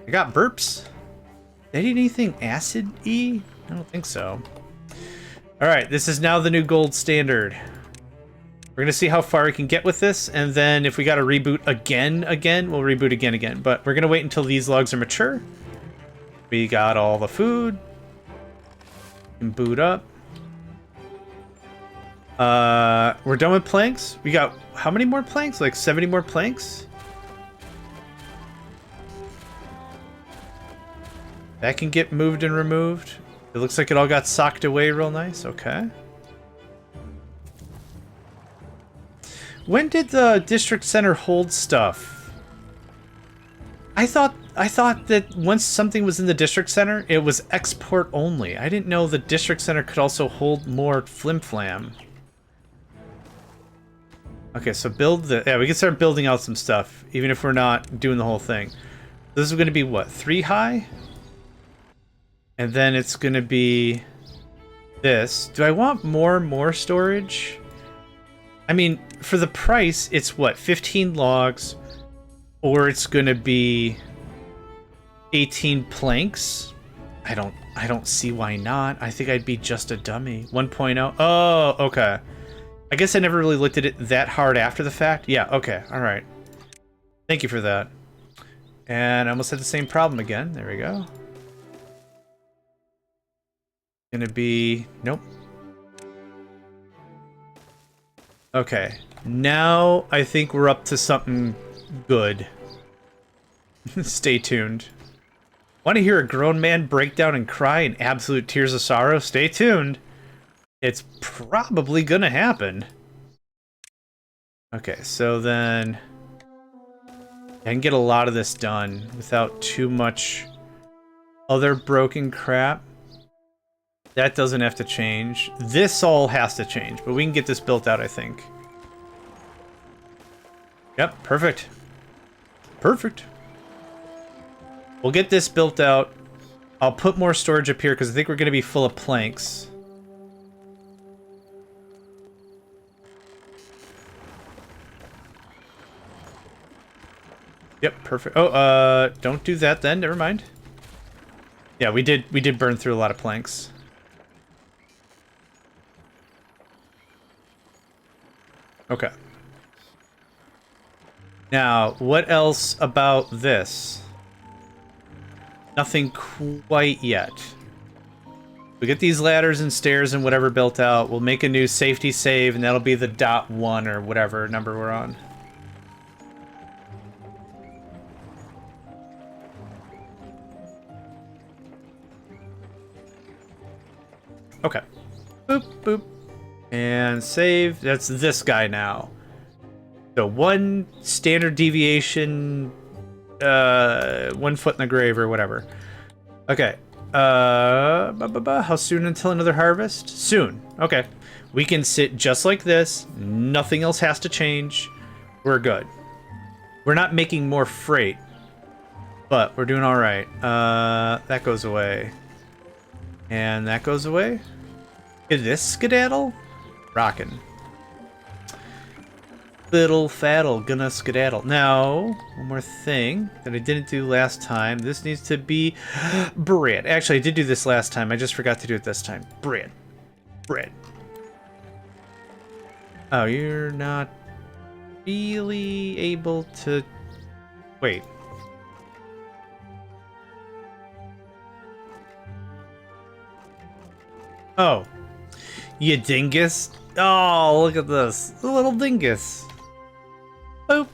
I got burps. Did I eat anything acid-y? I don't think so. Alright, this is now the new gold standard. We're gonna see how far we can get with this, and then if we gotta reboot again, we'll reboot again. But we're gonna wait until these logs are mature. We got all the food. And boot up. We're done with planks. We got how many more planks? Like 70 more planks? That can get moved and removed. It looks like it all got socked away real nice. Okay. When did the district center hold stuff? I thought that once something was in the district center, it was export only. I didn't know the district center could also hold more flim-flam. Okay, so build the... Yeah, we can start building out some stuff, even if we're not doing the whole thing. This is going to be, what, 3 high? And then it's going to be this. Do I want more storage? I mean, for the price, it's what, 15 logs, or it's going to be 18 planks? I don't see why not. I think I'd be just a dummy. 1.0. Oh, okay. I guess I never really looked at it that hard after the fact. Yeah, okay. All right. Thank you for that. And I almost had the same problem again. There we go. Gonna be... Nope. Okay. Now I think we're up to something good. Stay tuned. Want to hear a grown man break down and cry in absolute tears of sorrow? Stay tuned. It's probably gonna happen. Okay, so then... I can get a lot of this done without too much other broken crap. That doesn't have to change. This all has to change, but we can get this built out, I think. Yep, perfect. Perfect. We'll get this built out. I'll put more storage up here because I think we're going to be full of planks. Yep, perfect. Oh, don't do that then. Never mind. Yeah, we did burn through a lot of planks. Okay. Now, what else about this? Nothing quite yet. We get these ladders and stairs and whatever built out. We'll make a new safety save, and that'll be the .1 or whatever number we're on. Okay. Boop, boop. And save. That's this guy now. So 1 standard deviation, 1 foot in the grave or whatever. Okay. How soon until another harvest? Soon. Okay. We can sit just like this. Nothing else has to change. We're good. We're not making more freight, but we're doing all right. That goes away. And that goes away. Is this skedaddle? Rockin'. Little faddle gonna skedaddle. Now, one more thing that I didn't do last time. This needs to be bread. Actually, I did do this last time. I just forgot to do it this time. Bread. Bread. Oh, you're not really able to... Wait. Oh. You dingus. Oh, look at this. A little dingus. Boop.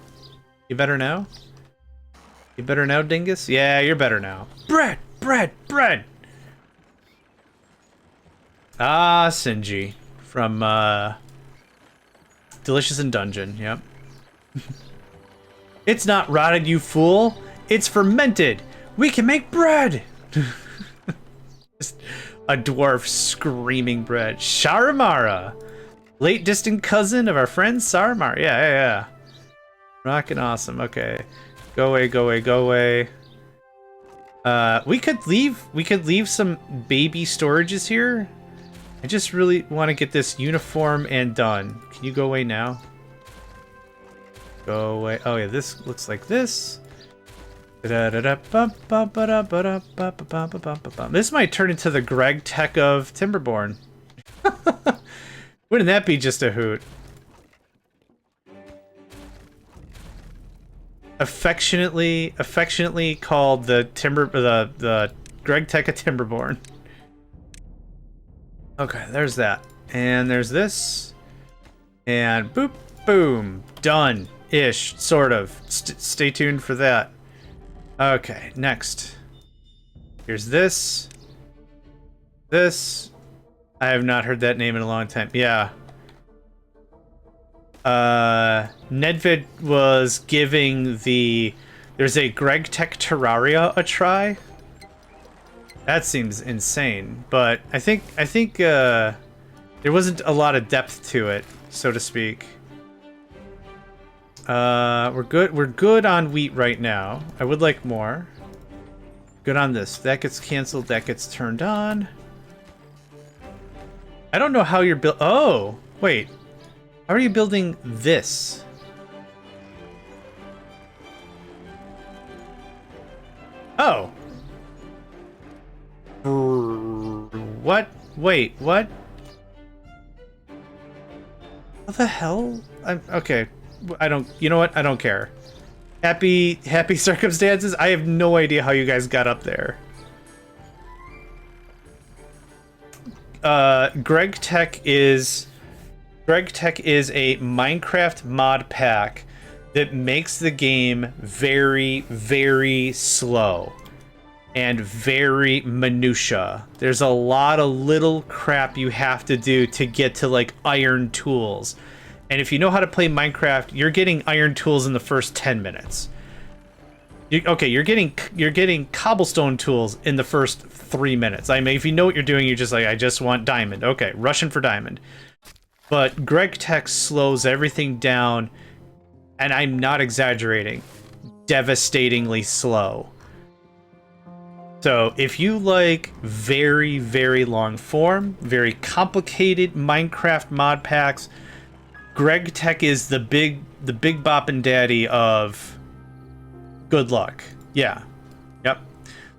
You better now? You better now, dingus? Yeah, you're better now. Bread! Bread! Bread! Ah, Sinji. From, Delicious in Dungeon, yep. It's not rotted, you fool. It's fermented. We can make bread! Just a dwarf screaming bread. Sharamara! Late distant cousin of our friend Saramara. Yeah. Rockin' awesome. Okay. Go away, go away, go away. We could leave some baby storages here. I just really want to get this uniform and done. Can you go away now? Go away. Oh yeah, this looks like this. This might turn into the Greg Tech of Timberborn. Wouldn't that be just a hoot? Affectionately called the Greg Tech of Timberborn. Okay, there's that. And there's this. And boop, boom. Done-ish, sort of. Stay tuned for that. Okay, next. Here's this. This. I have not heard that name in a long time. Yeah. Nedvid was giving there's a Greg Tech Terraria a try. That seems insane, but I think there wasn't a lot of depth to it, so to speak. We're good on wheat right now. I would like more. Good on this. That gets canceled, that gets turned on. I don't know how you're oh, wait. How are you building this? Oh. What? Wait, what? What the hell? Okay. I don't, you know what? I don't care. Happy circumstances? I have no idea how you guys got up there. Greg Tech is a Minecraft mod pack that makes the game very, very slow and very minutia. There's a lot of little crap you have to do to get to like iron tools. And if you know how to play Minecraft, you're getting iron tools in the first 10 minutes. You're getting cobblestone tools in the first 3 minutes. I mean, if you know what you're doing, you're just like, I just want diamond. Okay, rushing for diamond. But Greg Tech slows everything down, and I'm not exaggerating, devastatingly slow. So if you like very, very long form, very complicated Minecraft mod packs, Greg Tech is the big boppin' daddy of good luck. Yeah. Yep.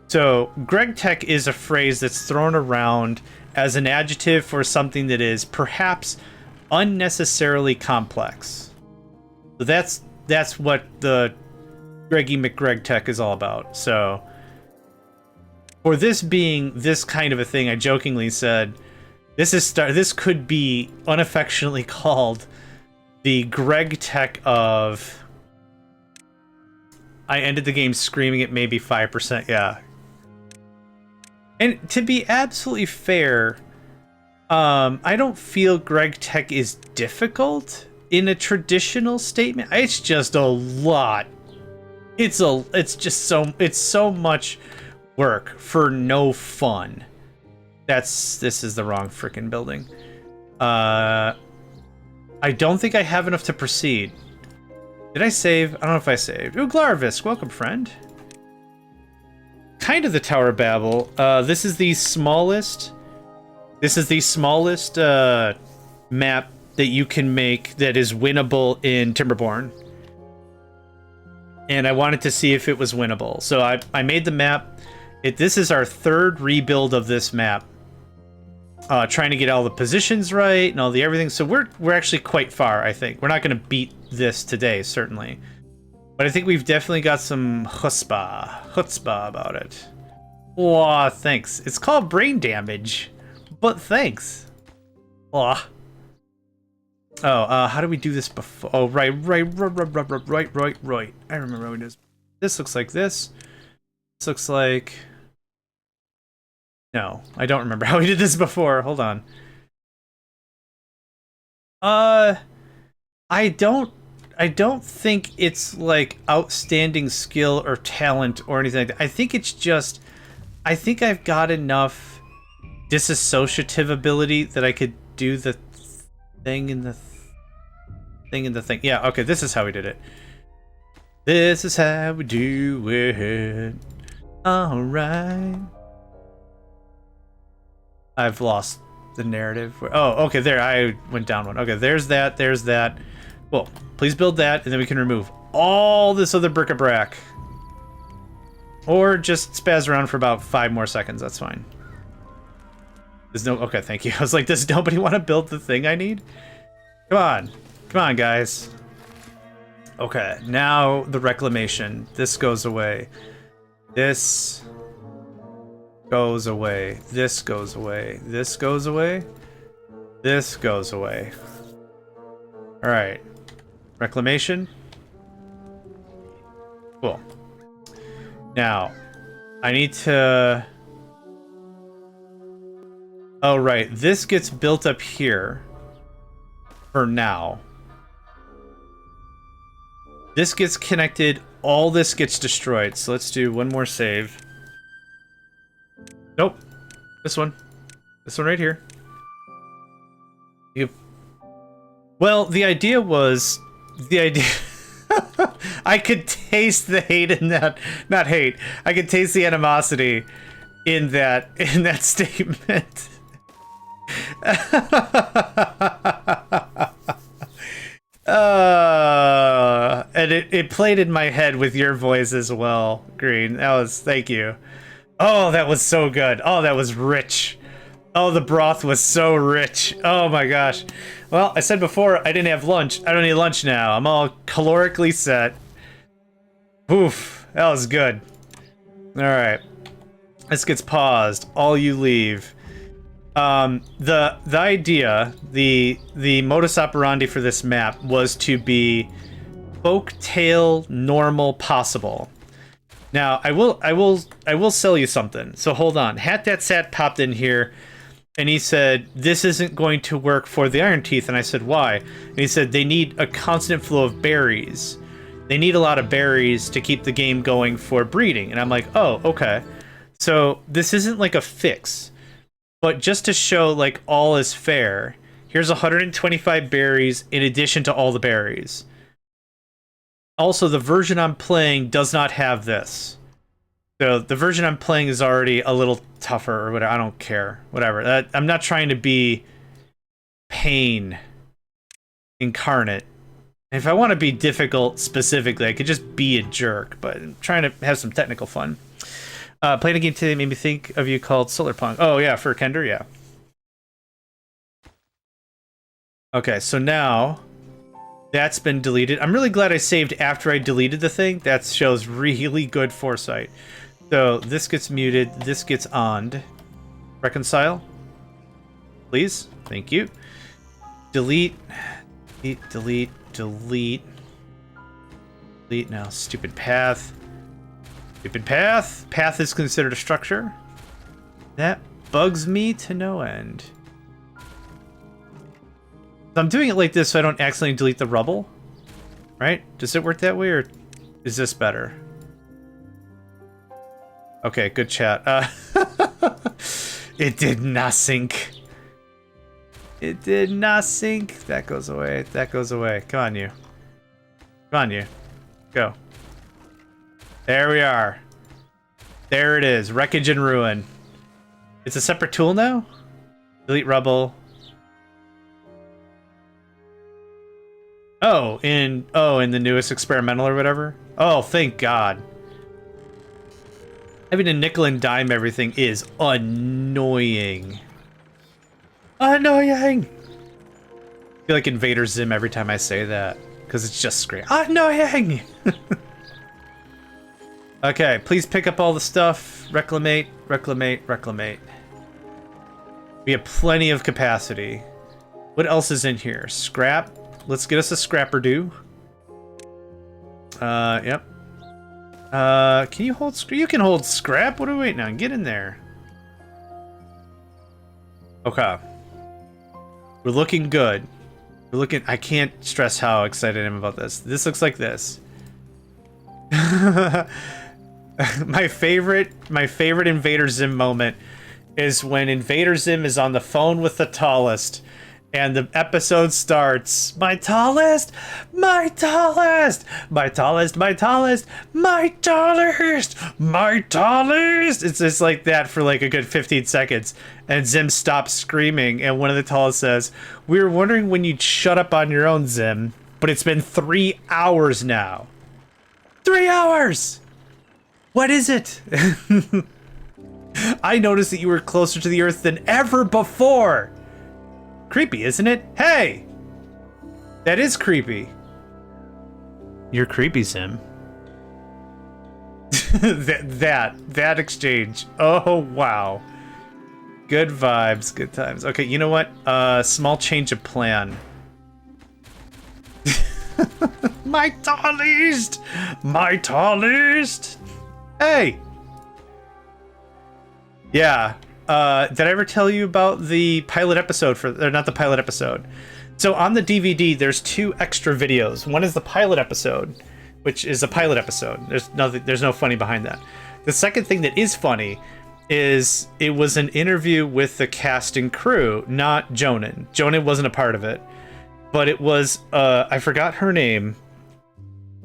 So Greg Tech is a phrase that's thrown around as an adjective for something that is perhaps unnecessarily complex. So that's what the Greggy McGreg Tech is all about. So for this being this kind of a thing, I jokingly said this could be unaffectionately called the Greg Tech of... I ended the game screaming at maybe 5%, yeah. And to be absolutely fair, I don't feel Greg Tech is difficult in a traditional statement. It's just a lot. It's so much work for no fun. This is the wrong freaking building. I don't think I have enough to proceed. Did I save? I don't know if I saved. Ooh, Glarvisk, welcome, friend. Kind of the Tower of Babel. This is the smallest. This is the smallest map that you can make that is winnable in Timberborn. And I wanted to see if it was winnable. So I made the map. This is our third rebuild of this map. Trying to get all the positions right and all the everything. So we're actually quite far, I think. We're not going to beat this today, certainly. But I think we've definitely got some chutzpah about it. Aw, thanks. It's called brain damage. But thanks. Aw. Oh, how do we do this before? Oh, right. I remember how we do this. This looks like this. This looks like... No, I don't remember how we did this before. Hold on. I don't think it's like outstanding skill or talent or anything like that. I think it's just... I think I've got enough disassociative ability that I could do the thing in the thing. Yeah, okay, this is how we did it. This is how we do it. Alright. I've lost the narrative. Oh, okay, there, I went down one. Okay, there's that, there's that. Well, please build that, and then we can remove all this other bric-a-brac. Or just spaz around for about 5 more seconds, that's fine. There's no... Okay, thank you. I was like, does nobody want to build the thing I need? Come on. Come on, guys. Okay, now the reclamation. This goes away. This goes away. This goes away. This goes away. This goes away. Alright. Reclamation. Cool. Now, I need to... Oh, right. This gets built up here. For now. This gets connected. All this gets destroyed. So let's do one more save. Nope. This one. This one right here. Well, the idea was... The idea... I could taste the hate in that... Not hate. I could taste the animosity in that statement. And it played in my head with your voice as well, Green. That was... Thank you. Oh, that was so good. Oh, that was rich. Oh, the broth was so rich. Oh my gosh. Well, I said before I didn't have lunch. I don't need lunch now. I'm all calorically set. Oof, that was good. All right. This gets paused. All you leave. The idea, the modus operandi for this map was to be folktale normal possible. Now, I will sell you something. So hold on. Hat That Sat popped in here and he said, this isn't going to work for the Iron Teeth. And I said, why? And he said, they need a constant flow of berries. They need a lot of berries to keep the game going for breeding. And I'm like, oh, okay. So this isn't like a fix, but just to show like all is fair, here's 125 berries in addition to all the berries. Also, the version I'm playing does not have this. So the version I'm playing is already a little tougher or whatever. I don't care. Whatever. I'm not trying to be pain incarnate. If I want to be difficult specifically, I could just be a jerk, but I'm trying to have some technical fun. Playing a game today made me think of you called Solarpunk. Oh, yeah, for Kender, yeah. Okay, so now that's been deleted. I'm really glad I saved after I deleted the thing. That shows really good foresight. So this gets muted. This gets on'd. Reconcile. Please. Thank you. Delete. Delete. Delete. Delete. Delete now. Stupid path. Stupid path. Path is considered a structure. That bugs me to no end. So I'm doing it like this so I don't accidentally delete the rubble. Right? Does it work that way, or is this better? Okay, good chat. It did not sync. It did not sync. That goes away. That goes away. Come on, you. Come on, you. Go. There we are. There it is. Wreckage and ruin. It's a separate tool now? Delete rubble. Oh, in the newest experimental or whatever? Oh, thank God. Having to nickel and dime everything is annoying. Annoying! I feel like Invader Zim every time I say that, because it's just scream. Annoying! Okay, please pick up all the stuff. Reclamate, reclamate, reclamate. We have plenty of capacity. What else is in here? Scrap. Let's get us a scrapper do. Yep. Can you hold scrap? You can hold scrap? What are we waiting on? Get in there. Okay. We're looking good. We're looking... I can't stress how excited I am about this. This looks like this. My favorite Invader Zim moment is when Invader Zim is on the phone with the tallest, and the episode starts. My tallest, my tallest, my tallest, my tallest, my tallest, my tallest. It's just like that for like a good 15 seconds, and Zim stops screaming, and one of the tallest says, "We were wondering when you'd shut up on your own, Zim, but it's been 3 hours now." 3 hours! What is it? I noticed that you were closer to the Earth than ever before. Creepy, isn't it? Hey! That is creepy. You're creepy, Sim. that exchange. Oh, wow. Good vibes, good times. Okay, you know what? Small change of plan. My tallest! My tallest! Hey! Yeah. Did I ever tell you about the pilot episode for... Or not the pilot episode. So on the DVD, there's 2 extra videos. One is the pilot episode, which is a pilot episode. There's no funny behind that. The second thing that is funny is it was an interview with the cast and crew, not Jonan. Jonan wasn't a part of it. But it was... I forgot her name.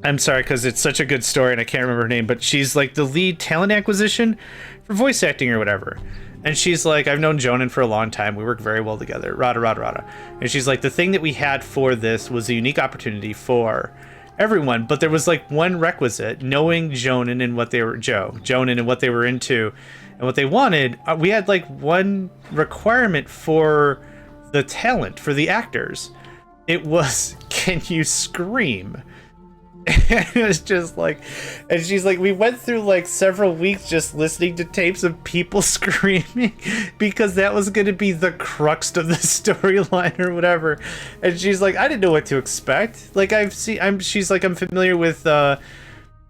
I'm sorry, because it's such a good story and I can't remember her name, but she's like the lead talent acquisition for voice acting or whatever. And she's like, I've known Jonan for a long time. We work very well together. Rada, rada, rada. And she's like, the thing that we had for this was a unique opportunity for everyone, but there was like one requisite, knowing Jonan and what they were, Jonan and what they were into and what they wanted. We had like one requirement for the talent, for the actors. It was, can you scream? And it was just like, and she's like, we went through like several weeks just listening to tapes of people screaming because that was going to be the crux of the storyline or whatever. And she's like, I didn't know what to expect. Like she's like, I'm familiar with the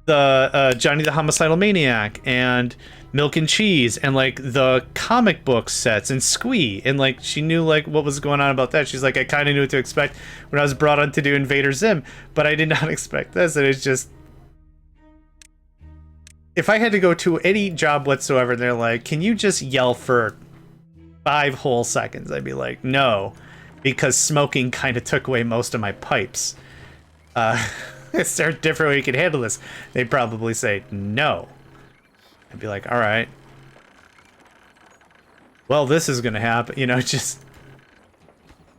Johnny the Homicidal Maniac and Milk and Cheese and like the comic book sets and Squee, and like she knew like what was going on about that. She's like, I kind of knew what to expect when I was brought on to do Invader Zim, but I did not expect this. And it's just, if I had to go to any job whatsoever and they're like, can you just yell for 5 whole seconds, I'd be like, no, because smoking kind of took away most of my pipes. Is there a different way you can handle this? They'd probably say no. I'd be like, all right. Well, this is going to happen. You know, just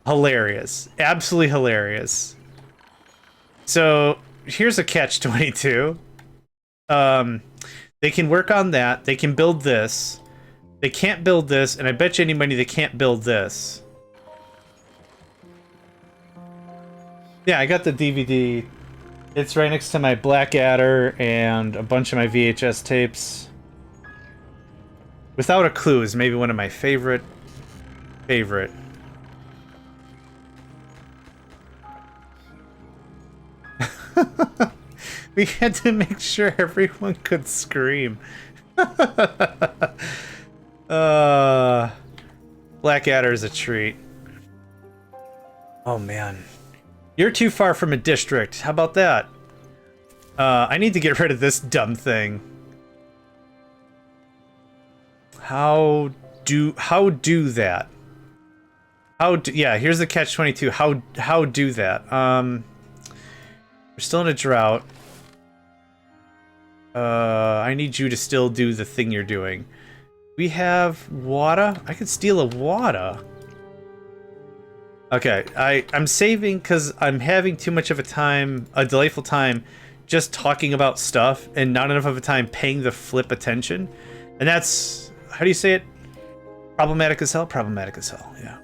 hilarious. Absolutely hilarious. So here's a catch-22. They can work on that. They can build this. They can't build this. And I bet you any money they can't build this. Yeah, I got the DVD. It's right next to my Blackadder and a bunch of my VHS tapes. Without a Clue is maybe one of my favorite. We had to make sure everyone could scream. Blackadder is a treat. Oh, man. You're too far from a district. How about that? I need to get rid of this dumb thing. How do that? Yeah, here's the catch-22. How do that? We're still in a drought. I need you to still do the thing you're doing. We have water? I could steal a water. Okay, I'm saving because I'm having too much of a delightful time just talking about stuff and not enough of a time paying the flip attention. And that's, how do you say it? Problematic as hell? Problematic as hell, yeah.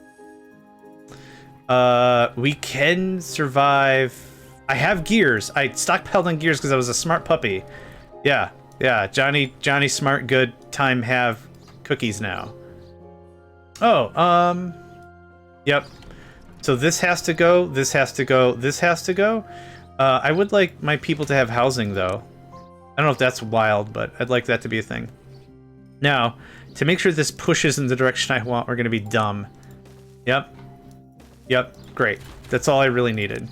We can survive. I have gears. I stockpiled on gears because I was a smart puppy. Yeah, Johnny smart, good, time, have cookies now. Oh, yep. So this has to go, this has to go, this has to go. I would like my people to have housing, though. I don't know if that's wild, but I'd like that to be a thing. Now, to make sure this pushes in the direction I want, we're going to be dumb. Yep. Yep, great. That's all I really needed.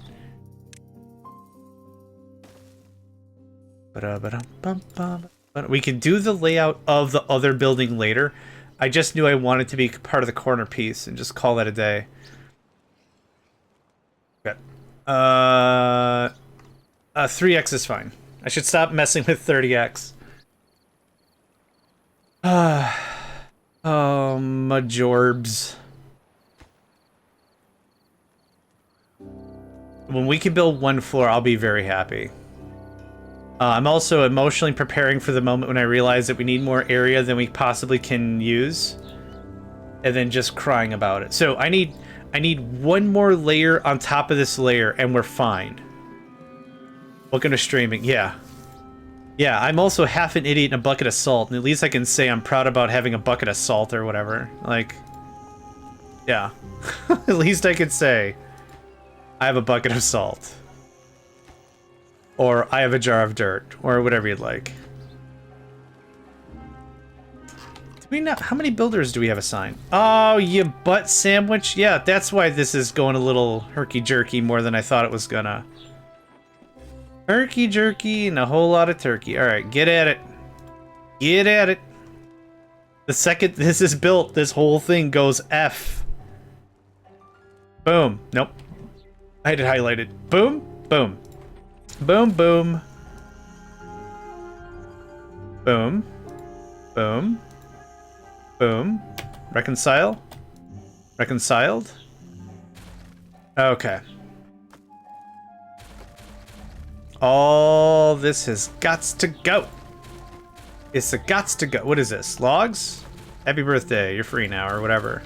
We can do the layout of the other building later. I just knew I wanted to be part of the corner piece and just call that a day. Okay. 3x is fine. I should stop messing with 30x. Oh, majorbs. When we can build one floor, I'll be very happy. I'm also emotionally preparing for the moment when I realize that we need more area than we possibly can use, and then just crying about it. So I need one more layer on top of this layer, and we're fine. Welcome to streaming. Yeah, I'm also half an idiot and a bucket of salt, and at least I can say I'm proud about having a bucket of salt or whatever. Like, yeah, at least I could say I have a bucket of salt. Or I have a jar of dirt, or whatever you'd like. Do we not? How many builders do we have assigned? Oh, you butt sandwich. Yeah, that's why this is going a little herky-jerky more than I thought it was gonna. Herky-jerky and a whole lot of turkey. All right, get at it. Get at it. The second this is built, this whole thing goes F. Boom. Nope. I had it highlighted. Boom. Boom. Boom, boom. Boom. Boom. Boom. Reconcile. Reconciled. Okay. All this has gots to go. It's a gots to go. What is this? Logs? Happy birthday. You're free now, or whatever.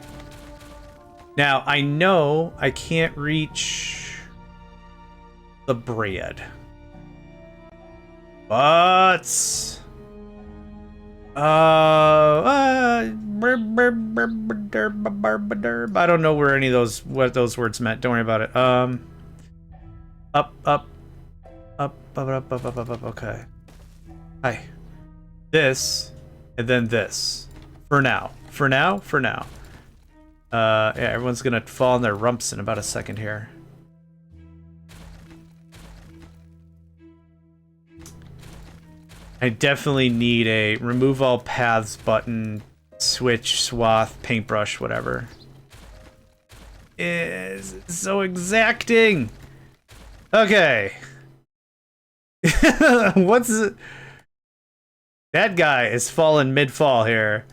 Now, I know I can't reach the bread. But I don't know where any of those what those words meant. Don't worry about it. Up. Okay. Hi. This and then this. For now. Yeah, everyone's gonna fall on their rumps in about a second here. I definitely need a remove all paths button, switch, swath, paintbrush, whatever. It's so exacting. Okay. What's it? That guy is falling mid-fall here.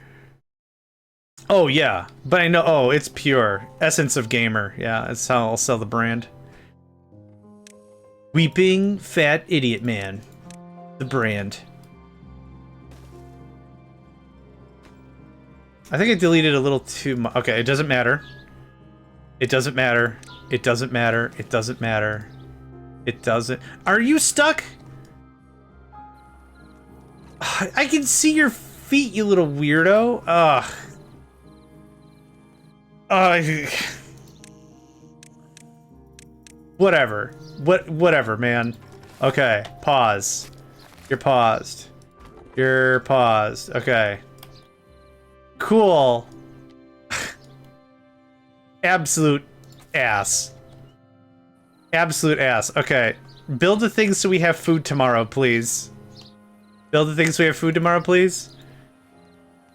Oh yeah, but I know. Oh, it's pure essence of gamer. Yeah, that's how I'll sell the brand. Weeping fat idiot man, the brand. I think I deleted a little too much. Okay, it doesn't matter. It doesn't matter. It doesn't matter. It doesn't matter. It doesn't. Are you stuck? I can see your feet, you little weirdo. Ugh. Whatever. Whatever, man. Okay, pause. You're paused. You're paused. Okay. Cool. Absolute ass. Absolute ass. Okay. Build the things so we have food tomorrow, please. Build the things so we have food tomorrow, please.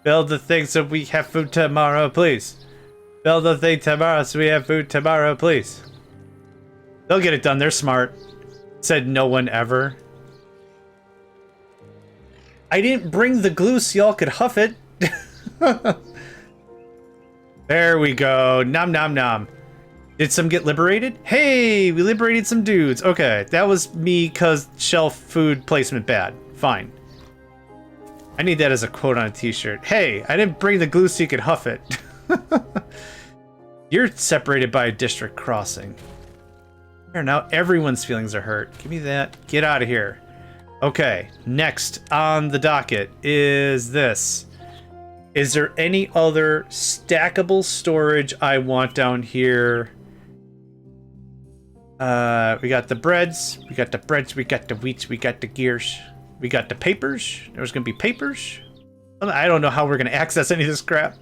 Build the things so we have food tomorrow, please. Build the thing tomorrow so we have food tomorrow, please. They'll get it done. They're smart. Said no one ever. I didn't bring the glue so y'all could huff it. There we go. Nom nom nom. Did some get liberated? Hey, we liberated some dudes. Okay, that was me because shelf food placement bad. Fine. I need that as a quote on a t-shirt. Hey, I didn't bring the glue so you could huff it. You're separated by a district crossing. Here, now everyone's feelings are hurt. Give me that. Get out of here. Okay, next on the docket is this. Is there any other stackable storage I want down here? We got the breads, we got the wheats, we got the gears, we got the papers. There's gonna be papers. I don't know how we're gonna access any of this crap.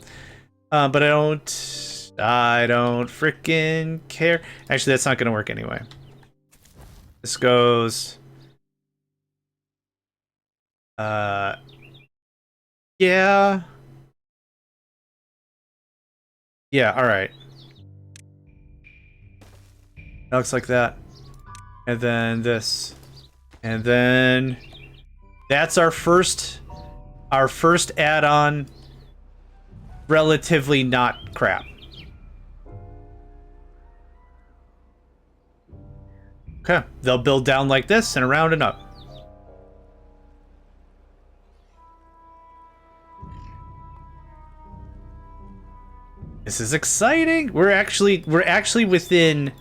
But I don't freaking care. Actually, that's not gonna work anyway. This goes... Yeah. Yeah, alright. It looks like that. And then this. And then... That's our first add-on. Relatively not crap. Okay, they'll build down like this and around and up. This is exciting. We're actually within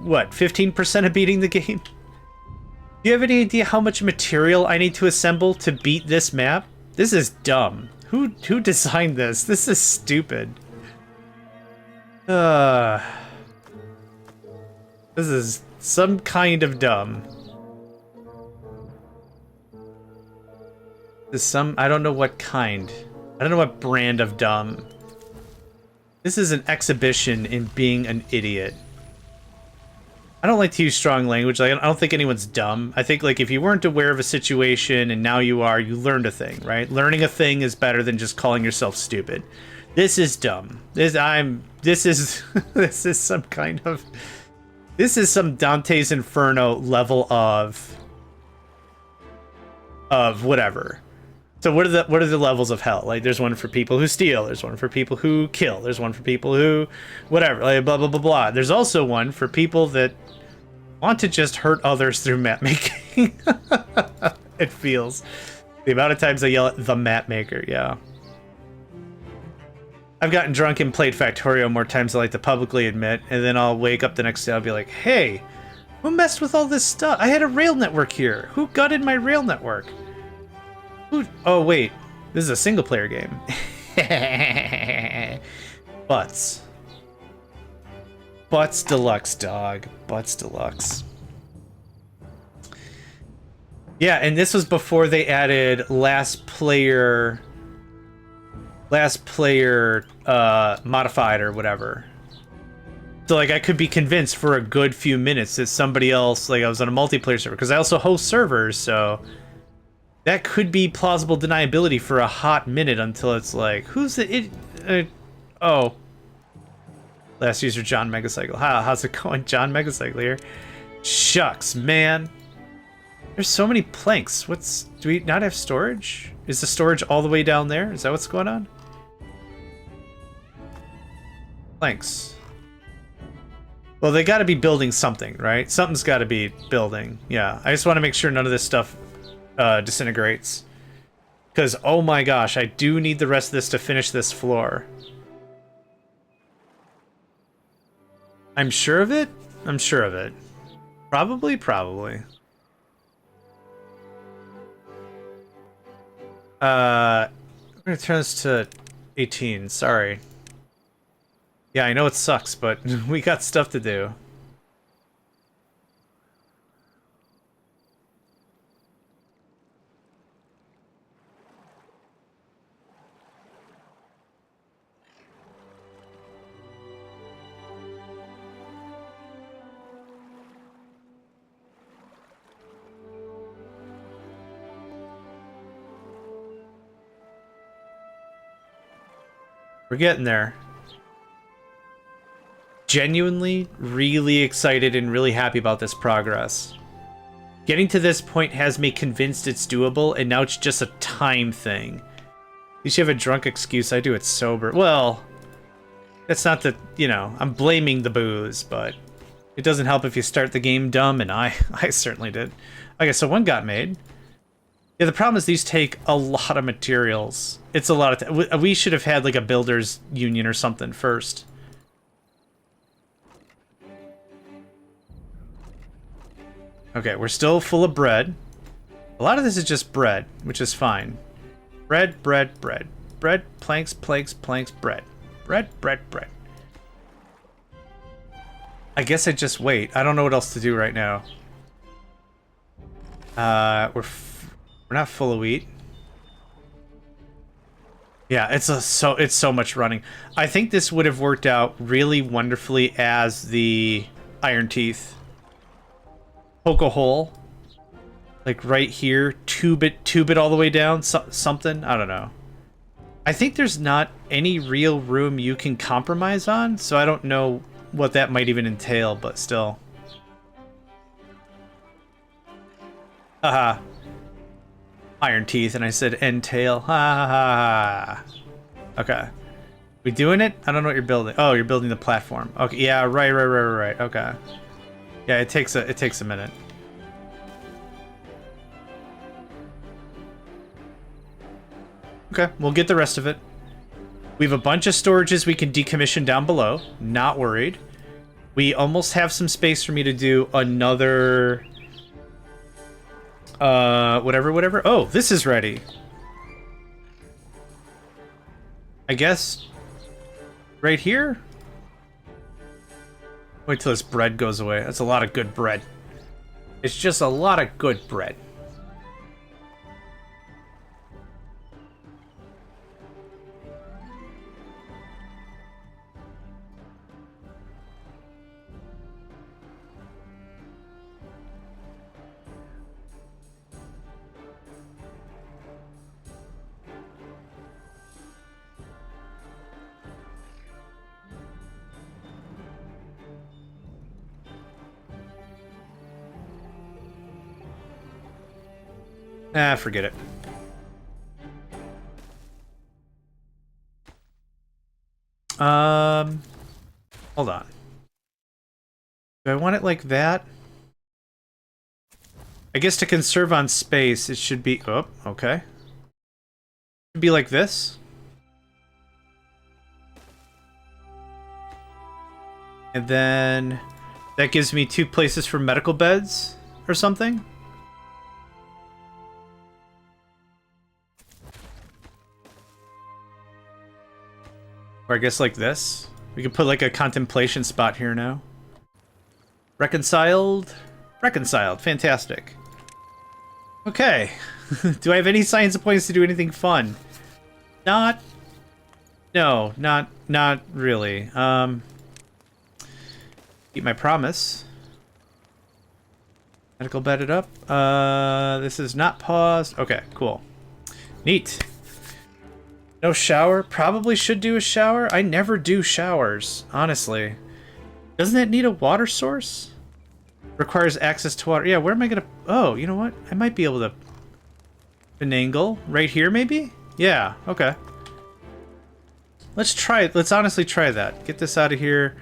what, 15% of beating the game? Do you have any idea how much material I need to assemble to beat this map? This is dumb. Who designed this? This is stupid. This is some kind of dumb. I don't know what kind. I don't know what brand of dumb. This is an exhibition in being an idiot. I don't like to use strong language. Like, I don't think anyone's dumb. I think, like, if you weren't aware of a situation and now you are, you learned a thing, right? Learning a thing is better than just calling yourself stupid. This is dumb. This is some kind of... This is some Dante's Inferno level of whatever. So what are the levels of hell? Like, there's one for people who steal, there's one for people who kill, there's one for people who whatever, like blah blah blah blah. There's also one for people that want to just hurt others through map making. It feels. The amount of times I yell at the map maker, yeah. I've gotten drunk and played Factorio more times than I like to publicly admit, and then I'll wake up the next day, I'll be like, hey, who messed with all this stuff? I had a rail network here. Who gutted my rail network? Oh, wait. This is a single-player game. Butts. Butts Deluxe, dog. Butts Deluxe. Yeah, and this was before they added last player modified or whatever. So, like, I could be convinced for a good few minutes that somebody else, like, I was on a multiplayer server, because I also host servers, so... That could be plausible deniability for a hot minute until it's like, who's the oh. Last user, JohnMegacycle. How's it going, JohnMegacycle here? Shucks, man. There's so many planks. Do we not have storage? Is the storage all the way down there? Is that what's going on? Planks. Well, they gotta be building something, right? Something's gotta be building. Yeah, I just want to make sure none of this stuff disintegrates, because oh my gosh, I do need the rest of this to finish this floor. I'm sure of it. I'm sure of it. Probably. I'm gonna turn this to 18. Sorry. Yeah, I know it sucks, but we got stuff to do. We're getting there. Genuinely really excited and really happy about this progress. Getting to this point has me convinced it's doable, and now it's just a time thing. At least you have a drunk excuse. I do it sober. Well, that's not the, you know, I'm blaming the booze, but it doesn't help if you start the game dumb, and I certainly did. Okay, so one got made. Yeah, the problem is these take a lot of materials. It's a lot of... we should have had, like, a builder's union or something first. Okay, we're still full of bread. A lot of this is just bread, which is fine. Bread, bread, bread. Bread, planks, planks, planks, bread. Bread, bread, bread. I guess I just wait. I don't know what else to do right now. We're not full of wheat. Yeah, it's so much running. I think this would have worked out really wonderfully as the iron teeth. Poke a hole, like right here, tube it all the way down, something, I don't know. I think there's not any real room you can compromise on, so I don't know what that might even entail, but still. Haha. Iron teeth, and I said entail. Ha ha ha. Okay. We doing it? I don't know what you're building. Oh, you're building the platform. Okay, yeah, right. Okay. Yeah, it takes a minute. Okay, we'll get the rest of it. We have a bunch of storages we can decommission down below. Not worried. We almost have some space for me to do another... whatever. Oh, this is ready. I guess... right here? Wait till this bread goes away. That's a lot of good bread. It's just a lot of good bread. Ah, forget it. Hold on. Do I want it like that? I guess to conserve on space, it should be... oh, okay. It should be like this. And then that gives me 2 places for medical beds or something. Or I guess like this. We could put like a contemplation spot here now. Reconciled. Reconciled. Fantastic. Okay. Do I have any science points to do anything fun? Not... no, not really. Keep my promise. Medical bedded up. This is not paused. Okay, cool. Neat. No shower? Probably should do a shower. I never do showers, honestly. Doesn't it need a water source? Requires access to water. Yeah, where am I gonna... oh, you know what? I might be able to... finagle. Right here, maybe? Yeah, okay. Let's try it. Let's honestly try that. Get this out of here.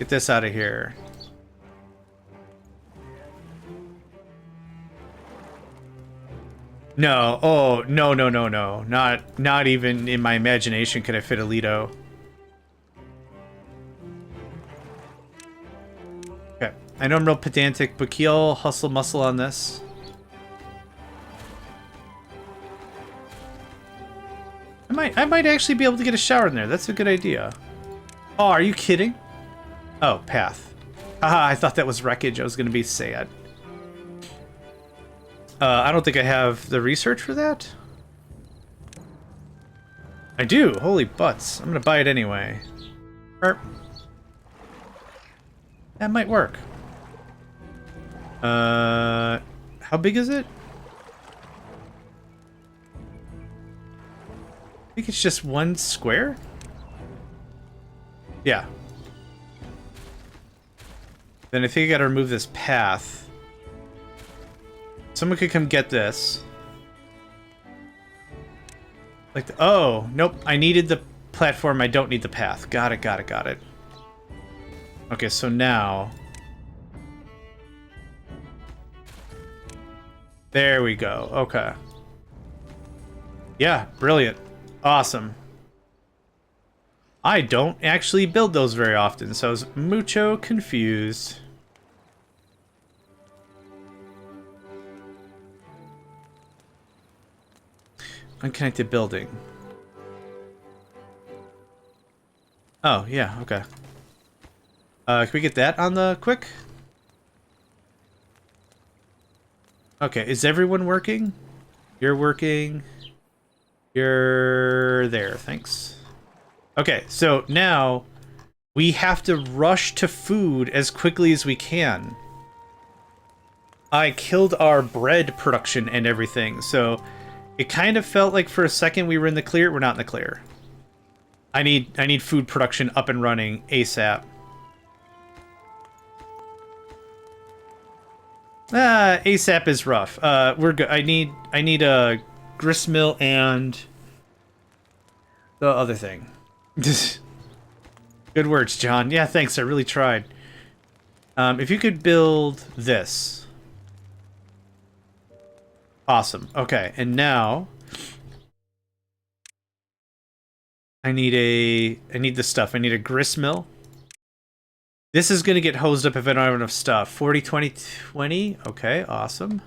Get this out of here. No. Oh, no. Not even in my imagination could I fit a Lido. Okay. I know I'm real pedantic, but Kiel, hustle muscle on this. I might actually be able to get a shower in there. That's a good idea. Oh, are you kidding? Oh, path. Haha, I thought that was wreckage. I was gonna be sad. I don't think I have the research for that. I do. Holy butts. I'm gonna buy it anyway. That might work. How big is it? I think it's just 1 square? Yeah. Then I think I gotta remove this path. Someone could come get this. Like, oh, nope. I needed the platform. I don't need the path. Got it, got it, got it. Okay, so now... There we go. Okay. Yeah, brilliant. Awesome. I don't actually build those very often, so I was mucho confused. Unconnected building. Oh, yeah, okay. Can we get that on the quick? Okay, is everyone working? You're working. You're there, thanks. Okay, so now we have to rush to food as quickly as we can. I killed our bread production and everything, so it kind of felt like for a second we were in the clear. We're not in the clear. I need food production up and running ASAP. ASAP is rough. We're good. I need a gristmill and the other thing. Good words, John. Yeah, thanks. I really tried. If you could build this. Awesome. Okay, and now I need the stuff. I need a gristmill. This is going to get hosed up if I don't have enough stuff. 40, 20, 20. Okay, awesome.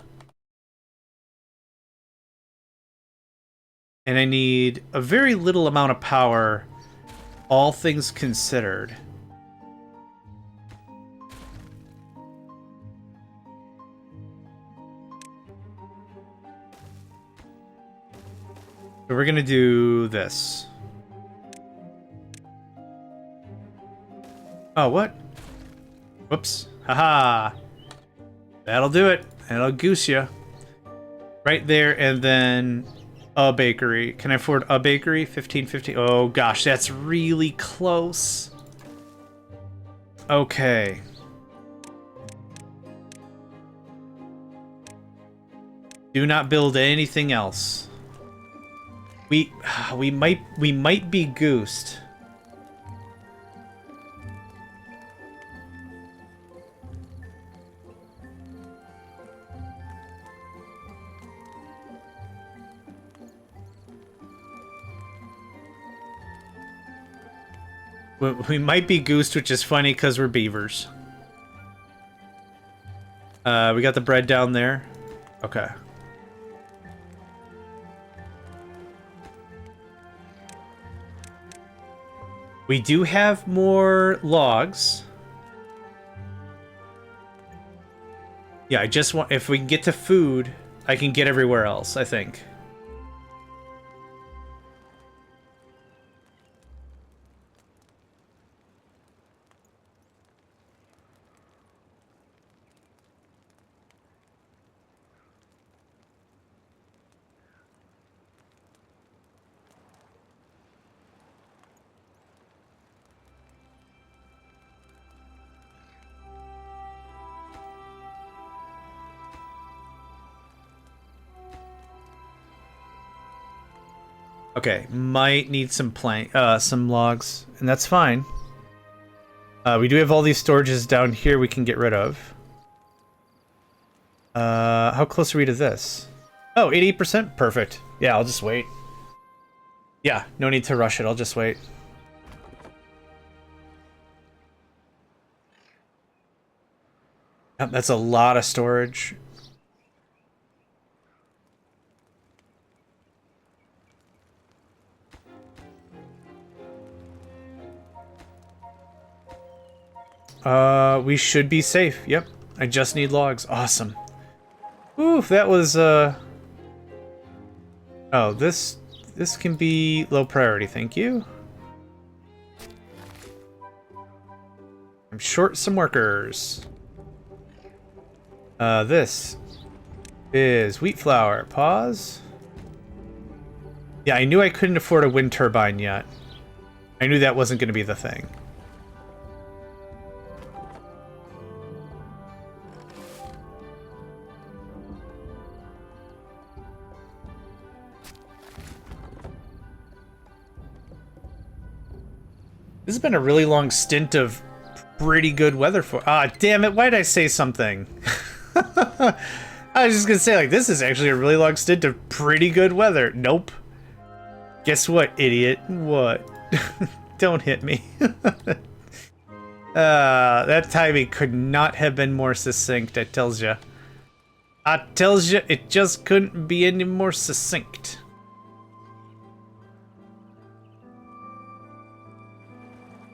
And I need a very little amount of power, all things considered. So we're going to do this. Oh, what? Whoops. Haha. That'll do it. That'll goose you. Right there, and then a bakery. Can I afford a bakery? 1550. Oh, gosh, that's really close. Okay. Do not build anything else. We might be goosed. We might be goosed, which is funny because we're beavers. We got the bread down there. Okay. We do have more logs. Yeah, I just want... If we can get to food, I can get everywhere else, I think. Okay, might need some some logs, and that's fine. We do have all these storages down here we can get rid of. How close are we to this? Oh, 80%? Perfect. Yeah, I'll just wait. Yeah, no need to rush it, I'll just wait. Yep, that's a lot of storage. We should be safe. Yep. I just need logs. Awesome. Oof, that was, Oh, this can be low priority, thank you. I'm short some workers. This is wheat flour. Pause. Yeah, I knew I couldn't afford a wind turbine yet. I knew that wasn't going to be the thing. This has been a really long stint of pretty good weather for... Ah, damn it, why did I say something? I was just gonna say, like, this is actually a really long stint of pretty good weather. Nope. Guess what, idiot? What? Don't hit me. That timing could not have been more succinct, I tells ya. I tells ya, it just couldn't be any more succinct.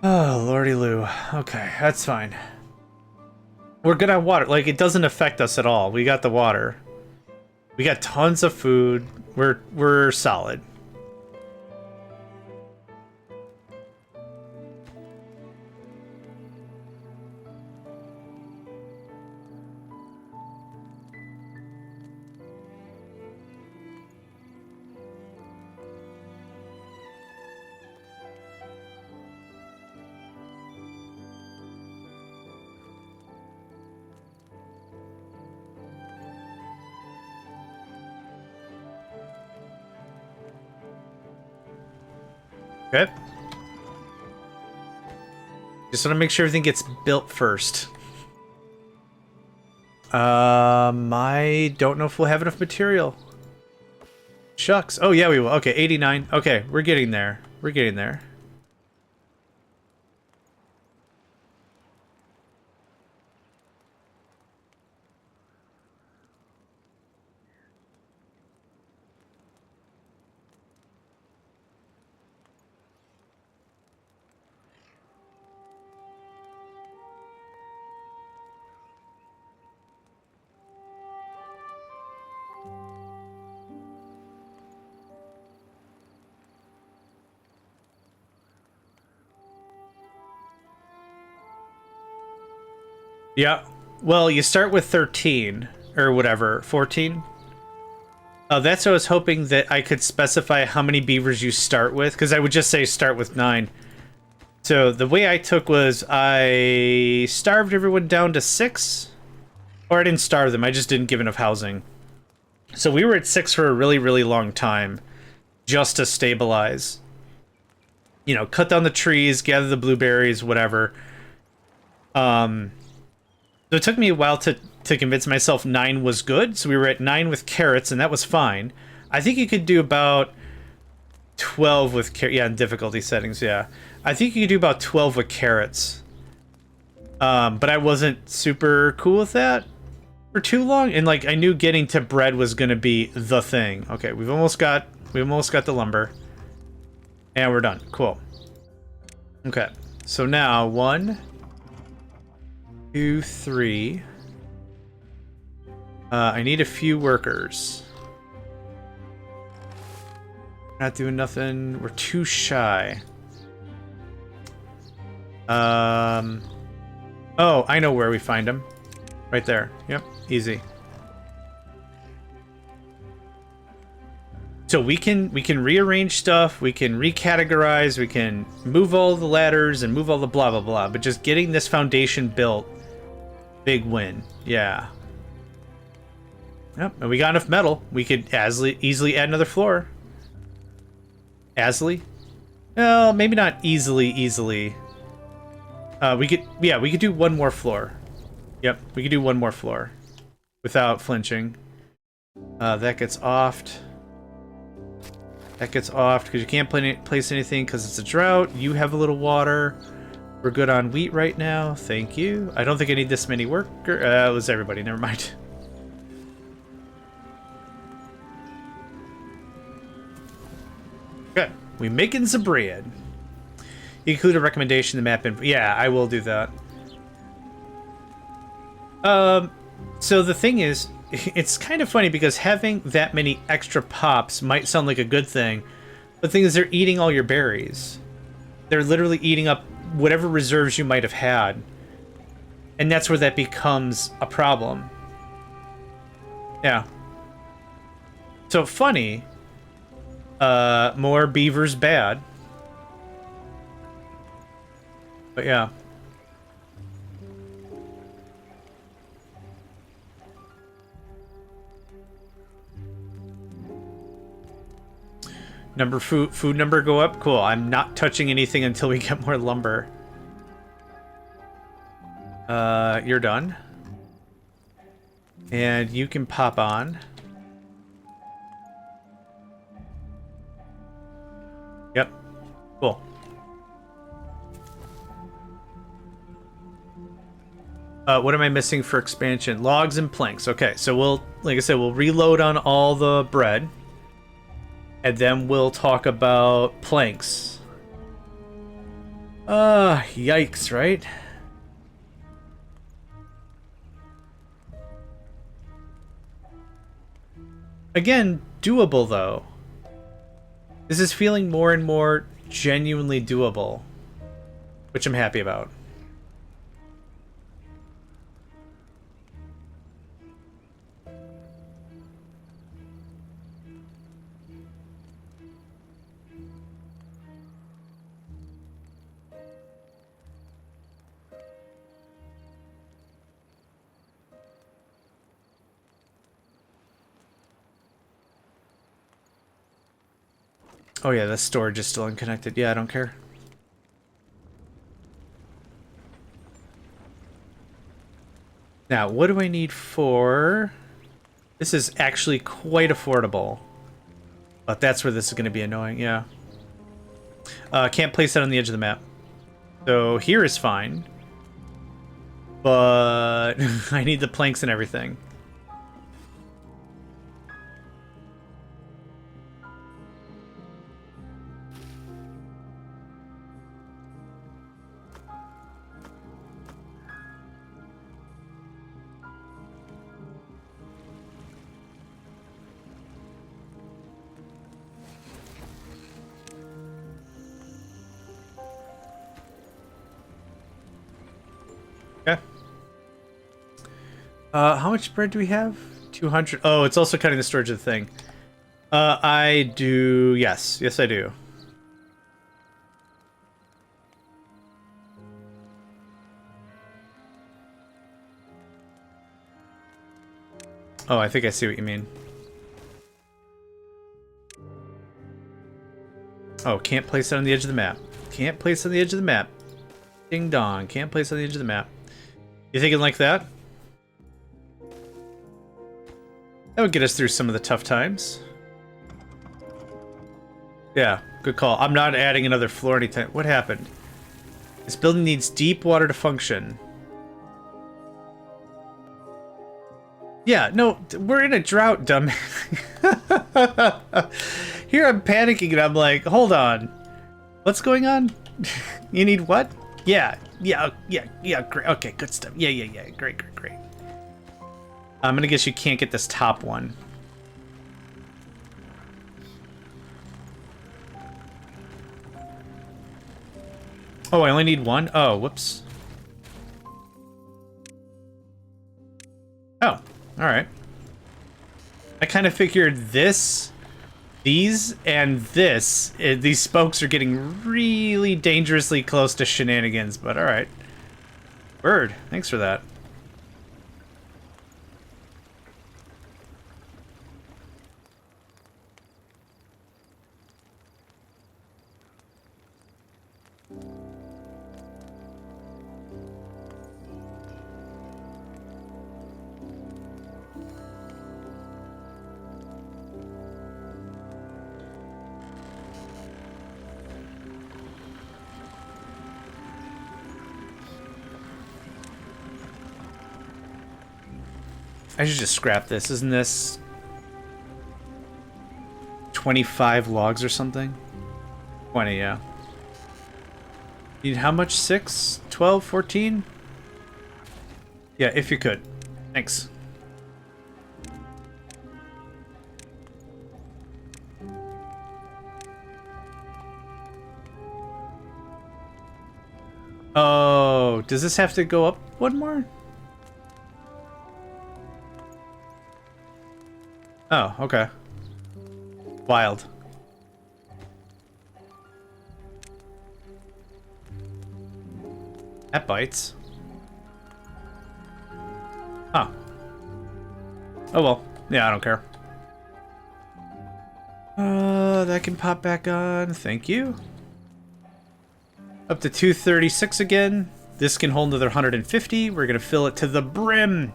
Oh, lordy Lou. Okay, that's fine. We're good on water. Like, it doesn't affect us at all. We got the water. We got tons of food. We're solid. Okay. Just want to make sure everything gets built first. I don't know if we'll have enough material. Shucks. Oh, yeah, we will. Okay, 89. Okay, we're getting there. We're getting there. Yeah. Well, you start with 13 or whatever, 14. That's what I was hoping that I could specify how many beavers you start with, because I would just say start with 9. So the way I took was I starved everyone down to 6, or I didn't starve them. I just didn't give enough housing. So we were at 6 for a really, really long time, just to stabilize. You know, cut down the trees, gather the blueberries, whatever. So it took me a while to convince myself 9 was good. So we were at 9 with carrots, and that was fine. I think you could do about 12 with carrots. Yeah, in difficulty settings, yeah. I think you could do about 12 with carrots. But I wasn't super cool with that for too long. And, like, I knew getting to bread was going to be the thing. Okay, we've almost got the lumber. And we're done. Cool. Okay, so now 1, 2, 3. I need a few workers. Not doing nothing. We're too shy. Oh, I know where we find them. Right there. Yep, easy. So we can rearrange stuff, we can recategorize, we can move all the ladders and move all the blah blah blah, but just getting this foundation built, big win. Yeah. Yep, and we got enough metal. We could easily add another floor. Asli? Well, maybe not easily. We could do one more floor. Yep, we could do one more floor without flinching. That gets offed. That gets offed because you can't place anything because it's a drought. You have a little water. We're good on wheat right now. Thank you. I don't think I need this many workers. It was everybody. Never mind. Good. We making some bread. You include a recommendation in the map info. Yeah, I will do that. So the thing is, it's kind of funny because having that many extra pops might sound like a good thing, but the thing is they're eating all your berries. They're literally eating up whatever reserves you might have had. And that's where that becomes a problem. Yeah. So funny. More beavers bad. But yeah. Food number go up? Cool. I'm not touching anything until we get more lumber. You're done. And you can pop on. Yep. Cool. What am I missing for expansion? Logs and planks. Okay, so we'll, like I said, we'll reload on all the bread. And then we'll talk about planks. Yikes, right? Again, doable though. This is feeling more and more genuinely doable, which I'm happy about. Oh yeah, the storage is still unconnected. Yeah, I don't care. Now, what do I need for... This is actually quite affordable. But that's where this is going to be annoying, yeah. Can't place that on the edge of the map. So here is fine. But I need the planks and everything. Okay. How much bread do we have? 200. Oh, it's also cutting the storage of the thing. I do. Yes. Yes, I do. Oh, I think I see what you mean. Oh, can't place it on the edge of the map. Can't place it on the edge of the map. Ding dong. Can't place it on the edge of the map. You thinking like that? That would get us through some of the tough times. Yeah, good call. I'm not adding another floor anytime. What happened? This building needs deep water to function. Yeah, no, we're in a drought, dumb. Here I'm panicking and I'm like, hold on. What's going on? You need what? Yeah, great. Okay, good stuff. Yeah. Great. I'm gonna guess you can't get this top one. Oh, I only need one? Oh, whoops. Oh, alright. I kind of figured this, these, and this, these spokes are getting really dangerously close to shenanigans, but alright. Bird, thanks for that. I should just scrap this. Isn't this 25 logs or something? 20, yeah. You need how much? 6? 12? 14? Yeah, if you could. Thanks. Oh, does this have to go up one more? Oh, okay. Wild. That bites. Huh. Oh well. Yeah, I don't care. That can pop back on. Thank you. Up to 236 again. This can hold another 150. We're going to fill it to the brim.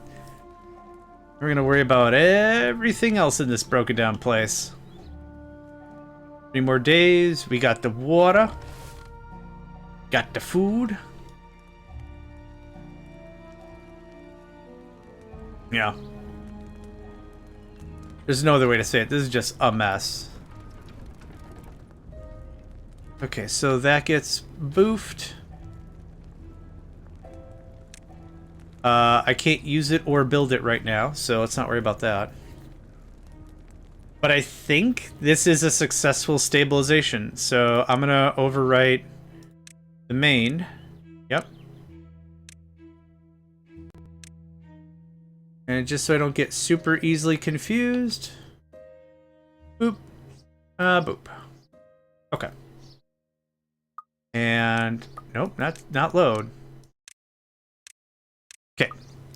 We're going to worry about everything else in this broken down place. 3 more days. We got the water. Got the food. Yeah. There's no other way to say it. This is just a mess. Okay, so that gets boofed. I can't use it or build it right now, so let's not worry about that. But I think this is a successful stabilization, so I'm gonna overwrite the main. Yep. And just so I don't get super easily confused. Boop. Boop. Okay. And nope, not load. Okay,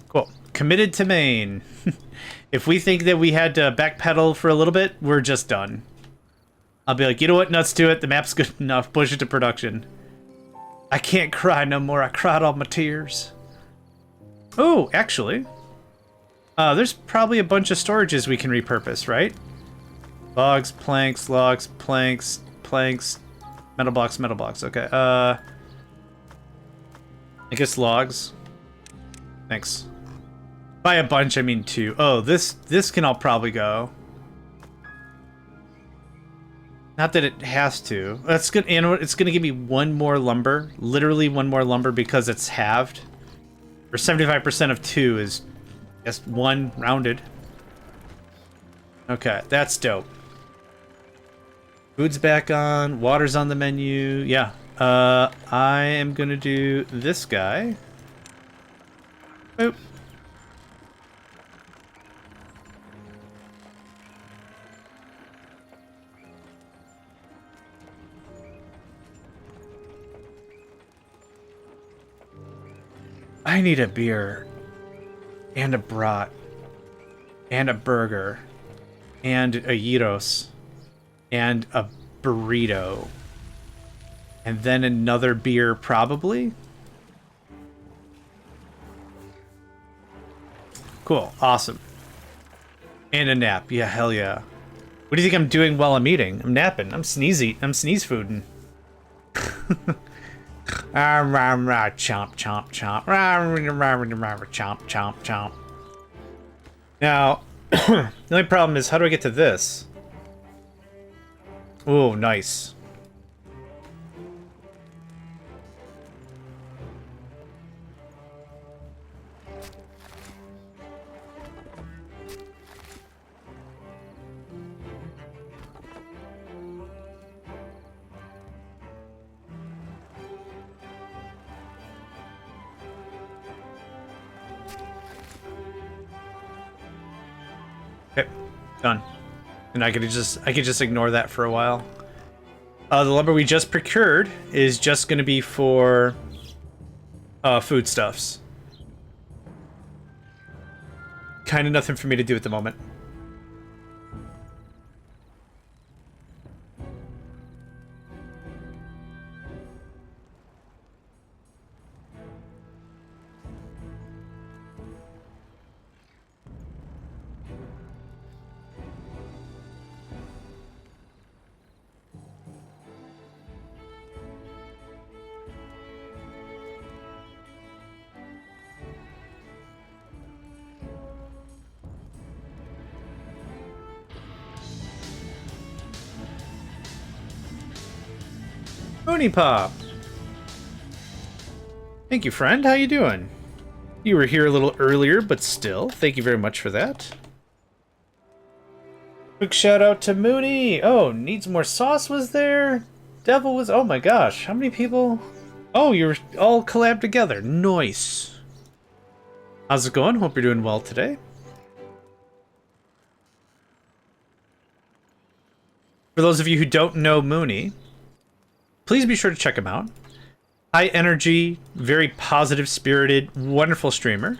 cool. Committed to main. If we think that we had to backpedal for a little bit, we're just done. I'll be like, you know what, nuts to it. The map's good enough. Push it to production. I can't cry no more. I cried all my tears. Oh, actually. There's probably a bunch of storages we can repurpose, right? Logs, planks, planks, metal blocks. Okay, I guess logs. Thanks. By a bunch, I mean 2. Oh, this can all probably go. Not that it has to. That's good. And it's gonna give me 1 more lumber. Literally 1 more lumber because it's halved. Or 75% of 2 is just 1 rounded. Okay, that's dope. Food's back on. Water's on the menu. Yeah. I am gonna do this guy. Boop. I need a beer. And a brat. And a burger. And a gyros. And a burrito. And then another beer, probably? Cool. Awesome. And a nap. Yeah, hell yeah. What do you think I'm doing while I'm eating? I'm napping. I'm sneeze fooding. Chomp, chomp, chomp. Chomp, chomp, chomp. Now, the only problem is, how do I get to this? Oh, nice. Okay, done. And I could just ignore that for a while. The lumber we just procured is just going to be for foodstuffs. Kind of nothing for me to do at the moment. Mooney Pop! Thank you, friend. How you doing? You were here a little earlier, but still, thank you very much for that. Quick shout out to Mooney! Oh, Needs More Sauce was there? Devil was... Oh my gosh, how many people? Oh, you're all collabed together. Nice. How's it going? Hope you're doing well today. For those of you who don't know Mooney, please be sure to check him out. High energy, very positive spirited, wonderful streamer.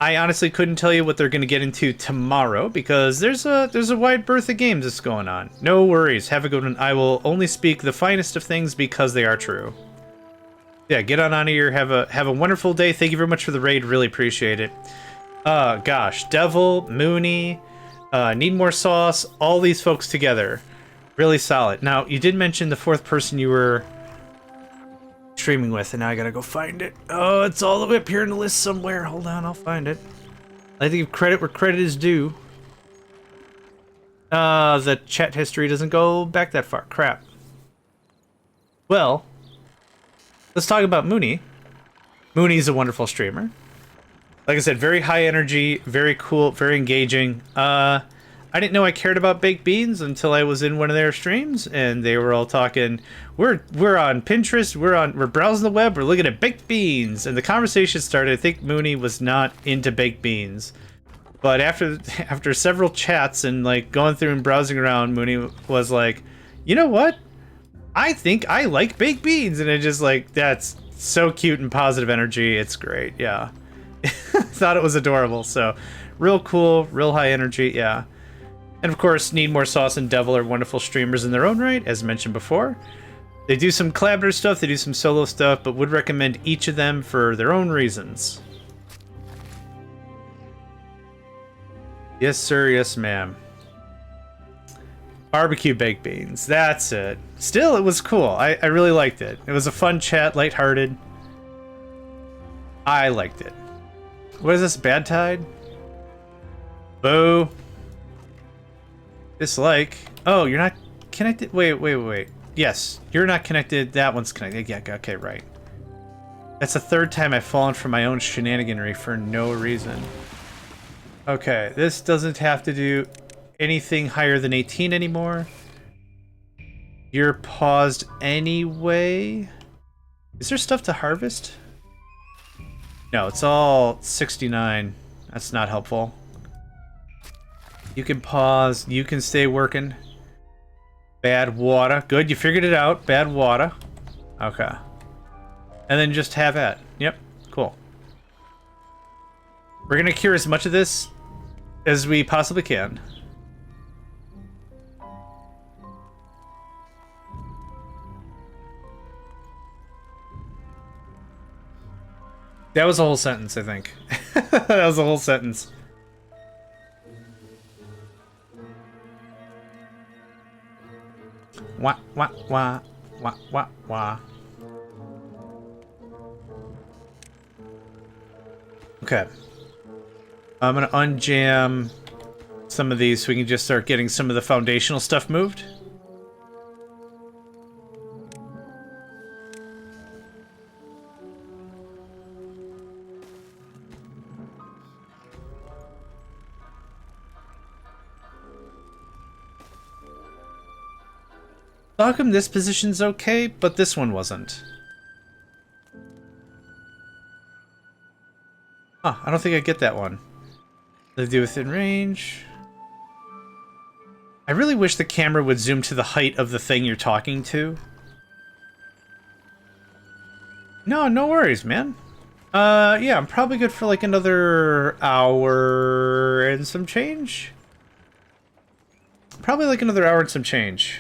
I honestly couldn't tell you what they're going to get into tomorrow because there's a wide berth of games that's going on. No worries. Have a good one. I will only speak the finest of things because they are true. Yeah, get on out of here. Have a wonderful day. Thank you very much for the raid. Really appreciate it. Gosh, Devil, Mooney, Need More Sauce, all these folks together. Really solid. Now, you did mention the fourth person you were streaming with, and now I gotta go find it. Oh, it's all the way up here in the list somewhere. Hold on, I'll find it. I think give credit where credit is due. The chat history doesn't go back that far. Crap. Well, let's talk about Mooney. Mooney's a wonderful streamer. Like I said, very high energy, very cool, very engaging. I didn't know I cared about baked beans until I was in one of their streams, and they were all talking. We're on Pinterest. We're browsing the web. We're looking at baked beans, and the conversation started. I think Mooney was not into baked beans, but after several chats and like going through and browsing around, Mooney was like, you know what? I think I like baked beans, and it just like that's so cute and positive energy. It's great. Yeah, thought it was adorable. So, real cool, real high energy. Yeah. And of course, Need More Sauce and Devil are wonderful streamers in their own right, as mentioned before. They do some collaborative stuff, they do some solo stuff, but would recommend each of them for their own reasons. Yes, sir, yes, ma'am. Barbecue baked beans, that's it. Still, it was cool. I really liked it. It was a fun chat, lighthearted. I liked it. What is this, Bad Tide? Boo. Dislike. Oh, you're not connected? Wait. Yes, you're not connected. That one's connected. Yeah, okay, right. That's the third time I've fallen for my own shenaniganry for no reason. Okay, this doesn't have to do anything higher than 18 anymore. You're paused anyway. Is there stuff to harvest? No, it's all 69. That's not helpful. You can pause. You can stay working. Bad water. Good, you figured it out. Bad water. Okay. And then just have at. Yep, cool. We're gonna cure as much of this as we possibly can. That was a whole sentence, I think. That was a whole sentence. Wah, wah, wah, wah, wah, wah. Okay. I'm gonna unjam some of these so we can just start getting some of the foundational stuff moved. How come this position's okay, but this one wasn't? Huh, I don't think I get that one. They do within range. I really wish the camera would zoom to the height of the thing you're talking to. No, no worries, man. Yeah, I'm probably good for like another hour and some change. Probably like another hour and some change.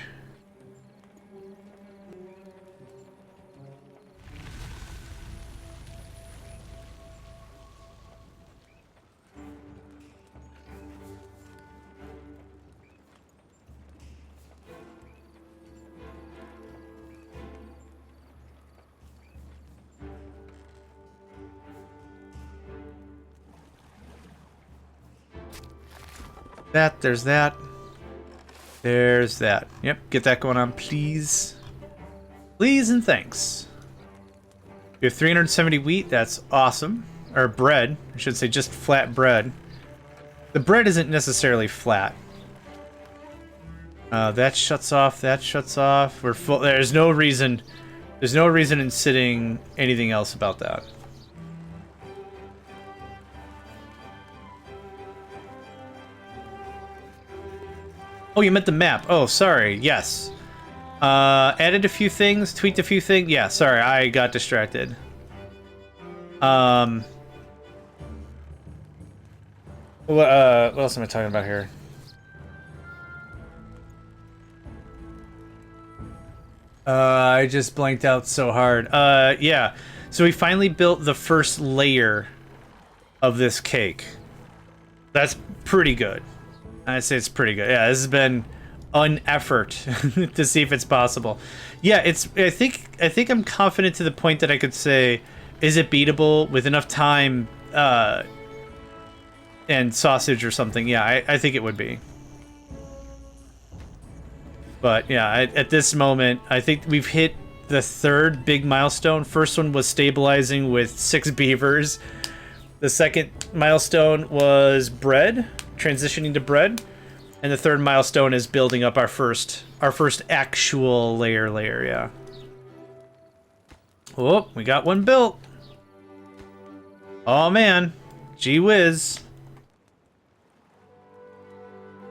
There's that. There's that. Yep, get that going on, please. Please and thanks. You have 370 wheat, that's awesome. Or bread, I should say just flat bread. The bread isn't necessarily flat. That shuts off, that shuts off. We're full. There's no reason in sitting anything else about that. Oh, you meant the map. Oh, sorry. Yes. Added a few things, tweaked a few things. Yeah, sorry, I got distracted. What else am I talking about here? I just blanked out so hard. Yeah. So we finally built the first layer of this cake. That's pretty good. I'd say it's pretty good. Yeah, this has been an effort to see if it's possible. Yeah, it's. I think I'm confident to the point that I could say, is it beatable with enough time and sausage or something? Yeah, I think it would be. But yeah, at this moment, I think we've hit the third big milestone. First one was stabilizing with 6 beavers. The second milestone was bread, transitioning to bread. And the third milestone is building up our first actual layer, yeah. Oh, we got one built. Oh man, gee whiz.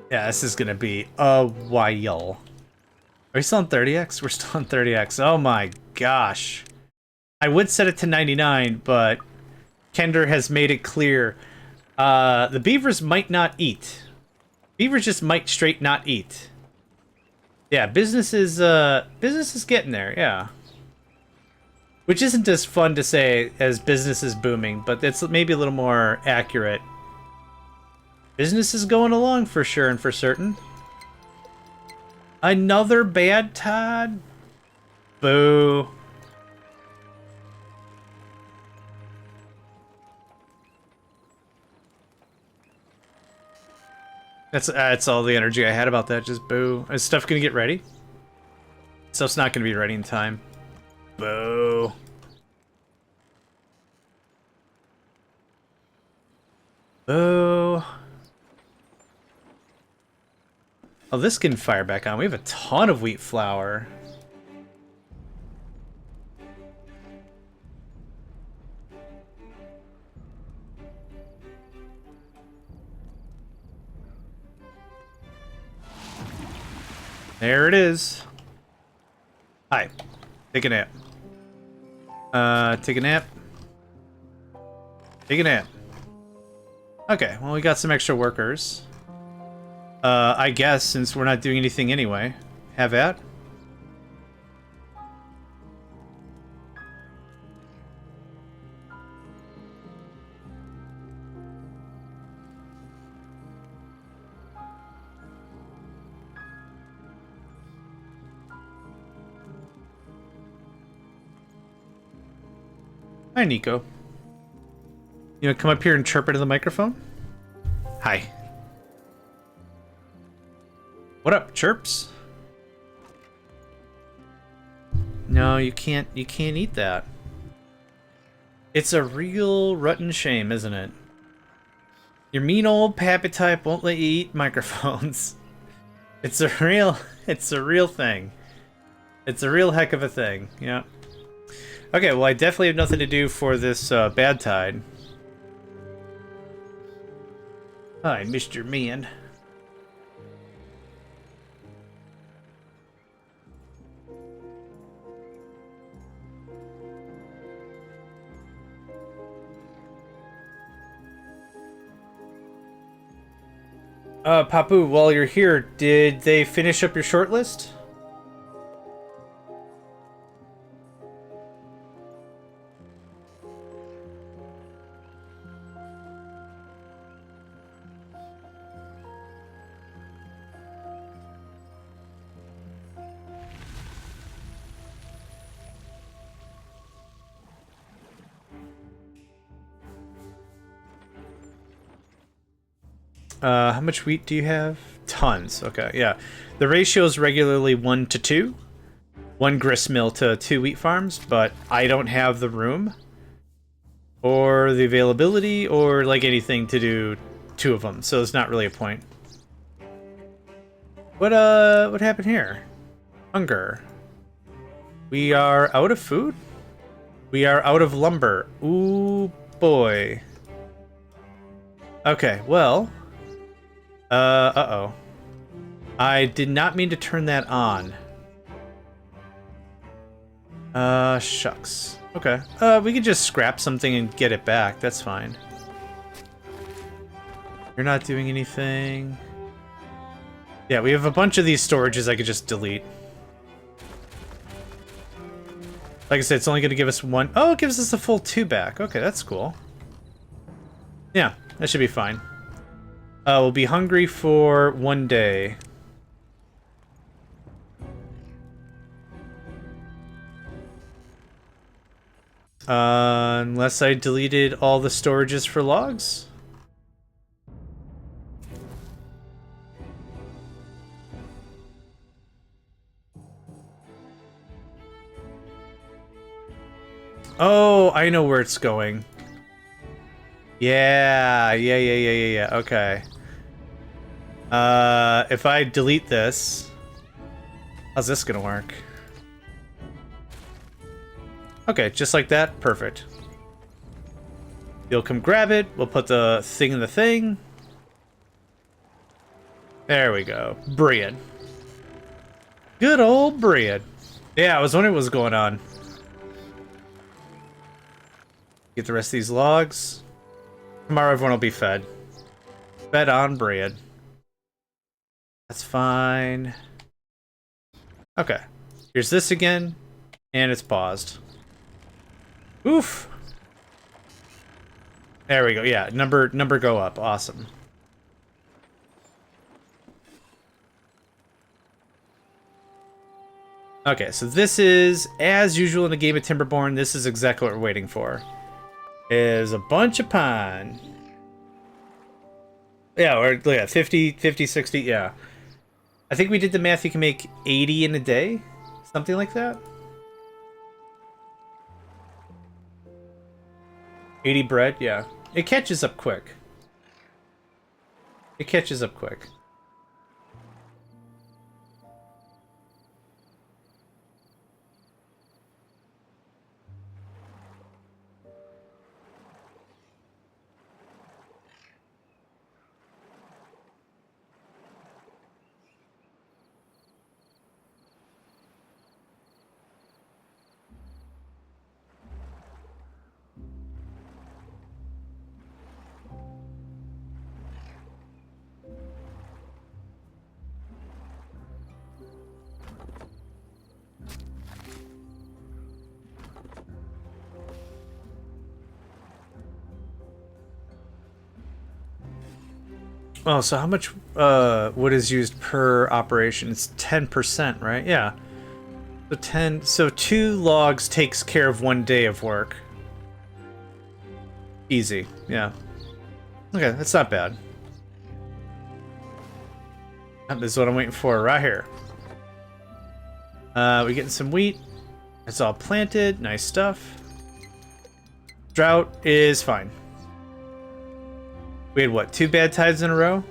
Yeah, this is gonna be a while. Are we still on 30x? We're still on 30x. Oh my gosh. I would set it to 99, but Kender has made it clear the beavers might not eat. Beavers just might straight not eat. Yeah, business is getting there, yeah. Which isn't as fun to say as business is booming, but it's maybe a little more accurate. Business is going along for sure and for certain. Another bad Todd? Boo. That's all the energy I had about that, just boo. Is stuff gonna get ready? Stuff's not gonna be ready in time. Boo. Boo. Oh, this can fire back on. We have a ton of wheat flour. There it is. Hi. Take a nap. Take a nap. Take a nap. Okay, well, we got some extra workers. I guess, since we're not doing anything anyway. Have at. Hi, Nico. You wanna come up here and chirp into the microphone? Hi. What up, chirps? No, you can't eat that. It's a real rotten shame, isn't it? Your mean old pappy type won't let you eat microphones. It's a real thing. It's a real heck of a thing, yeah. Okay, well, I definitely have nothing to do for this bad tide. Hi, Mr. Man. Papu, while you're here, did they finish up your shortlist? How much wheat do you have? Tons. Okay, yeah. The ratio is regularly 1 to 2. 1 grist mill to 2 wheat farms, but I don't have the room or the availability or like anything to do 2 of them, so it's not really a point. What happened here? Hunger. We are out of food? We are out of lumber. Ooh, boy. Okay, well... uh-oh. I did not mean to turn that on. Shucks. Okay. We could just scrap something and get it back. That's fine. You're not doing anything. Yeah, we have a bunch of these storages I could just delete. Like I said, it's only going to give us one. Oh, it gives us a full 2 back. Okay, that's cool. Yeah, that should be fine. We'll be hungry for 1 day. Unless I deleted all the storages for logs. Oh, I know where it's going. Yeah. Okay. If I delete this, how's this gonna work? Okay, just like that. Perfect. You'll come grab it. We'll put the thing in the thing. There we go. Bread. Good old bread. Yeah, I was wondering what was going on. Get the rest of these logs. Tomorrow everyone will be fed. Fed on bread. That's fine. Okay. Here's this again. And it's paused. Oof. There we go. Yeah, number go up. Awesome. Okay, so this is, as usual in a game of Timberborn, this is exactly what we're waiting for. Is a bunch of pine. Yeah, or yeah, 50, 60, yeah. I think we did the math, you can make 80 in a day? Something like that? 80 bread, yeah. It catches up quick. It catches up quick. Oh, so how much wood is used per operation? It's 10%, right? Yeah. So 10. So 2 logs takes care of 1 day of work. Easy. Yeah. Okay, that's not bad. This is what I'm waiting for right here. We getting some wheat. It's all planted. Nice stuff. Drought is fine. We had what, 2 bad tides in a row?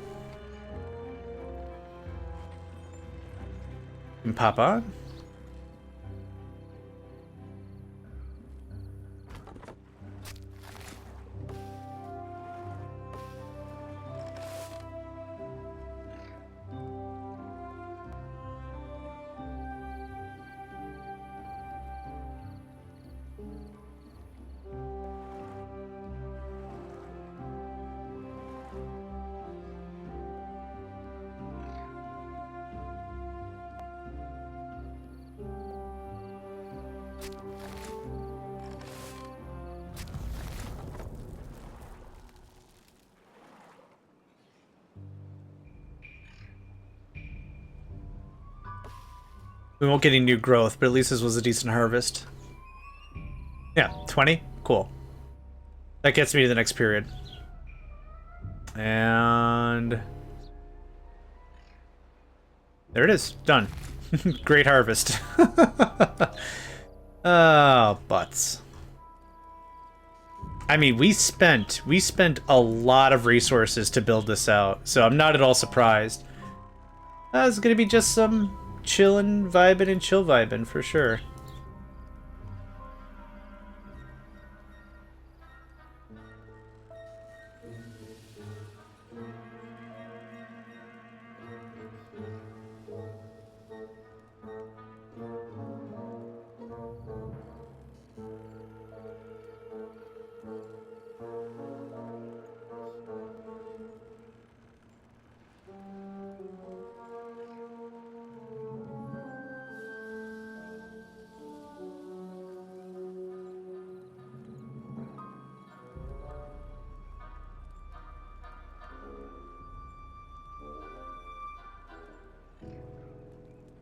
And pop on. We won't get any new growth, but at least this was a decent harvest. Yeah, 20? Cool. That gets me to the next period. And there it is. Done. Great harvest. Oh, butts. I mean, we spent a lot of resources to build this out, so I'm not at all surprised. It's gonna be just some chillin', vibin', and chill vibin' for sure.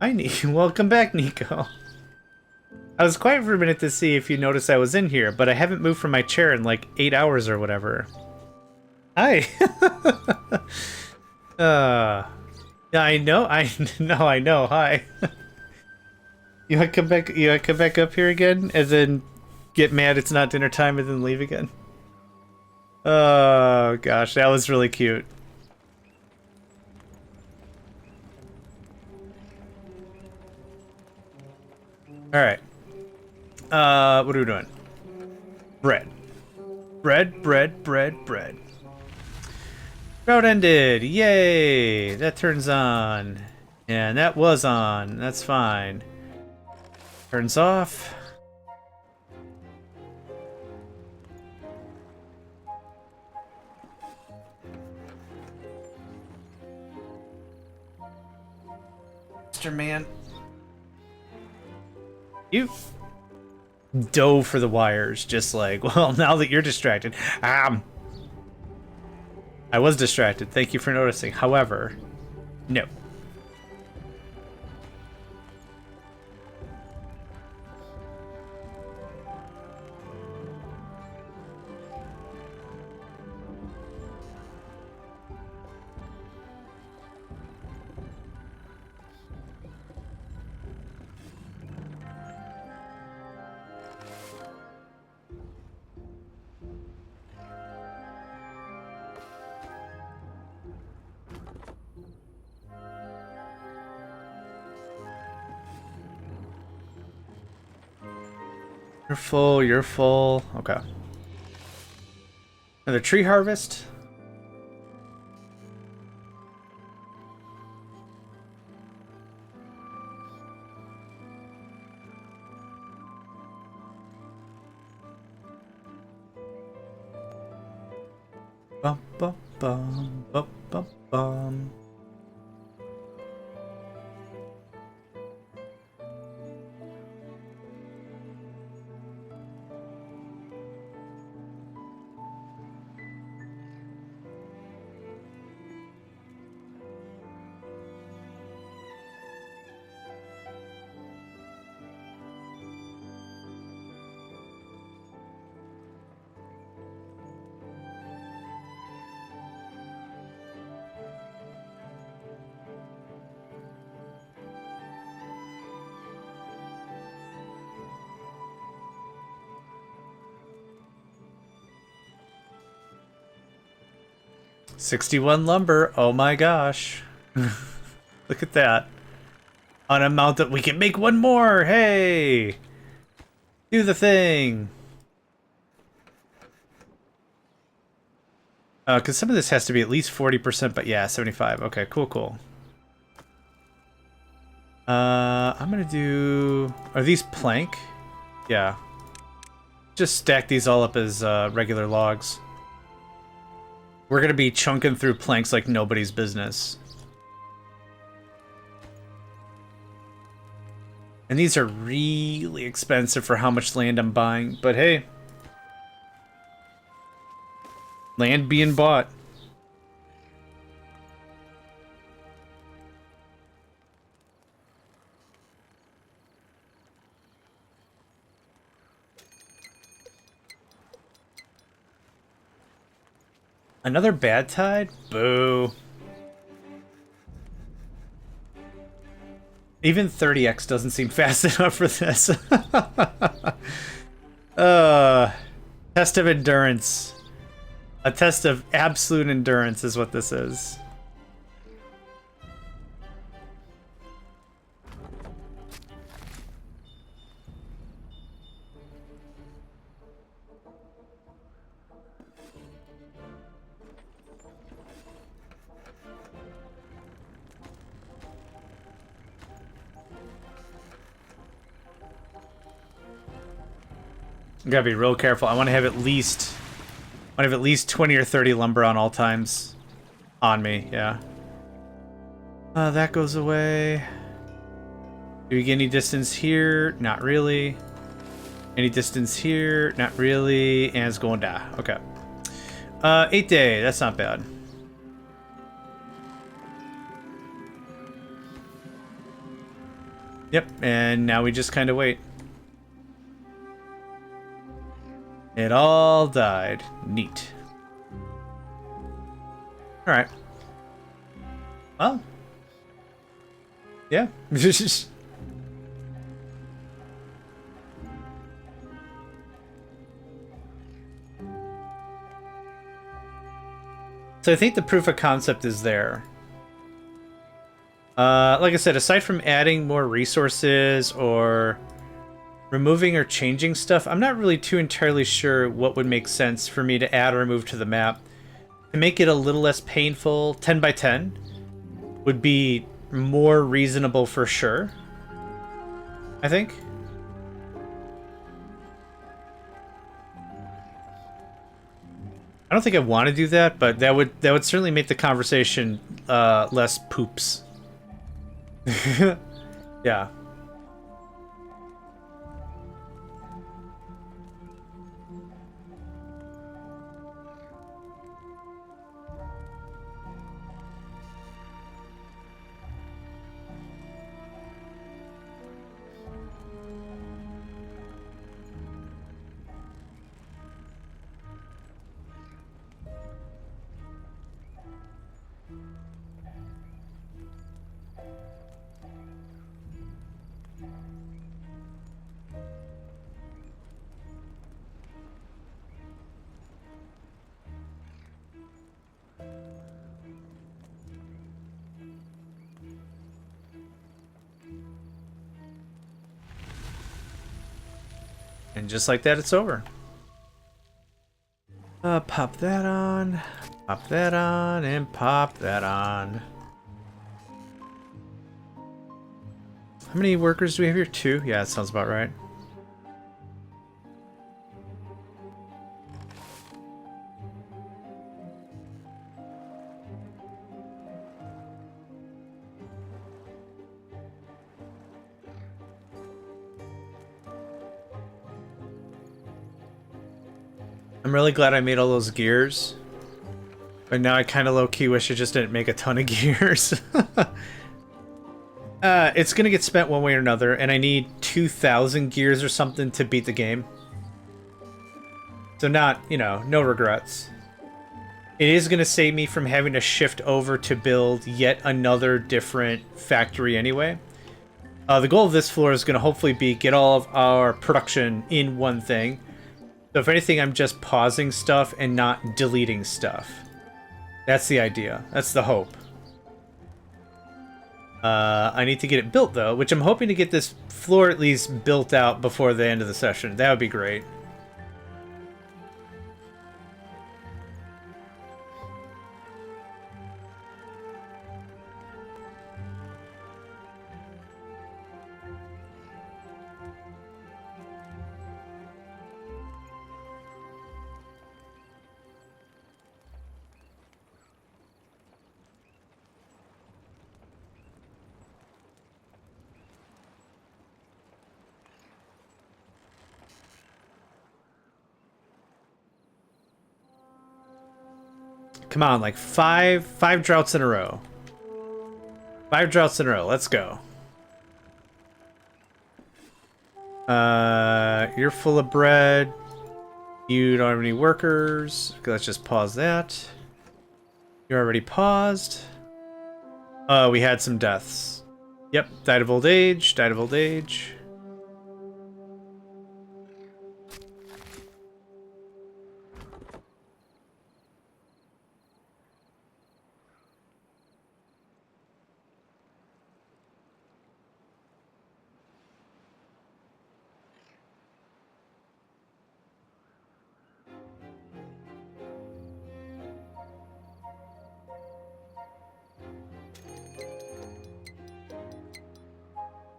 Hi, welcome back, Nico. I was quiet for a minute to see if you noticed I was in here, but I haven't moved from my chair in like 8 hours or whatever. Hi. Yeah, I know. I know. Hi. You want to come back? You want to come back up here again, and then get mad it's not dinner time, and then leave again? Oh gosh, that was really cute. All right. What are we doing? Bread. Bread. Route ended. Yay! That turns on. And that was on. That's fine. Turns off. Mr. Man. You dove for the wires, just like, well, now that you're distracted. I was distracted. Thank you for noticing. However, no. You're full, you're full. Okay. Another tree harvest. Bum bum bum bum bum bum. $61 lumber. Oh my gosh. Look at that. On an amount that we can make one more. Hey. Do the thing. Because some of this has to be at least 40%, but yeah, 75. Okay, cool. I'm gonna do... Are these plank? Yeah. Just stack these all up as regular logs. We're gonna be chunking through planks like nobody's business. And these are really expensive for how much land I'm buying, but hey. Land being bought. Another bad tide? Boo. Even 30x doesn't seem fast enough for this. Test of endurance. A test of absolute endurance is what this is. I gotta be real careful. I want to have at least 20 or 30 lumber on all times on me. Yeah. That goes away. Do we get any distance here? Not really. Any distance here? Not really. And it's going down. Okay. 8 day. That's not bad. Yep, and now we just kind of wait. It all died. Neat. Alright. Well. Yeah. So I think the proof of concept is there. Like I said, aside from adding more resources or removing or changing stuff, I'm not really too entirely sure what would make sense for me to add or remove to the map. To make it a little less painful, 10 by 10 would be more reasonable for sure, I think. I don't think I want to do that, but that would certainly make the conversation less poops. Yeah. And just like that, it's over. Pop that on, and pop that on. How many workers do we have here? 2? Yeah, that sounds about right. I'm really glad I made all those gears. But now I kind of low-key wish I just didn't make a ton of gears. It's gonna get spent one way or another, and I need 2,000 gears or something to beat the game. So not, you know, no regrets. It is gonna save me from having to shift over to build yet another different factory anyway. The goal of this floor is gonna hopefully be get all of our production in one thing. So if anything, I'm just pausing stuff and not deleting stuff. That's the idea. That's the hope. I need to get it built, though, which I'm hoping to get this floor at least built out before the end of the session. That would be great. Come on, like five droughts in a row. 5 droughts in a row. Let's go. You're full of bread. You don't have any workers. Okay, let's just pause that. You're already paused. We had some deaths. Yep, died of old age, died of old age.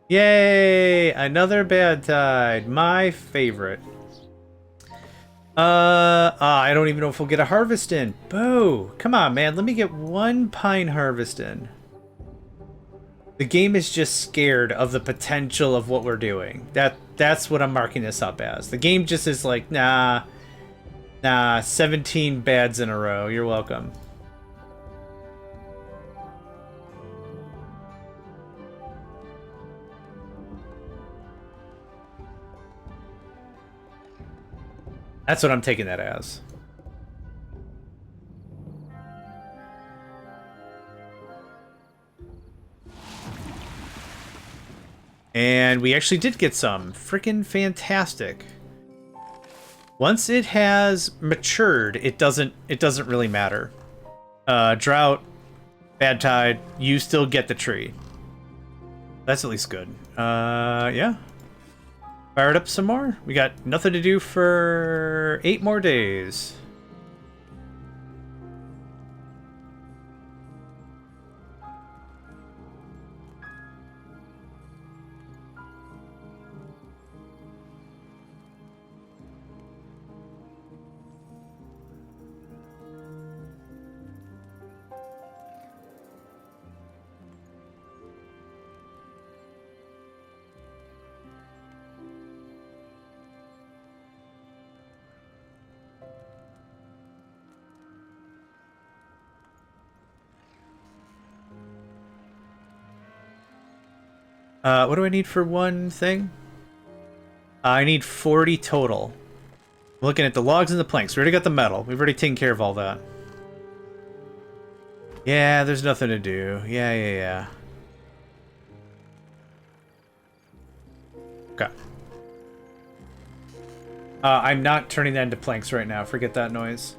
Yay! Another bad tide. My favorite. I don't even know if we'll get a harvest in. Boo! Come on, man. Let me get 1 pine harvest in. The game is just scared of the potential of what we're doing. That's what I'm marking this up as. The game just is like, nah, 17 bads in a row. You're welcome. That's what I'm taking that as. And we actually did get some. Freaking fantastic. Once it has matured, it doesn't really matter. Drought, bad tide, you still get the tree. That's at least good. Yeah. Fire it up some more. We got nothing to do for 8 more days. What do I need for one thing? I need 40 total. I'm looking at the logs and the planks. We already got the metal. We've already taken care of all that. Yeah, there's nothing to do. Yeah. Okay. I'm not turning that into planks right now. Forget that noise.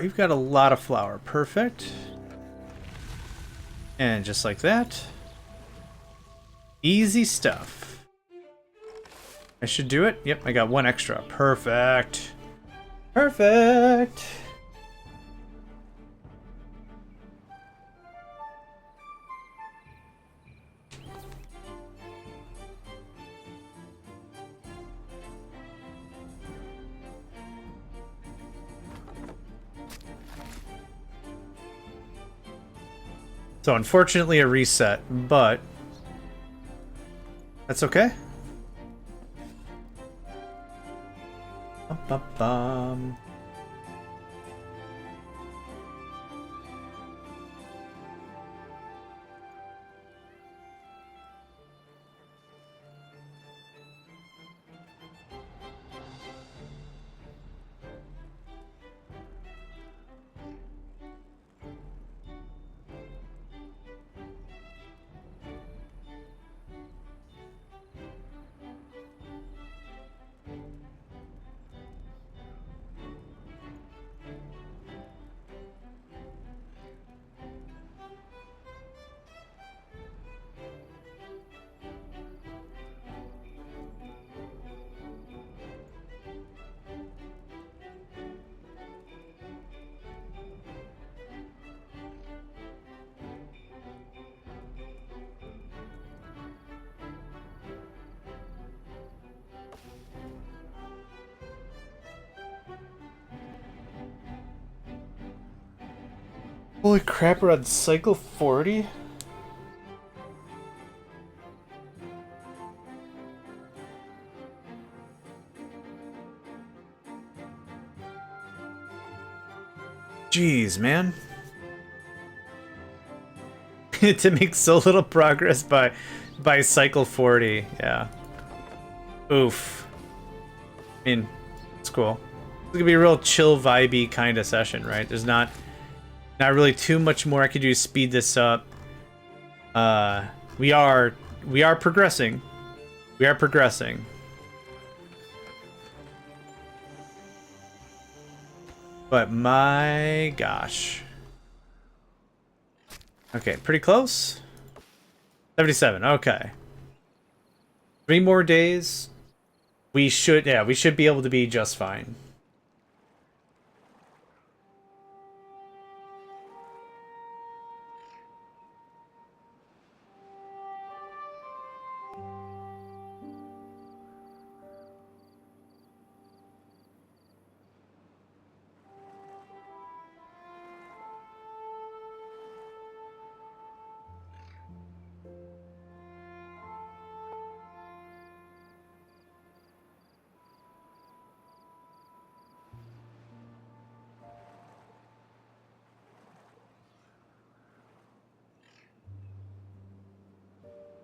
You've got a lot of flour. Perfect. And just like that. Easy stuff. I should do it. Yep, I got 1 extra. Perfect. Perfect. So unfortunately a reset, but that's okay. Bum. Holy crap, we're on cycle 40? Jeez, man. To make so little progress by cycle 40, yeah. Oof. I mean, it's cool. It's gonna be a real chill, vibey kind of session, right? There's not really too much more I could do to speed this up. We are progressing. We are progressing. But my gosh. Okay, pretty close. 77, okay. 3 more days. We should be able to be just fine.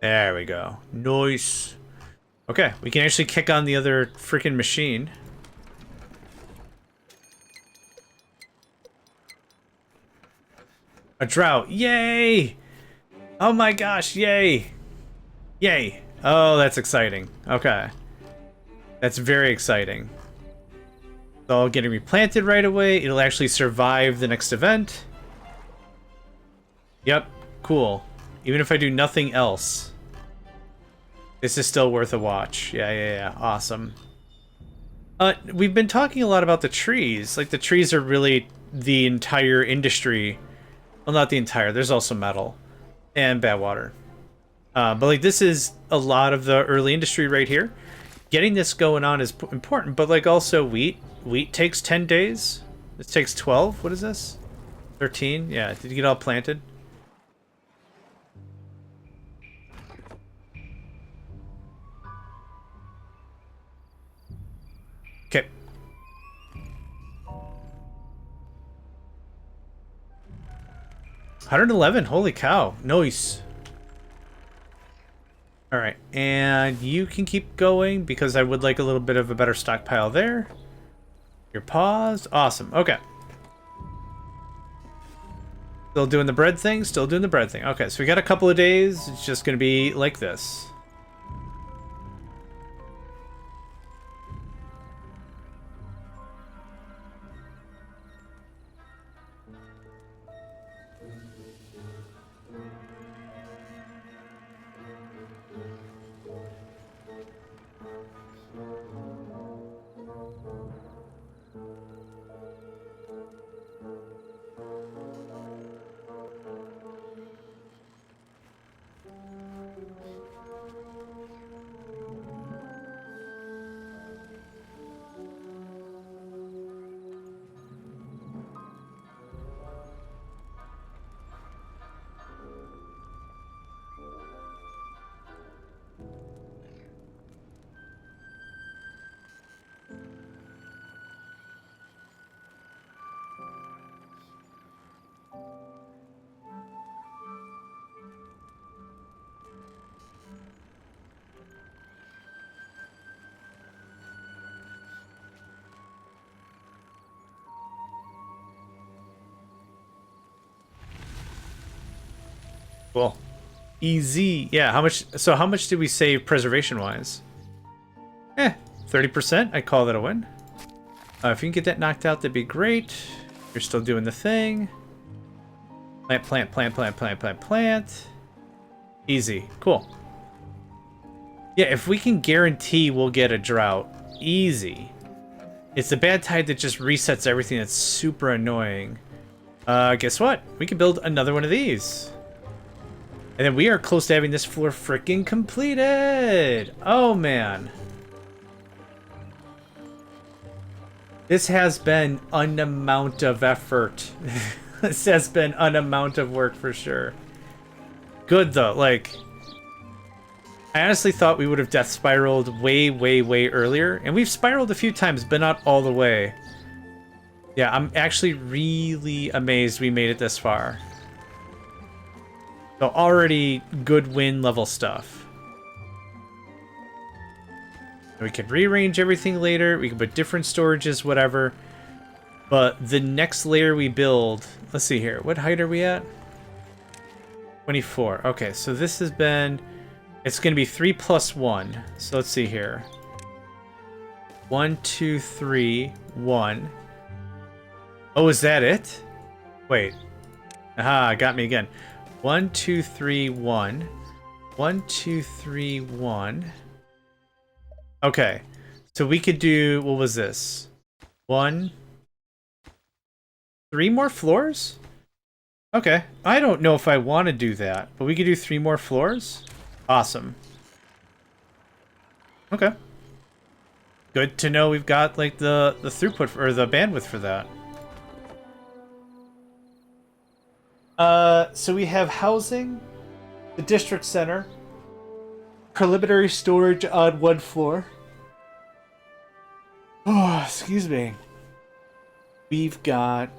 There we go. Nice. Okay, we can actually kick on the other freaking machine. A drought. Yay! Oh my gosh, yay! Yay! Oh, that's exciting. Okay. That's very exciting. It's all getting replanted right away. It'll actually survive the next event. Yep, cool. Even if I do nothing else, this is still worth a watch. Yeah. Awesome. We've been talking a lot about the trees. Like, the trees are really the entire industry. Well, not the entire. There's also metal and bad water. But, like, this is a lot of the early industry right here. Getting this going on is important, but, like, also wheat. Wheat takes 10 days. This takes 12. What is this? 13? Yeah, did you get all planted? Okay. $111. Holy cow. Nice. All right. And you can keep going because I would like a little bit of a better stockpile there. You're paused. Awesome. Okay. Still doing the bread thing? Still doing the bread thing. Okay, so we got a couple of days. It's just going to be like this. Cool. Easy. Yeah, how much? So how much did we save preservation-wise? 30%. I call that a win. If you can get that knocked out, that'd be great. You're still doing the thing. Plant. Easy. Cool. Yeah, if we can guarantee we'll get a drought, easy. It's the bad tide that just resets everything. That's super annoying. Guess what? We can build another one of these. And then we are close to having this floor freaking completed. Oh, man. This has been an amount of effort. This has been an amount of work for sure. Good, though. Like, I honestly thought we would have death spiraled way earlier. And we've spiraled a few times, but not all the way. Yeah, I'm actually really amazed we made it this far. So already good win level stuff. We could rearrange everything later. We can put different storages, whatever. But the next layer we build... Let's see here. What height are we at? 24. Okay, so this has been... It's going to be 3 plus 1. So let's see here. 1, 2, 3, 1. Oh, is that it? Wait. Aha, got me again. 1, 2, 3, 1. 1, 2, 3, 1. Okay. So we could do, what was this? 1, 3 more floors? Okay. I don't know if I want to do that, but we could do 3 more floors? Awesome. Okay. Good to know we've got, like, the throughput, or the bandwidth for that. So we have housing, the district center, preliminary storage on 1 floor. Oh, excuse me. We've got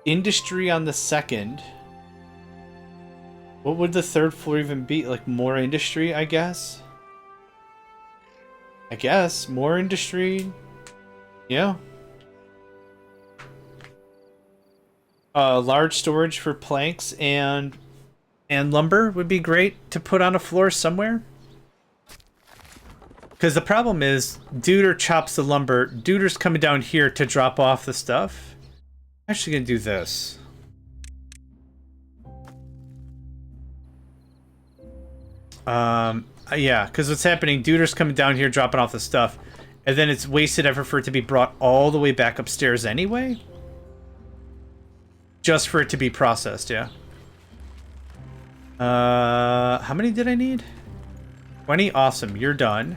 industry on the 2nd. What would the 3rd floor even be? Like, more industry, I guess? More industry. Yeah. Large storage for planks and lumber would be great to put on a floor somewhere. Because the problem is, Duder chops the lumber. Duder's coming down here to drop off the stuff. I'm actually gonna do this. Yeah, because what's happening, Duder's coming down here dropping off the stuff, and then it's wasted effort for it to be brought all the way back upstairs anyway. Just for it to be processed, yeah. How many did I need? 20? Awesome, you're done.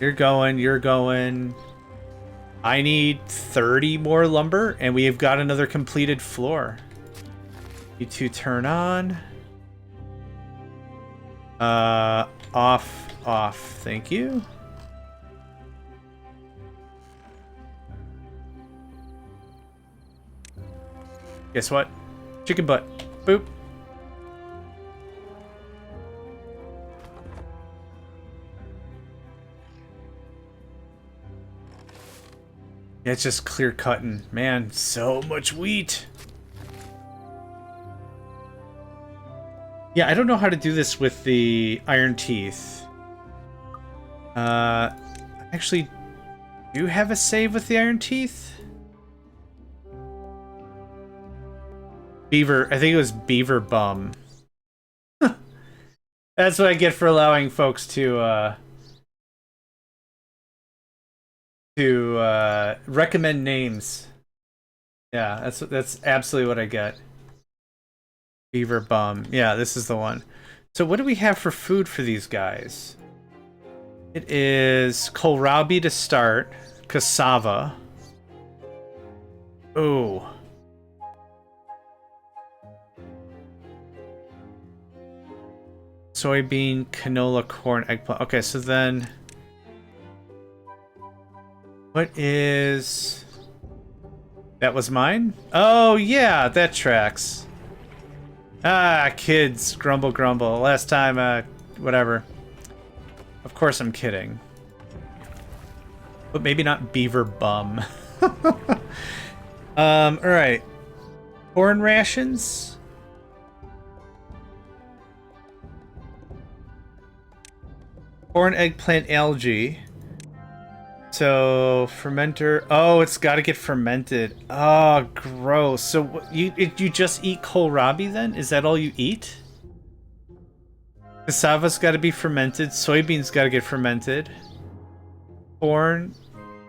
You're going. I need 30 more lumber, and we have got another completed floor. You two turn on. Off. Thank you. Guess what? Chicken butt. Boop. Yeah, it's just clear cutting. Man, so much wheat. Yeah, I don't know how to do this with the iron teeth. Actually, do you have a save with the iron teeth? Beaver, I think it was Beaver Bum. That's what I get for allowing folks to recommend names. Yeah, that's absolutely what I get. Beaver Bum. Yeah, this is the one. So what do we have for food for these guys? It is kohlrabi to start. Cassava. Oh. Soybean, canola, corn, eggplant. Okay, so then... What is... That was mine? Oh, yeah, that tracks. Ah, kids. Grumble, grumble. Last time, whatever. Of course I'm kidding. But maybe not Beaver Bum. Alright. Corn rations. Corn, eggplant, algae. So, fermenter. Oh, it's got to get fermented. Oh, gross. So, you just eat kohlrabi then? Is that all you eat? Cassava's got to be fermented. Soybeans got to get fermented. Corn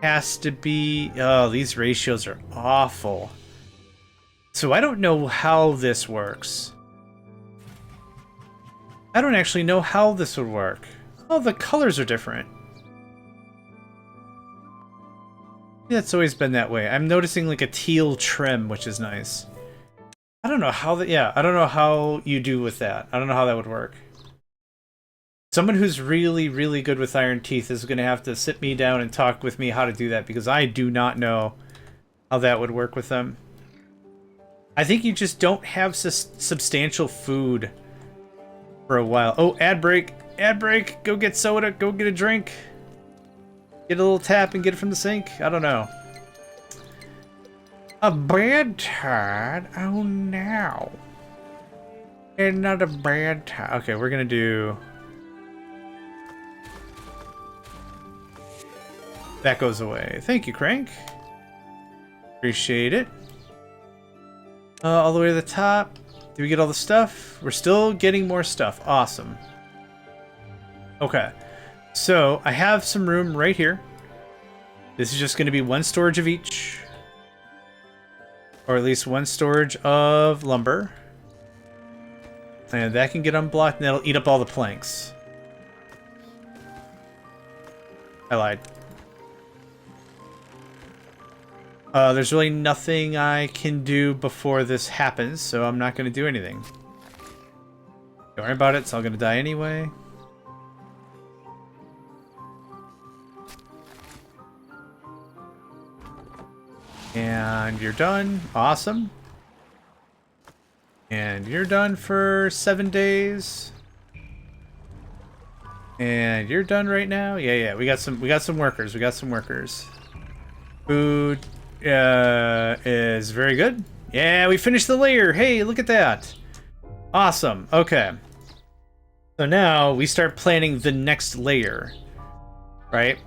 has to be... Oh, these ratios are awful. So, I don't know how this works. I don't actually know how this would work. Oh, the colors are different. Yeah, it's always been that way. I'm noticing like a teal trim, which is nice. I don't know how that... Yeah, I don't know how you do with that. I don't know how that would work. Someone who's really, really good with iron teeth is going to have to sit me down and talk with me how to do that, because I do not know how that would work with them. I think you just don't have substantial food for a while. Oh, ad break. Ad break. Go get soda. Go get a drink. Get a little tap and get it from the sink. I don't know. A bad tide? Oh, no. It's not a bad tide. Okay, we're going to do... That goes away. Thank you, Crank. Appreciate it. All the way to the top. Did we get all the stuff? We're still getting more stuff. Awesome. Okay. So, I have some room right here. This is just going to be one storage of each. Or at least one storage of lumber. And that can get unblocked, and that'll eat up all the planks. I lied. There's really nothing I can do before this happens, so I'm not going to do anything. Don't worry about it, it's all going to die anyway. And you're done. Awesome. And you're done for 7 days. And you're done right now. Yeah. We got some workers. We got some workers. Food is very good. Yeah, we finished the layer. Hey, look at that. Awesome. Okay. So now we start planning the next layer. Right?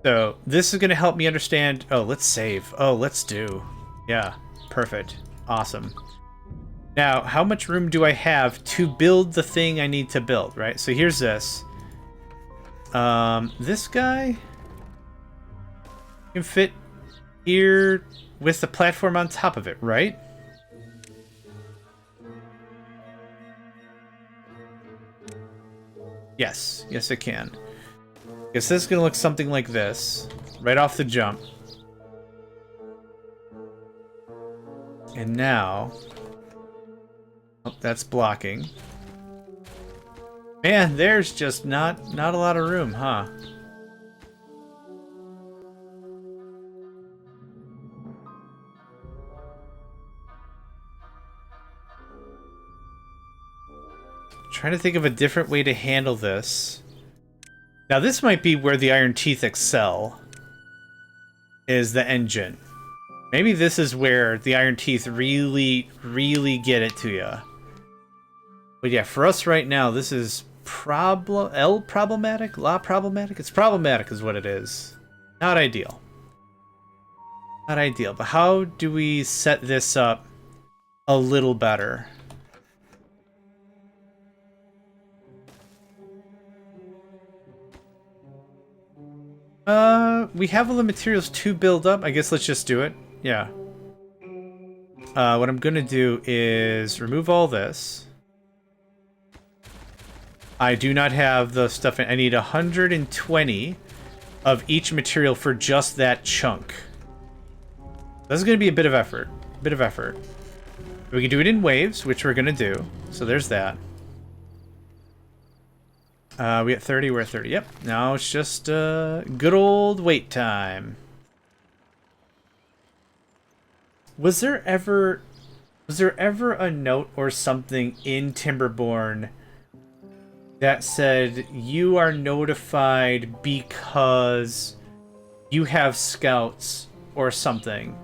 So this is going to help me understand. Oh, let's save. Oh, let's do. Yeah, perfect. Awesome. Now, how much room do I have to build the thing I need to build, right? So here's this. This guy can fit here with the platform on top of it, right? Yes, it can. Guess this is gonna look something like this, right off the jump. And now, oh, that's blocking. Man, there's just not a lot of room, huh? Trying to think of a different way to handle this. Now this might be where the Iron Teeth excel, is the engine. Maybe this is where the Iron Teeth really get it to you. But yeah, for us right now, this is problematic? It's problematic is what it is. Not ideal. Not ideal, but how do we set this up a little better? We have all the materials to build up. I guess let's just do it. Yeah. What I'm gonna do is remove all this. I do not have the stuff in. I need 120 of each material for just that chunk. This is gonna be a bit of effort. We can do it in waves, which we're gonna do. So there's that. We at 30, we're at 30. Yep. Now it's just good old wait time. Was there ever a note or something in Timberborn that said you are notified because you have scouts or something?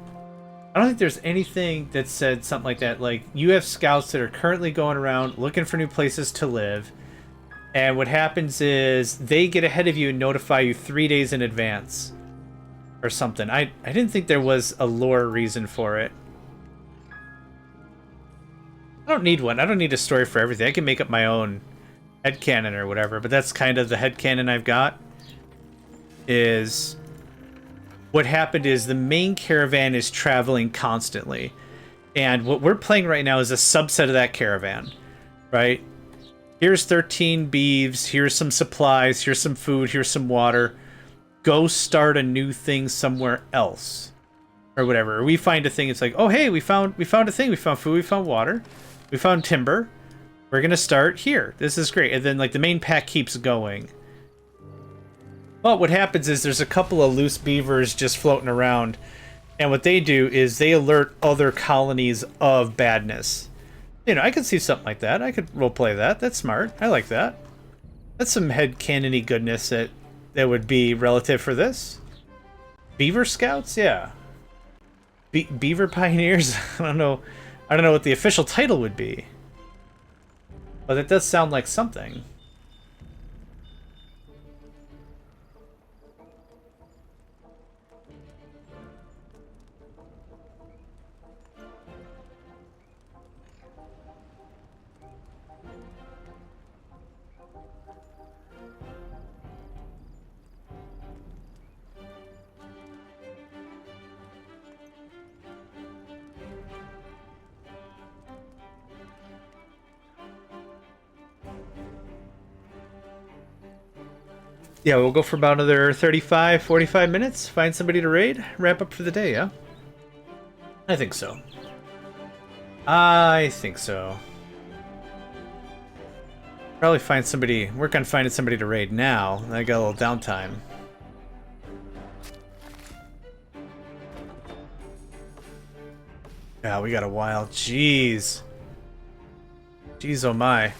I don't think there's anything that said something like that. Like, you have scouts that are currently going around looking for new places to live. And what happens is they get ahead of you and notify you 3 days in advance. Or something. I didn't think there was a lore reason for it. I don't need one. I don't need a story for everything. I can make up my own headcanon or whatever. But that's kind of the headcanon I've got. Is what happened is the main caravan is traveling constantly. And what we're playing right now is a subset of that caravan. Right? Here's 13 beeves, here's some supplies, here's some food, here's some water. Go start a new thing somewhere else. Or whatever. Or we find a thing, it's like, oh hey, we found a thing, we found food, we found water, we found timber. We're gonna start here. This is great. And then like the main pack keeps going. But what happens is there's a couple of loose beavers just floating around. And what they do is they alert other colonies of badness. You know, I could see something like that. I could roleplay that. That's smart. I like that. That's some headcanon-y goodness that would be relative for this. Beaver Scouts? Yeah. Beaver Pioneers? I don't know what the official title would be. But it does sound like something. Yeah, we'll go for about another 35, 45 minutes. Find somebody to raid. Wrap up for the day, yeah? I think so. I think so. Probably find somebody, work on finding somebody to raid now. I got a little downtime. Yeah, we got a while. Jeez. Jeez, oh my.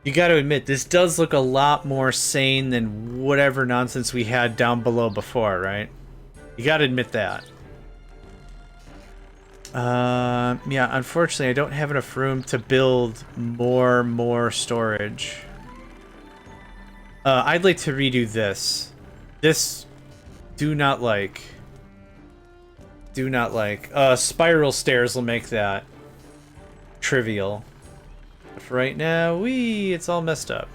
You got to admit, this does look a lot more sane than whatever nonsense we had down below before, right? You got to admit that. Yeah, unfortunately, I don't have enough room to build more storage. I'd like to redo this. This, do not like. Do not like. Spiral stairs will make that trivial. But for right now, it's all messed up.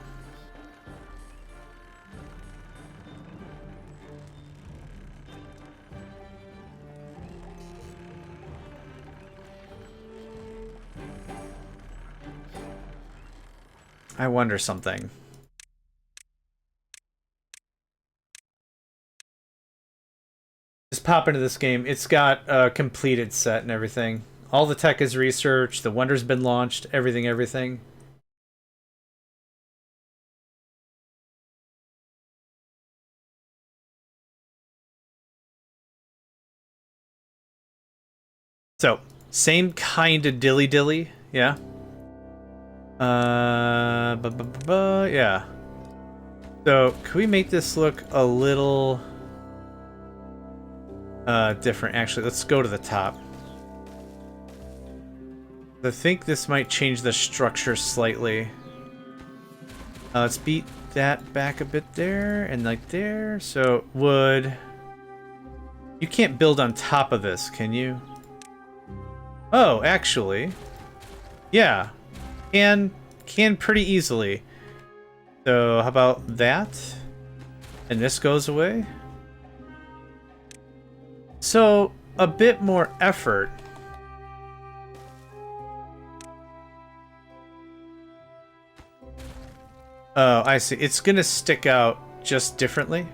I wonder something. Just pop into this game. It's got a completed set and everything. All the tech is researched. The Wonder's been launched. Everything. So, same kind of dilly-dilly, yeah? Yeah. So, can we make this look a little different? Actually, let's go to the top. I think this might change the structure slightly. Let's beat that back a bit there, and like there. So, wood... You can't build on top of this, can you? Oh, actually. Yeah. Can pretty easily. So, how about that? And this goes away? So, a bit more effort. Oh, I see. It's gonna stick out just differently.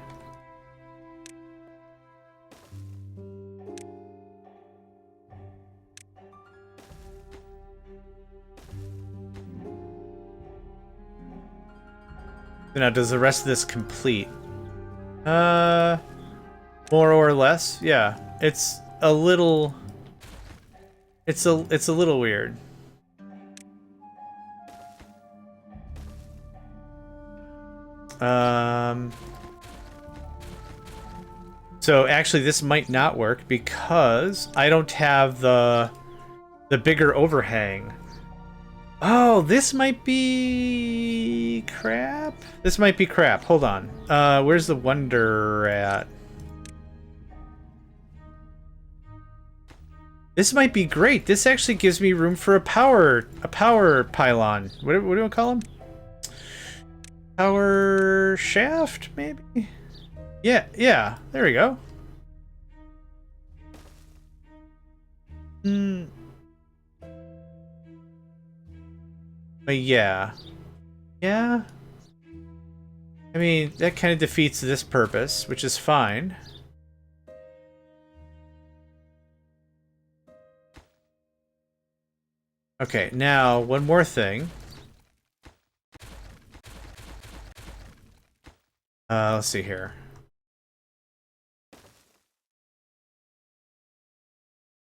Now, does the rest of this complete? More or less, yeah. It's a little... It's a little weird. So actually this might not work because I don't have the bigger overhang. Oh, this might be crap. This might be crap. Hold on. Where's the Wonder at? This might be great. This actually gives me room for a power pylon. What do we call them? Power shaft, maybe? Yeah, there we go. But yeah. I mean, that kind of defeats this purpose, which is fine. Okay, now, one more thing. Let's see here.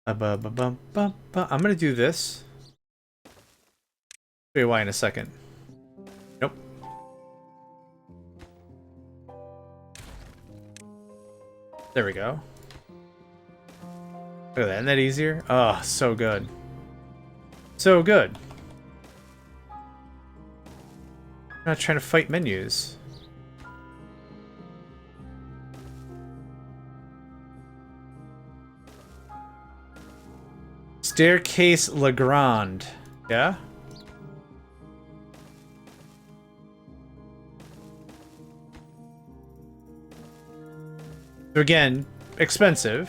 I'm gonna do this. Show you why in a second. Nope. There we go. Look at that, isn't that easier? Oh, so good. So good. I'm not trying to fight menus. Staircase Legrand. Yeah? So again, expensive.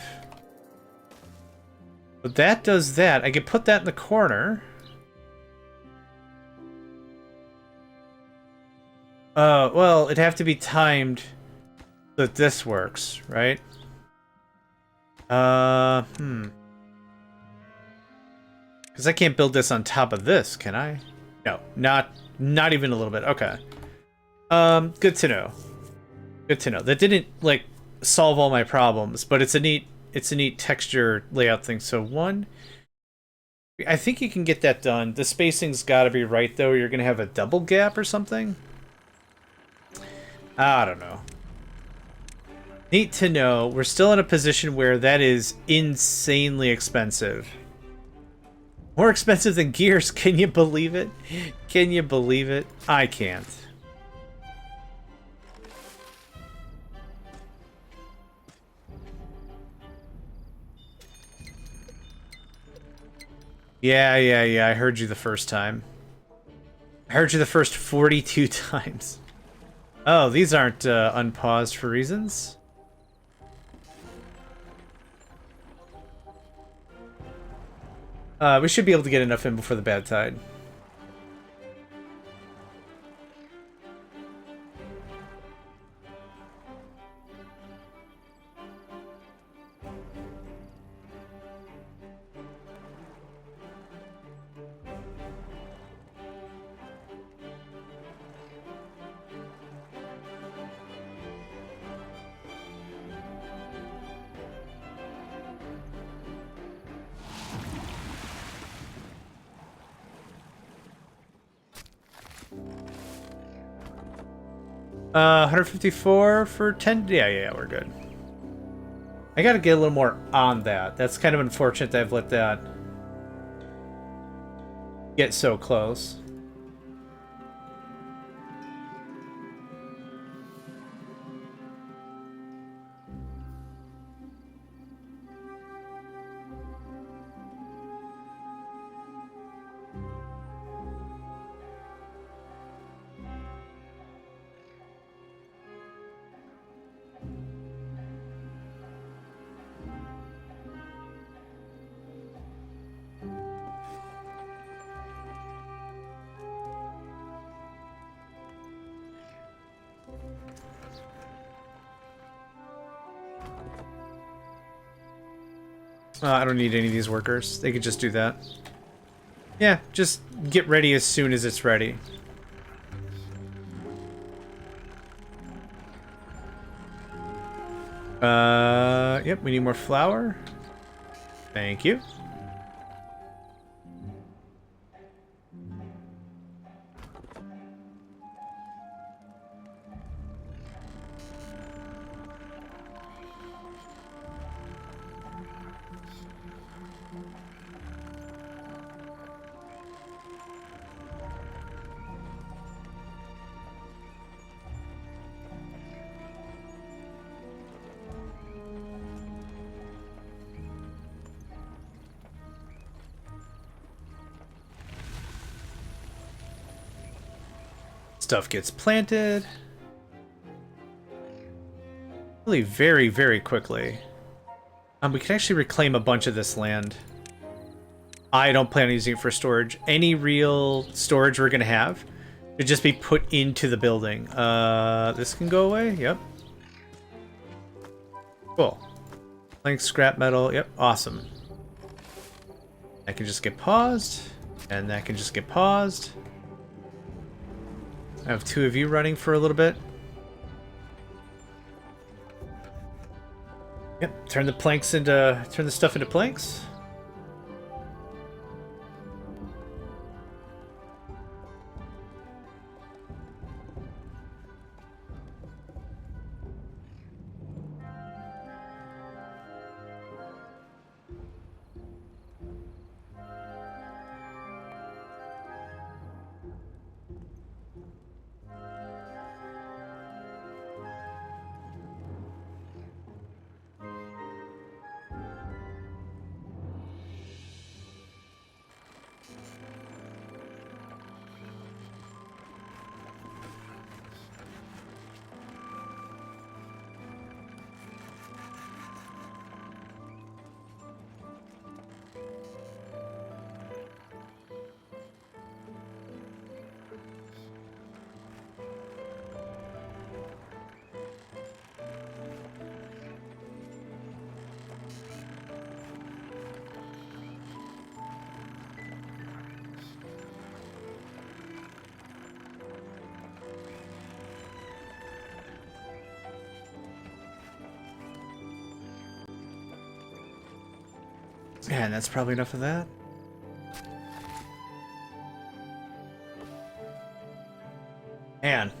But that does that. I could put that in the corner. Well, it'd have to be timed so that this works, right? Because I can't build this on top of this, can I? No, not even a little bit. Okay. Good to know. Good to know. That didn't like solve all my problems, but it's a neat texture layout thing. So one, I think you can get that done. The spacing's got to be right though. You're gonna have a double gap or something. I don't know. Neat to know. We're still in a position where that is insanely expensive. More expensive than gears. Can you believe it? Can you believe it? I can't. Yeah. I heard you the first time. I heard you the first 42 times. Oh, these aren't unpaused for reasons. We should be able to get enough in before the bad tide. Uh, 154 for 10. Yeah, we're good. I gotta get a little more on that. That's kind of unfortunate that I've let that get so close. I don't need any of these workers. They could just do that. Yeah, just get ready as soon as it's ready. Yep, we need more flour. Thank you. Stuff gets planted. Really very, very quickly. We can actually reclaim a bunch of this land. I don't plan on using it for storage. Any real storage we're going to have should just be put into the building. This can go away. Yep. Cool. Plank, scrap metal. Yep. Awesome. That can just get paused. And that can just get paused. I have two of you running for a little bit. Yep, turn the stuff into planks. And that's probably enough of that. Man.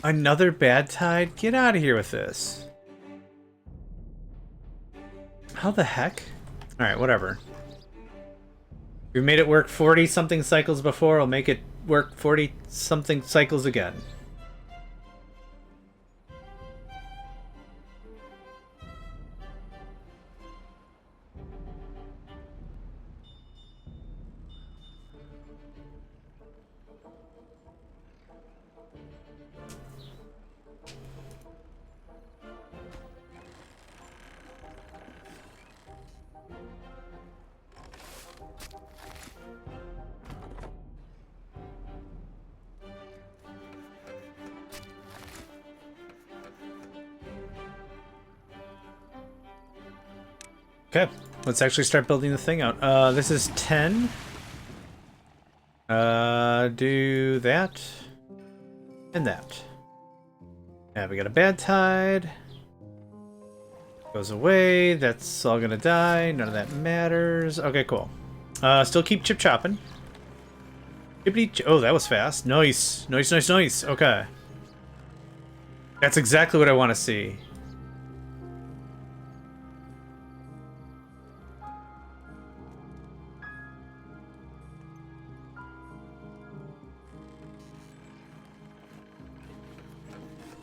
Another bad tide? Get out of here with this. How the heck? Alright, whatever. We've made it work 40-something cycles before, I'll make it work 40-something cycles again. Okay, let's actually start building the thing out. This is 10. Do that. And that. Yeah, we got a bad tide. Goes away. That's all gonna die. None of that matters. Okay, cool. Still keep chip chopping. Oh, that was fast. Nice. Nice, nice, nice. Okay. That's exactly what I want to see.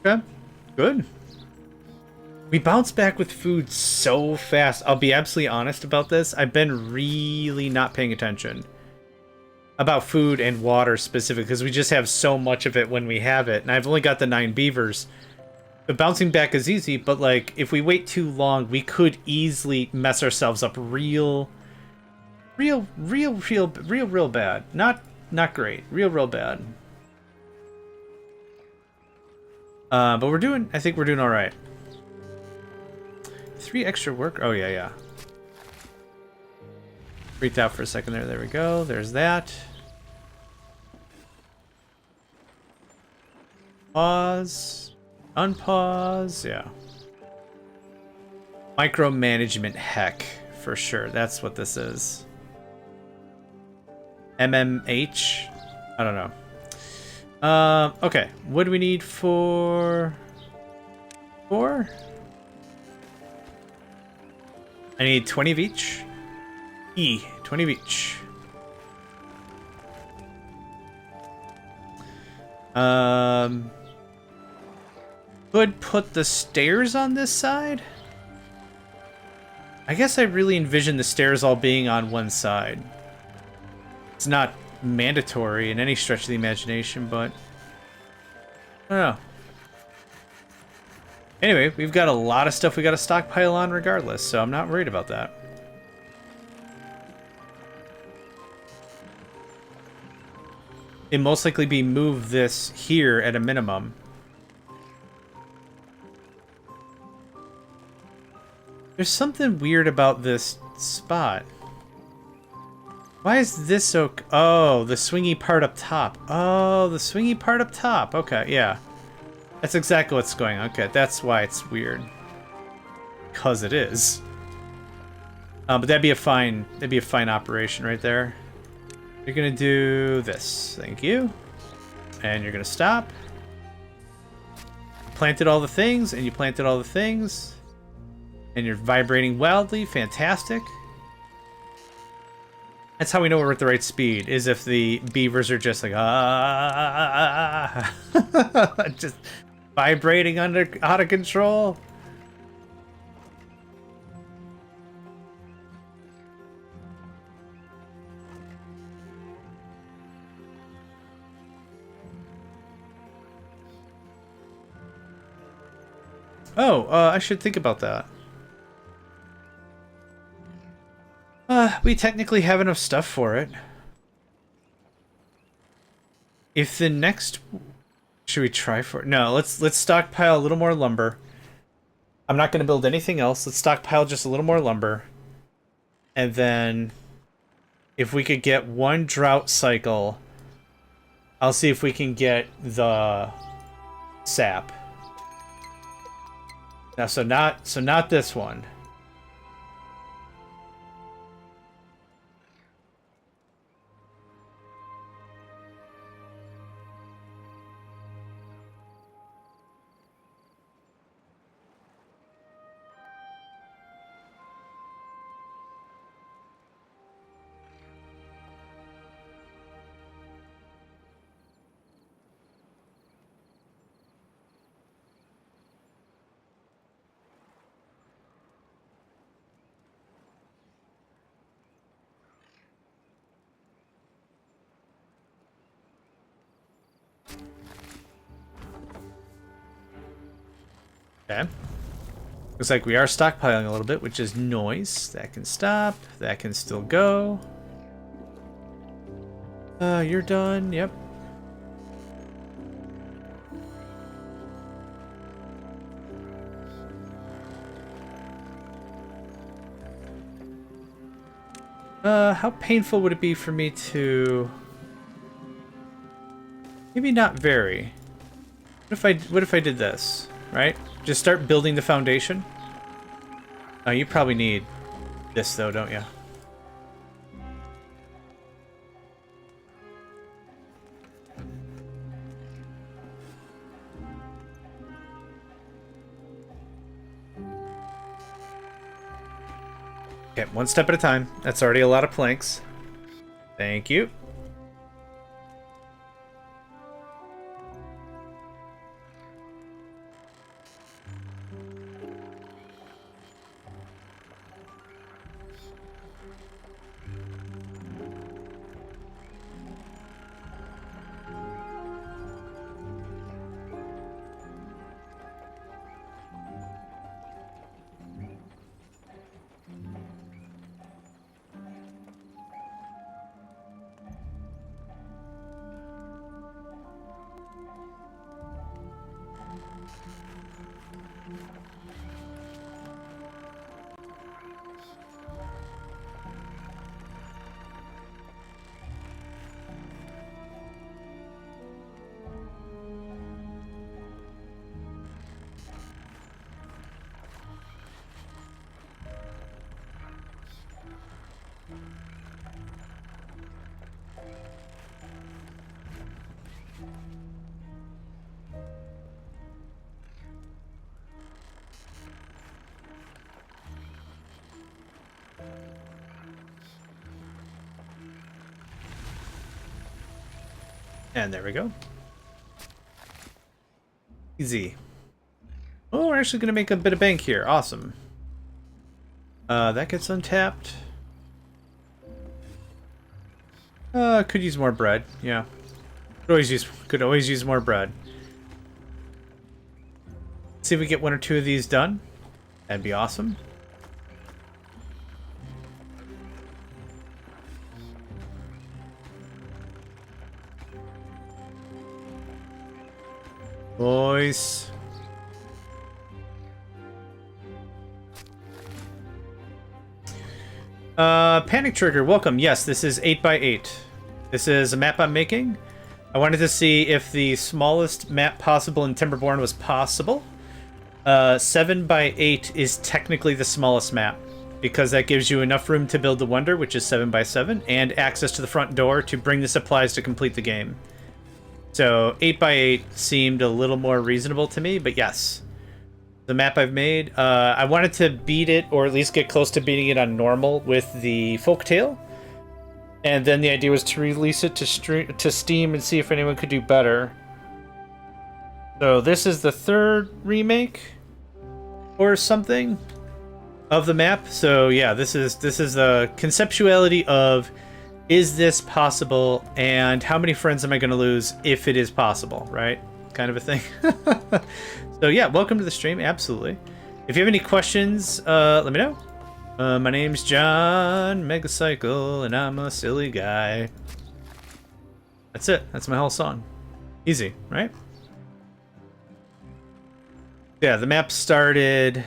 Okay, good. We bounce back with food so fast. I'll be absolutely honest about this. I've been really not paying attention about food and water specifically because we just have so much of it when we have it. And I've only got the 9 beavers. The bouncing back is easy, but like if we wait too long, we could easily mess ourselves up real bad. Not great. Real bad. But I think we're doing all right. 3 extra work. Oh, yeah. Freaked out for a second there. There we go. There's that. Pause. Unpause. Yeah. Micromanagement heck, for sure. That's what this is. MMH? I don't know. Okay. What do we need for 4? I need 20 of each. 20 of each. Could put the stairs on this side? I guess I really envision the stairs all being on one side. It's not mandatory in any stretch of the imagination, but I don't know. Anyway, we've got a lot of stuff we got to stockpile on regardless, so I'm not worried about that. It'd most likely be move this here at a minimum. There's something weird about this spot. Why is this so... Oh, the swingy part up top. Oh, the swingy part up top. Okay, yeah. That's exactly what's going on. Okay, that's why it's weird. 'Cause it is. But that'd be a fine operation right there. You're gonna do this. Thank you. And you're gonna stop. Planted all the things, and you planted all the things. And you're vibrating wildly. Fantastic. That's how we know we're at the right speed, is if the beavers are just like, just vibrating out of control. Oh, I should think about that. We technically have enough stuff for it. If the next... Should we try for it? No, let's stockpile a little more lumber. I'm not going to build anything else. Let's stockpile just a little more lumber. And then... If we could get one drought cycle... I'll see if we can get the... sap. Now, so not this one. Okay. Looks like we are stockpiling a little bit, which is noise. That can stop. That can still go. You're done. Yep. How painful would it be for me to... Maybe not very. What if I did this, right? Just start building the foundation. Oh, you probably need this though, don't you? Okay, one step at a time. That's already a lot of planks. Thank you. And there we go. Easy. Oh, we're actually going to make a bit of bank here. Awesome. That gets untapped. Could use more bread. Yeah. Could always use more bread. See if we get one or two of these done. That'd be awesome. Boys. Panic Trigger, welcome. Yes, this is 8x8. This is a map I'm making. I wanted to see if the smallest map possible in Timberborn was possible. 7x8 is technically the smallest map. because that gives you enough room to build the Wonder, which is 7 by 7, and access to the front door to bring the supplies to complete the game. So 8 by 8 seemed a little more reasonable to me, but yes. The map I've made, I wanted to beat it, or at least get close to beating it on normal with the Folktale. And then the idea was to release it to Steam and see if anyone could do better. So this is the 3rd remake or something of the map. So yeah, this is the conceptuality of, is this possible, and how many friends am I going to lose if it is possible, right? Kind of a thing. So yeah, welcome to the stream. Absolutely. If you have any questions, let me know. My name's JohnMegacycle, and I'm a silly guy. That's it. That's my whole song. Easy, right? Yeah, the map started,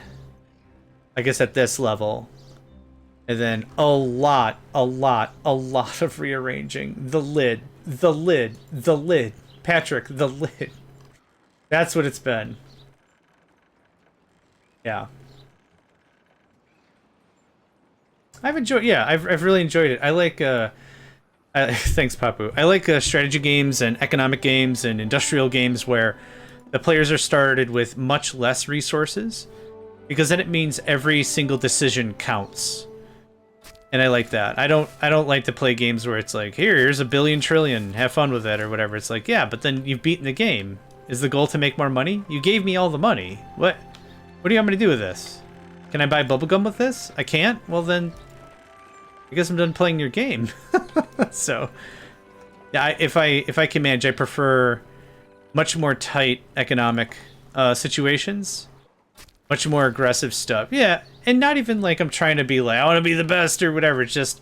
I guess, at this level. And then a lot of rearranging. The lid. Patrick, the lid. That's what it's been. Yeah. I've enjoyed, yeah, I've really enjoyed it. I like, thanks, Papu. I like strategy games and economic games and industrial games where the players are started with much less resources, because then it means every single decision counts. And I like that. I don't like to play games where it's like, here's a billion trillion, have fun with it or whatever. It's like, yeah, but then you've beaten the game. Is the goal to make more money? You gave me all the money. What do you want me to do with this? Can I buy bubblegum with this? I can't? Well then, I guess I'm done playing your game. So, yeah, if I can manage, I prefer much more tight economic situations. Much more aggressive stuff. Yeah, and not even like I'm trying to be like, I want to be the best or whatever. It's just,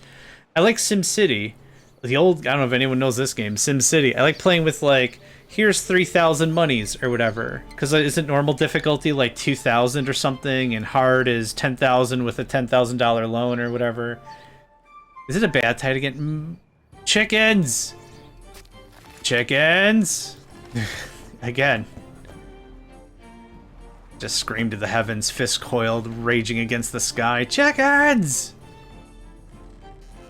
I like SimCity. The old, I don't know if anyone knows this game, SimCity. I like playing with like, here's 3,000 monies or whatever. Because isn't normal difficulty like 2,000 or something, and hard is 10,000 with a $10,000 loan or whatever. Is it a bad time to get chickens? Chickens! Again. Just screamed to the heavens, fist coiled, raging against the sky. Chickens!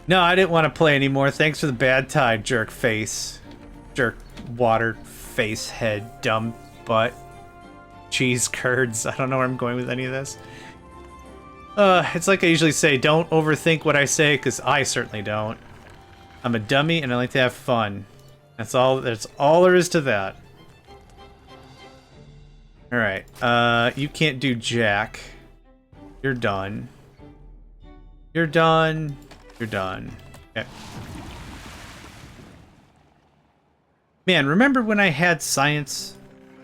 No, I didn't want to play anymore. Thanks for the bad time, jerk face. Jerk water face head, dumb butt. Cheese curds. I don't know where I'm going with any of this. It's like I usually say, don't overthink what I say, because I certainly don't. I'm a dummy and I like to have fun. That's all there is to that. Alright, you can't do jack. You're done. You're done. You're done. Okay. Man, remember when I had science?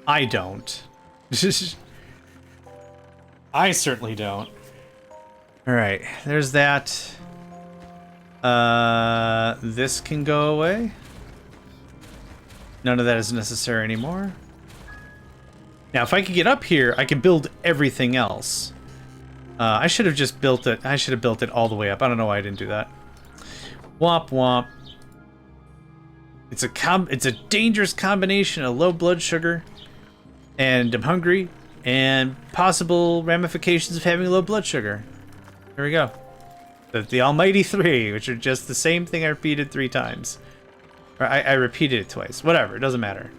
I don't. I certainly don't. Alright, there's that. This can go away. None of that is necessary anymore. Now, if I could get up here, I can build everything else. I should have just built it. I should have built it all the way up. I don't know why I didn't do that. Womp womp. It's a dangerous combination of low blood sugar, and I'm hungry, and possible ramifications of having low blood sugar. Here we go. The almighty 3, which are just the same thing I repeated 3 times. Or I repeated it twice. Whatever, it doesn't matter.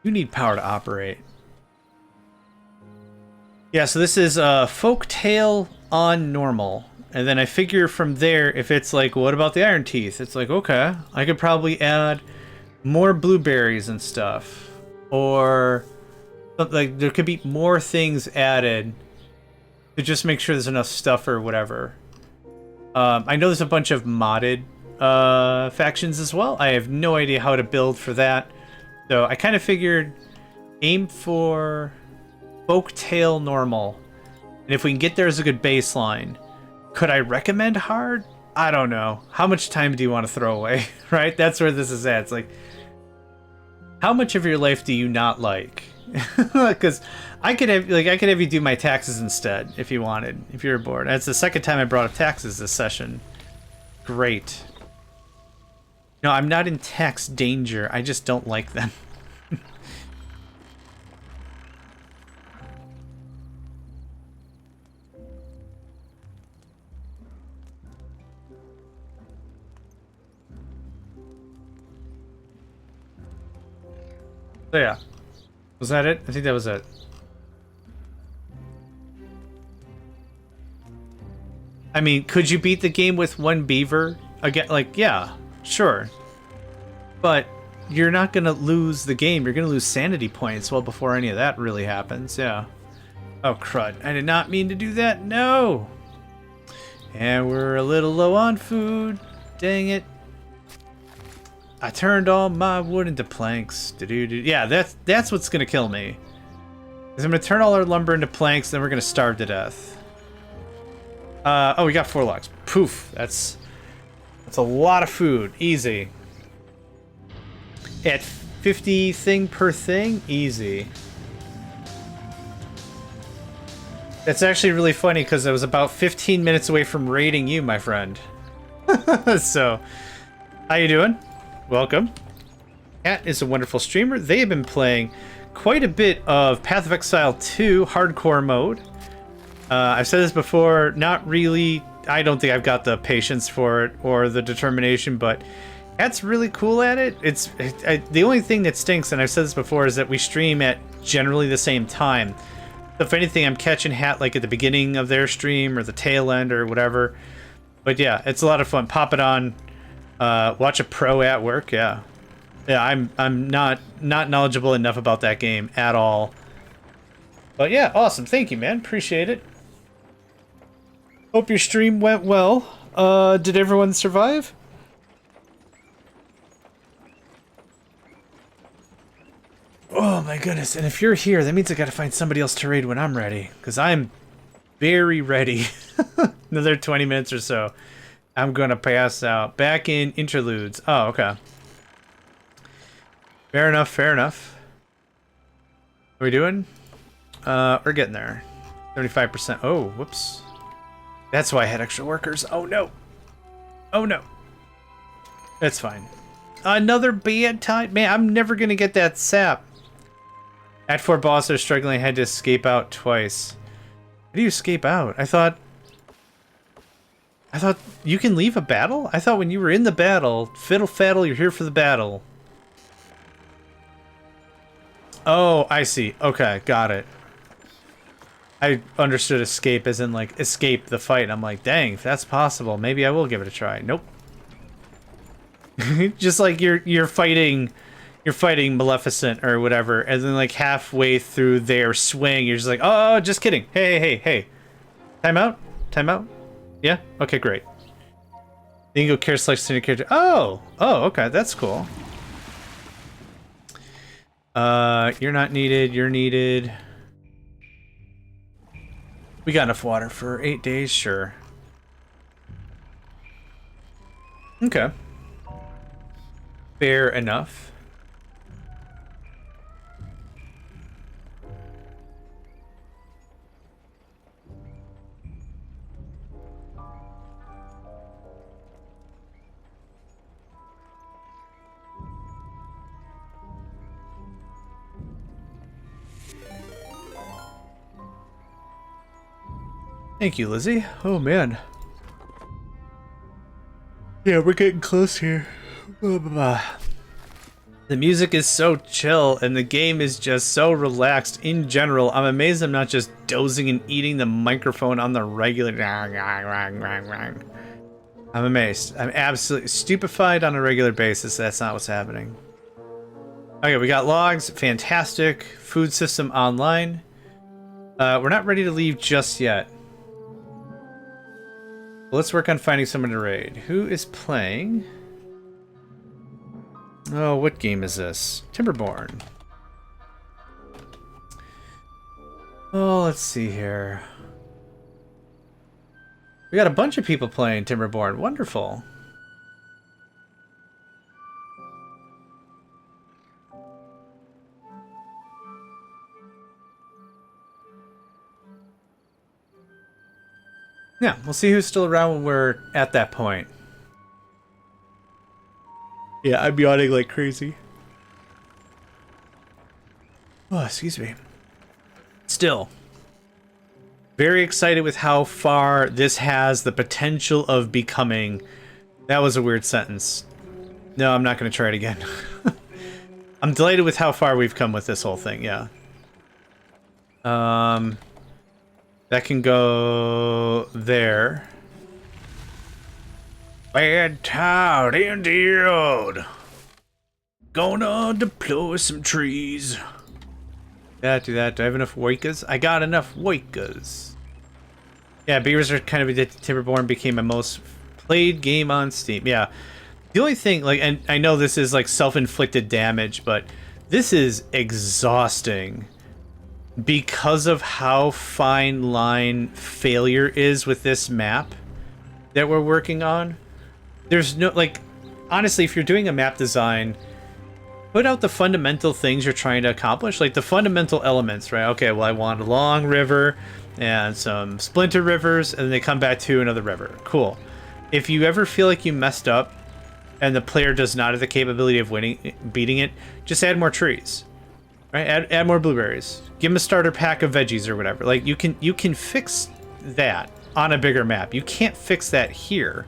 You need power to operate. Yeah, so this is Folktale on normal. And then I figure from there, if it's like, what about the Iron Teeth? It's like, okay, I could probably add more blueberries and stuff. Or, like, there could be more things added to just make sure there's enough stuff or whatever. I know there's a bunch of modded factions as well. I have no idea how to build for that. So I kind of figured aim for Folktale normal. And if we can get there as a good baseline, could I recommend hard? I don't know. How much time do you want to throw away? Right? That's where this is at. It's like, how much of your life do you not like? Because I could have you do my taxes instead if you wanted, if you were bored. That's the second time I brought up taxes this session. Great. No, I'm not in tax danger. I just don't like them. So yeah. Was that it? I think that was it. I mean, could you beat the game with one beaver? Again, like, yeah, sure. But you're not going to lose the game. You're going to lose sanity points well before any of that really happens, yeah. Oh, crud. I did not mean to do that. No! And we're a little low on food. Dang it. I turned all my wood into planks. Yeah, that's what's going to kill me. Is I'm going to turn all our lumber into planks, then we're going to starve to death. Oh, we got 4 logs. Poof. That's a lot of food. Easy. At 50 thing per thing? Easy. That's actually really funny because I was about 15 minutes away from raiding you, my friend. So, how you doing? Welcome. Cat is a wonderful streamer. They have been playing quite a bit of Path of Exile 2 hardcore mode. I've said this before, not really. I don't think I've got the patience for it or the determination, but Cat's really cool at it. The only thing that stinks, and I've said this before, is that we stream at generally the same time. If anything, I'm catching Hat like at the beginning of their stream or the tail end or whatever. But yeah, it's a lot of fun. Pop it on, watch a pro at work. Yeah, I'm not knowledgeable enough about that game at all. But yeah, awesome. Thank you, man. Appreciate it. Hope your stream went well. Did everyone survive? Oh my goodness, and if you're here, that means I gotta find somebody else to raid when I'm ready. Because I'm very ready. Another 20 minutes or so. I'm gonna pass out. Back in interludes. Oh, okay. Fair enough, fair enough. What are we doing? We're getting there. 35%. Oh, whoops. That's why I had extra workers. Oh no. Oh no. That's fine. Another bad time. Man, I'm never gonna get that sap. At 4 boss are struggling. I had to escape out twice. How do you escape out? I thought you can leave a battle? I thought when you were in the battle, fiddle faddle, you're here for the battle. Oh, I see. Okay, got it. I understood escape as in like escape the fight. I'm like, dang, if that's possible, maybe I will give it a try. Nope. Just like you're fighting Maleficent or whatever, and then like halfway through their swing, you're just like, oh, just kidding. Hey. Time out? Time out? Yeah? Okay, great. Then you go care select senior character. Oh, okay, that's cool. You're not needed, you're needed. We got enough water for 8 days, sure. Okay. Fair enough. Thank you, Lizzie. Oh, man. Yeah, we're getting close here. The music is so chill, and the game is just so relaxed in general. I'm amazed I'm not just dozing and eating the microphone on the regular... I'm amazed. I'm absolutely stupefied on a regular basis. That's not what's happening. Okay, we got logs. Fantastic. Food system online. We're not ready to leave just yet. Let's work on finding someone to raid. Who is playing? Oh, what game is this? Timberborn. Oh, let's see here. We got a bunch of people playing Timberborn. Wonderful. Yeah, we'll see who's still around when we're at that point. Yeah, I'm yawning like crazy. Oh, excuse me. Still, very excited with how far this has the potential of becoming. That was a weird sentence. No, I'm not going to try it again. I'm delighted with how far we've come with this whole thing, yeah. That can go there. Bad town indeed. Gonna deploy some trees. Yeah, do that. Do I have enough Woikas? I got enough Woikas. Yeah, Beavers are kind of addicted to Timberborn. Became my most played game on Steam. Yeah. The only thing, like, and I know this is like self-inflicted damage, but this is exhausting because of how fine line failure is with this map that we're working on. There's no, like, honestly, if you're doing a map design, put out the fundamental things you're trying to accomplish, like the fundamental elements, right? Okay, well, I want a long river and some splinter rivers, and then they come back to another river. Cool. If you ever feel like you messed up and the player does not have the capability of beating it, just add more trees, right? Add more blueberries. Give them a starter pack of veggies or whatever. Like, you can fix that on a bigger map. You can't fix that here.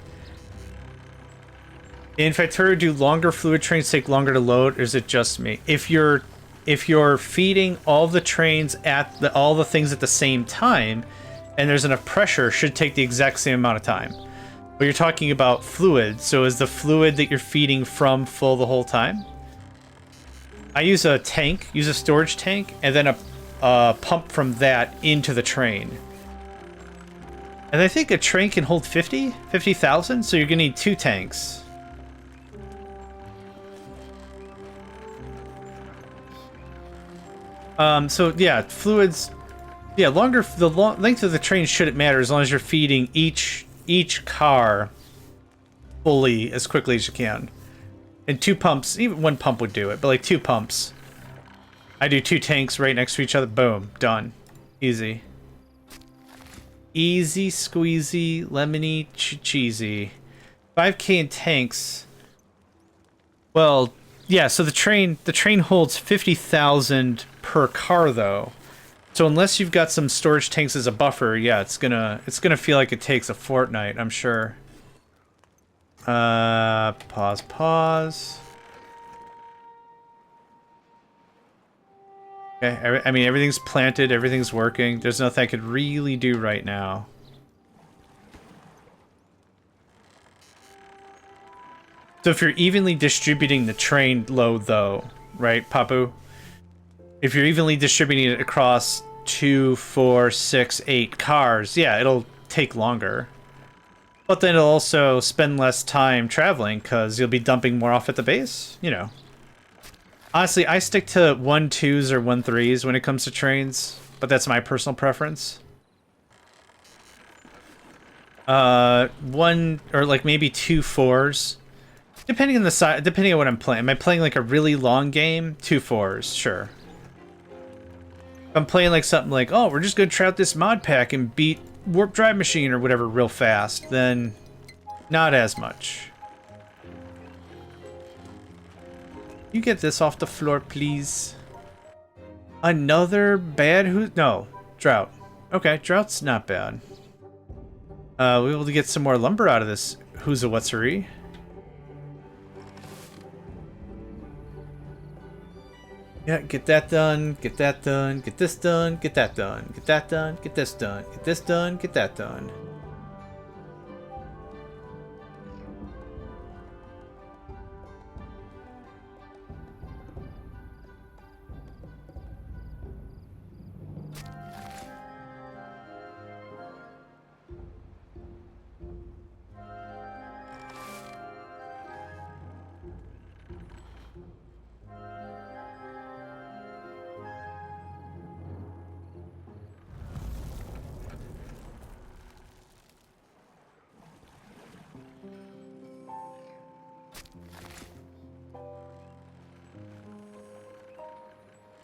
In Factorio, do longer fluid trains take longer to load, or is it just me? If you're feeding all the trains at all the things at the same time, and there's enough pressure, should take the exact same amount of time. But you're talking about fluid, so is the fluid that you're feeding from full the whole time? I use a tank, use a storage tank, and then a pump from that into the train. And I think a train can hold 50,000, so you're gonna need 2 tanks. So yeah, fluids, yeah, the length of the train shouldn't matter as long as you're feeding each car fully as quickly as you can. And 2 pumps, even 1 pump would do it, but like 2 pumps. I do 2 tanks right next to each other, boom, done. Easy. Easy squeezy, lemony, cheesy. 5K in tanks. Well, yeah, so the train holds 50,000 per car though. So unless you've got some storage tanks as a buffer, yeah, it's gonna feel like it takes a fortnight, I'm sure. Pause. Okay, I mean, everything's planted, everything's working. There's nothing I could really do right now. So if you're evenly distributing the train load, though, right, Papu? If you're evenly distributing it across 2, 4, 6, 8 cars, yeah, it'll take longer. But then it'll also spend less time traveling, because you'll be dumping more off at the base, you know. Honestly, I stick to 1-2s or 1-3s when it comes to trains, but that's my personal preference. 1 or like maybe 2 4s. Depending on the size, depending on what I'm playing. Am I playing like a really long game? 2 4s, sure. If I'm playing like something like, oh, we're just gonna try out this mod pack and beat Warp Drive Machine or whatever real fast, then not as much. You get this off the floor, please. Another bad no, drought. Okay, drought's not bad. We'll be able to get some more lumber out of this Who's-a-whatsery. Yeah, get that done, get that done, get this done, get that done, get that done, get this done, get this done, get that done.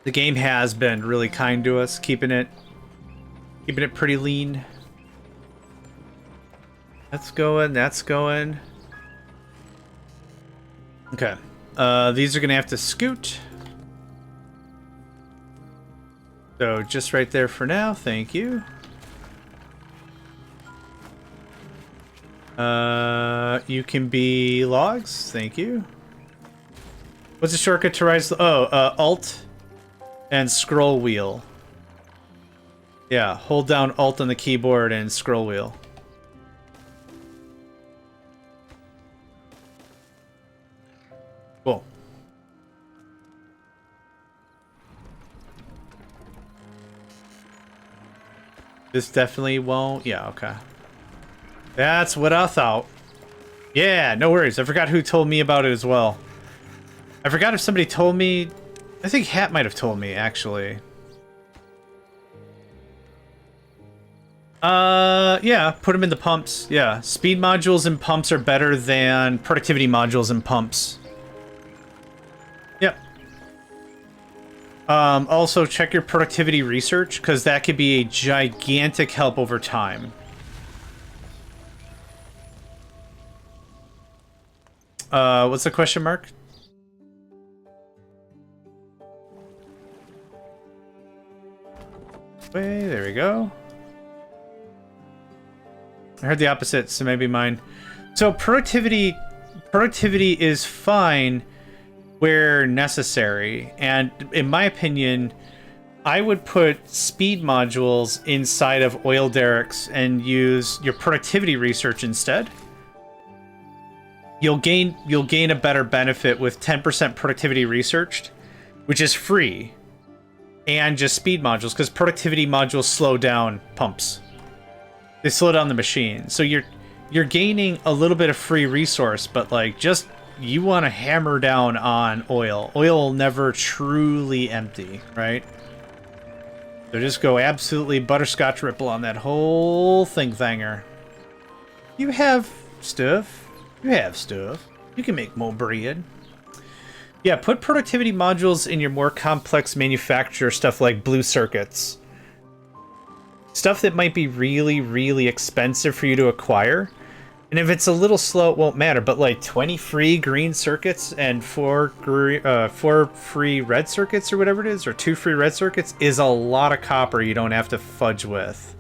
The game has been really kind to us, keeping it pretty lean. That's going, that's going. Okay. These are gonna have to scoot. So just right there for now, thank you. You can be logs, thank you. What's the shortcut to rise? Oh, Alt and scroll wheel. Yeah, hold down Alt on the keyboard and scroll wheel. Cool. This definitely won't. Yeah, okay. That's what I thought. Yeah, no worries. I forgot who told me about it as well. I forgot if somebody told me. I think Hat might have told me, actually. Yeah, put them in the pumps. Yeah, speed modules and pumps are better than productivity modules and pumps. Yep. Also, check your productivity research, because that could be a gigantic help over time. What's the question mark? Wait, there we go. I heard the opposite, so maybe mine. So productivity is fine where necessary, and in my opinion, I would put speed modules inside of oil derricks and use your productivity research instead. You'll gain a better benefit with 10% productivity researched, which is free, and just speed modules, because productivity modules slow down pumps. They slow down the machine, so you're gaining a little bit of free resource, but like just you want to hammer down on oil. Oil will never truly empty, right? So just go absolutely butterscotch ripple on that whole thanger. You have stuff. You have stuff. You can make more bread. Yeah, put productivity modules in your more complex manufacturer stuff like blue circuits. Stuff that might be really, really expensive for you to acquire. And if it's a little slow, it won't matter. But like 20 free green circuits and 4 free red circuits or whatever it is, or 2 free red circuits, is a lot of copper you don't have to fudge with.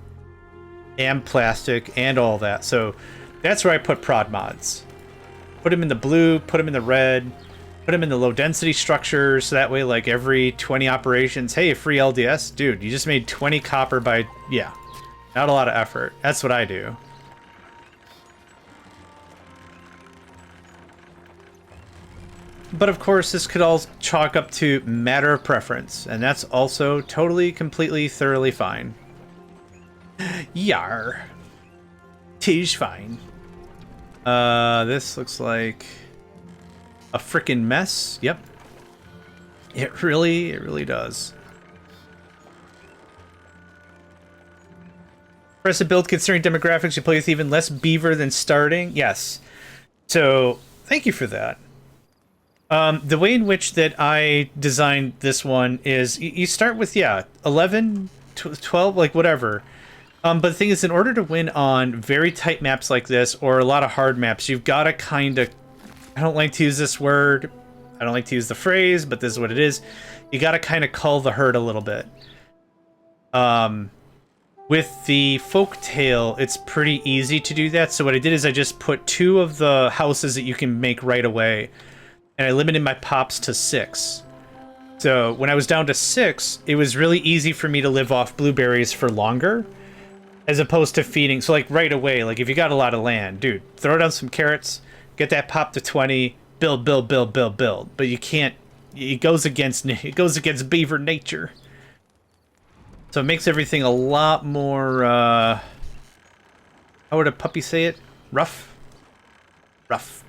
And plastic and all that. So that's where I put prod mods. Put them in the blue, put them in the red, put them in the low density structures. So that way, like every 20 operations, hey, free LDS. Dude, you just made 20 copper by, yeah, not a lot of effort. That's what I do. But of course, this could all chalk up to matter of preference, and that's also totally, completely, thoroughly fine. Yar. Tis fine. This looks like a frickin' mess. Yep. It really does. Press a build considering demographics. You play with even less beaver than starting. Yes. So, thank you for that. The way in which that I designed this one is you start with, yeah, 11, 12, like whatever. But the thing is, in order to win on very tight maps like this, or a lot of hard maps, you've got to kind of, I don't like to use this word, I don't like to use the phrase, but this is what it is. You got to kind of cull the herd a little bit. With the folktale, it's pretty easy to do that. So what I did is I just put 2 of the houses that you can make right away. And I limited my pops to 6. So when I was down to 6, it was really easy for me to live off blueberries for longer, as opposed to feeding. So like right away, like if you got a lot of land, dude, throw down some carrots, get that pop to 20, build. But you can't. It goes against beaver nature. So it makes everything a lot more. How would a puppy say it? Rough. Rough.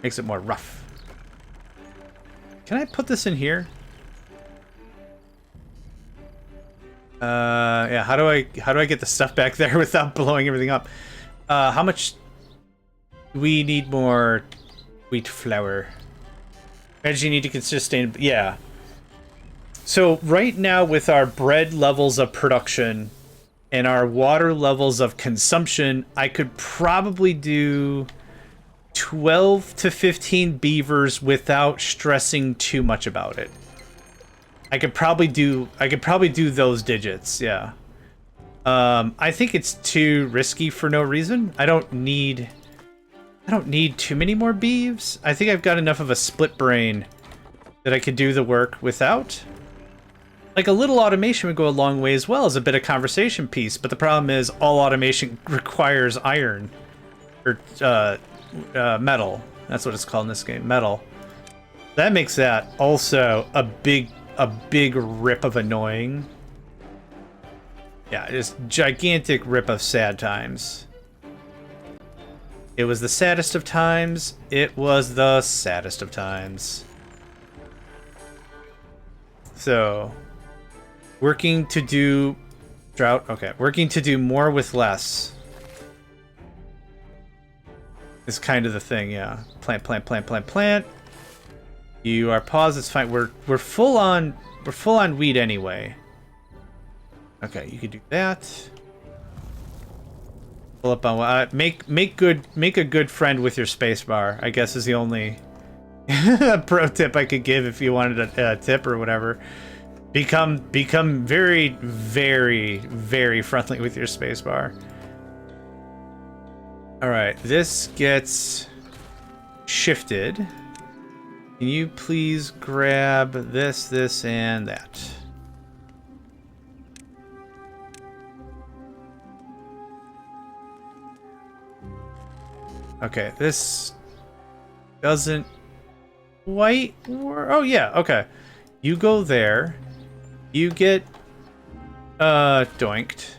Makes it more rough. Can I put this in here? Yeah, how do I get the stuff back there without blowing everything up? How much we need more wheat flour? Energy need to consistent, yeah. So right now with our bread levels of production and our water levels of consumption, I could probably do 12 to 15 beavers without stressing too much about it. I could probably do those digits, yeah. I think it's too risky for no reason. I don't need too many more beeves. I think I've got enough of a split brain that I could do the work without. Like a little automation would go a long way as well as a bit of conversation piece, but the problem is all automation requires iron or metal. That's what it's called in this game, metal. That makes that also a big rip of annoying. Yeah, just gigantic rip of sad times. It was the saddest of times. It was the saddest of times. So, working to do drought. Okay, working to do more with less is kind of the thing. Yeah, plant, plant, plant, plant, plant. You are paused. It's fine. We're full on. We're full on wheat anyway. Okay, you can do that. Pull up on make a good friend with your spacebar, I guess is the only pro tip I could give if you wanted a tip or whatever. Become very, very, very friendly with your spacebar. All right, this gets shifted. Can you please grab this, and that? Okay, this doesn't quite work. Oh yeah, okay. You go there. You get doinked.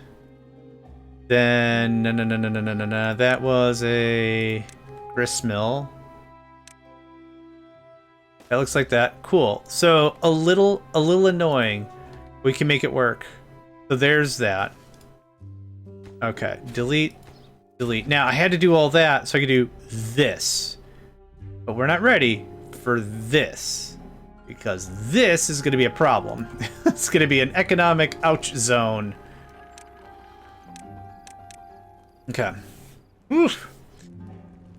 Then no. That was a gristmill. That looks like that. Cool. So a little annoying. We can make it work. So there's that. Okay. Delete. Now I had to do all that so I could do this. But we're not ready for this. Because this is going to be a problem. It's going to be an economic ouch zone. Okay. Oof.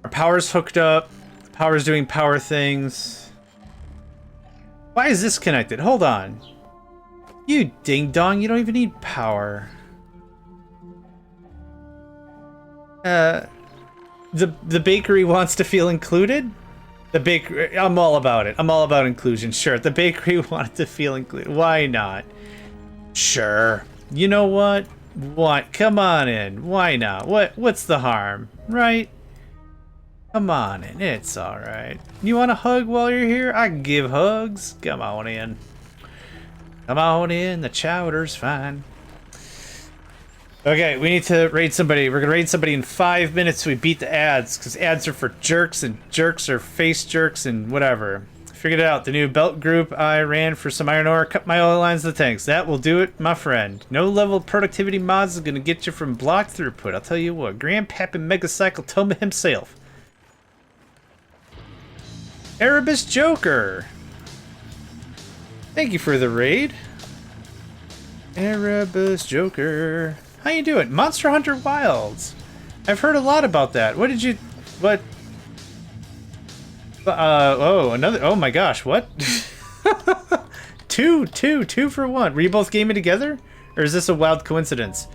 Our power's hooked up. Power's doing power things. Why is this connected? Hold on. You ding dong, you don't even need power. The bakery wants to feel included? The bakery, I'm all about it. I'm all about inclusion. Sure, the bakery wanted to feel included. Why not? Sure. You know what? What? Come on in. Why not? What's the harm? Right? Come on in. It's all right. You want a hug while you're here? I can give hugs. Come on in. Come on in. The chowder's fine. Okay, we need to raid somebody. We're gonna raid somebody in 5 minutes so we beat the ads, because ads are for jerks, and jerks are face jerks, and whatever. Figured it out. The new belt group I ran for some iron ore, cut my oil lines to the tanks. That will do it, my friend. No level productivity mods is gonna get you from block throughput. I'll tell you what. Grandpappy Megacycle told me himself. Erebus Joker. Thank you for the raid. Erebus Joker. How you doing? Monster Hunter Wilds. I've heard a lot about that. What? Oh, another. Oh my gosh, what? two for one. Were you both gaming together? Or is this a wild coincidence?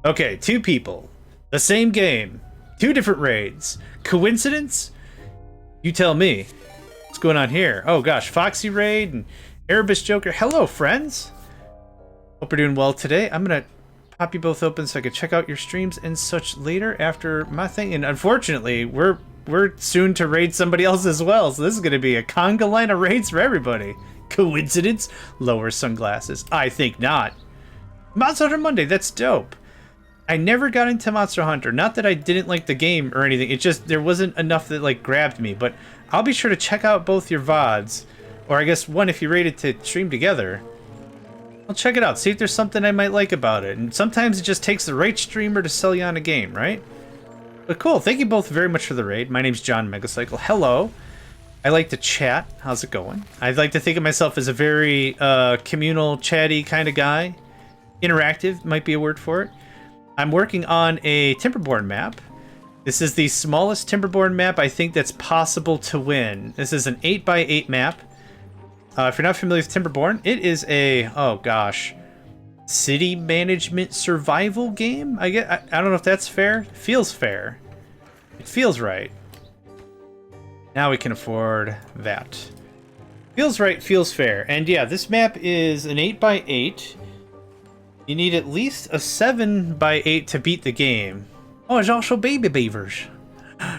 Okay, 2 people. The same game. 2 different raids. Coincidence? You tell me. What's going on here? Oh gosh, Foxy Raid and Erebus Joker. Hello, friends. Hope you're doing well today. I'm gonna pop you both open so I can check out your streams and such later after my thing. And unfortunately, we're soon to raid somebody else as well. So this is gonna be a conga line of raids for everybody. Coincidence? Lower sunglasses. I think not. Monster Hunter Monday. That's dope. I never got into Monster Hunter. Not that I didn't like the game or anything. It just there wasn't enough that like grabbed me. But I'll be sure to check out both your VODs, or I guess one if you rated to stream together. I'll check it out, see if there's something I might like about it. And sometimes it just takes the right streamer to sell you on a game, right? But cool, thank you both very much for the raid. My name's JohnMegacycle. Hello. I like to chat. How's it going? I like to think of myself as a very communal, chatty kind of guy. Interactive might be a word for it. I'm working on a Timberborn map. This is the smallest Timberborn map I think that's possible to win. This is an 8x8 map. If you're not familiar with Timberborn, it is a, oh gosh, city management survival game? I don't know if that's fair. It feels fair. It feels right. Now we can afford that. Feels right, feels fair. And yeah, this map is an 8x8. You need at least a 7x8 to beat the game. Oh, there's also baby beavers.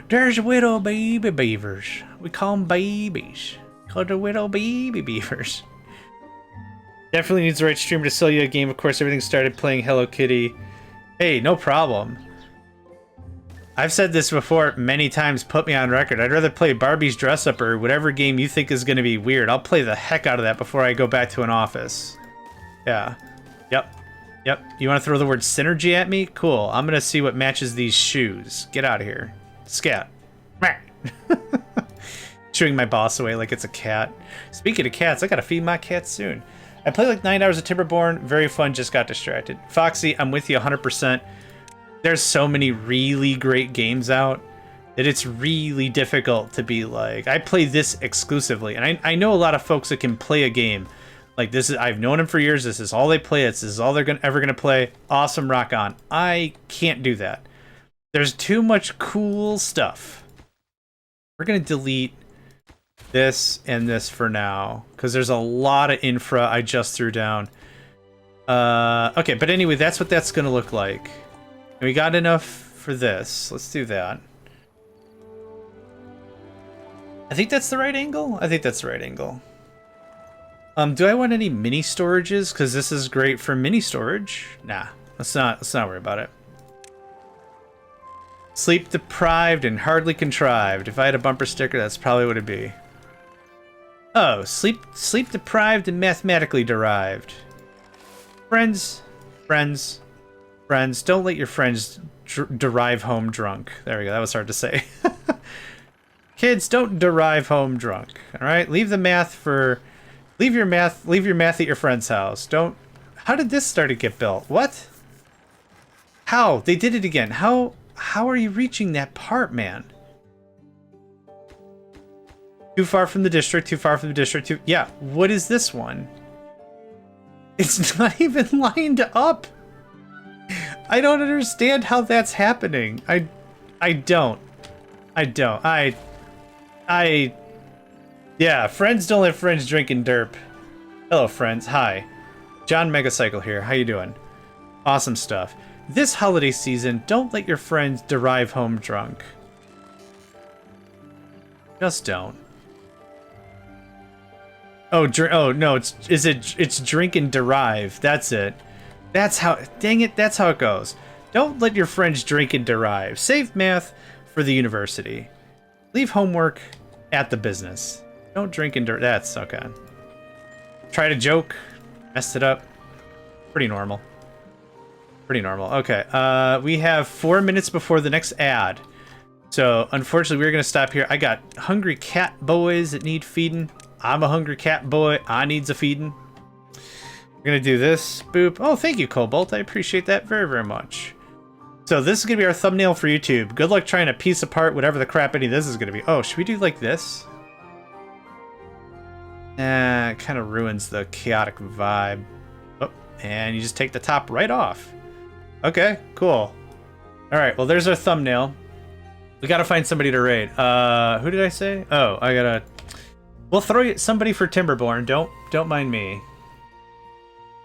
There's little baby beavers. We call them babies. Call the little baby beavers. Definitely needs the right streamer to sell you a game. Of course, everything started playing Hello Kitty. Hey, no problem. I've said this before many times, put me on record. I'd rather play Barbie's Dress Up or whatever game you think is going to be weird. I'll play the heck out of that before I go back to an office. Yeah. Yep. Yep. You want to throw the word synergy at me? Cool. I'm going to see what matches these shoes. Get out of here. Scat. Shooing my boss away like it's a cat. Speaking of cats, I got to feed my cat soon. I played like 9 hours of Timberborn. Very fun. Just got distracted. Foxy, I'm with you 100%. There's so many really great games out that it's really difficult to be like, I play this exclusively. And I know a lot of folks that can play a game like this. I've known them for years. This is all they play. This is all they're ever going to play. Awesome, rock on. I can't do that. There's too much cool stuff. We're going to delete this and this for now because there's a lot of infra I just threw down. Okay, but anyway, that's what that's going to look like. We got enough for this. Let's do that. I think that's the right angle. I think that's the right angle. Do I want any mini storages? Because this is great for mini storage. Nah, let's not worry about it. Sleep deprived and hardly contrived. If I had a bumper sticker, that's probably what it'd be. Oh, sleep deprived and mathematically derived. Friends. Don't let your friends derive home drunk. There we go. That was hard to say. Kids, don't derive home drunk. All right, leave your math at your friend's house. Don't. How did this start to get built? What? How? They did it again. How are you reaching that part, man? Too far from the district. Too far from the district. Yeah. What is this one? It's not even lined up. I don't understand how that's happening. I don't. Yeah, friends don't let friends drink and derp. Hello, friends. Hi. JohnMegacycle here. How you doing? Awesome stuff. This holiday season, don't let your friends derive home drunk. Just don't. Oh, no, it's drink and derive. That's it. That's how, dang it, that's how it goes. Don't let your friends drink and derive. Save math for the university. Leave homework at the business. Don't drink and derive. That's okay. Tried a joke, messed it up. Pretty normal. Pretty normal. Okay, we have 4 minutes before the next ad. So, unfortunately, we're going to stop here. I got hungry cat boys that need feeding. I'm a hungry cat boy. I needs a feeding. We're going to do this. Boop. Oh, thank you, Cobalt. I appreciate that very, very much. So this is going to be our thumbnail for YouTube. Good luck trying to piece apart whatever the crap any of this is going to be. Oh, should we do like this? It kind of ruins the chaotic vibe. Oh, and you just take the top right off. Okay, cool. All right, well, there's our thumbnail. We got to find somebody to raid. Who did I say? Oh, I got to... We'll throw somebody for Timberborn. Don't mind me.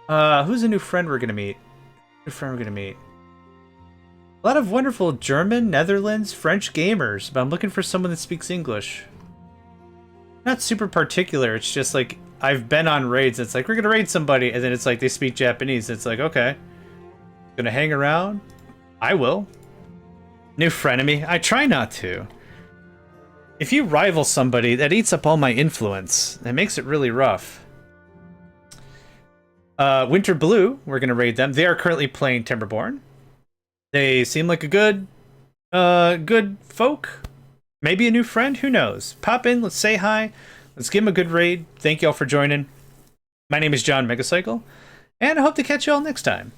Who's a new friend we're gonna meet? A lot of wonderful German, Netherlands, French gamers, but I'm looking for someone that speaks English. Not super particular. It's just like I've been on raids. It's like we're gonna raid somebody, and then it's like they speak Japanese. It's like okay, gonna hang around. I will. New frenemy. I try not to. If you rival somebody, that eats up all my influence. That makes it really rough. Winter Blue, we're going to raid them. They are currently playing Timberborn. They seem like a good folk. Maybe a new friend, who knows? Pop in, let's say hi. Let's give them a good raid. Thank you all for joining. My name is JohnMegacycle, and I hope to catch you all next time.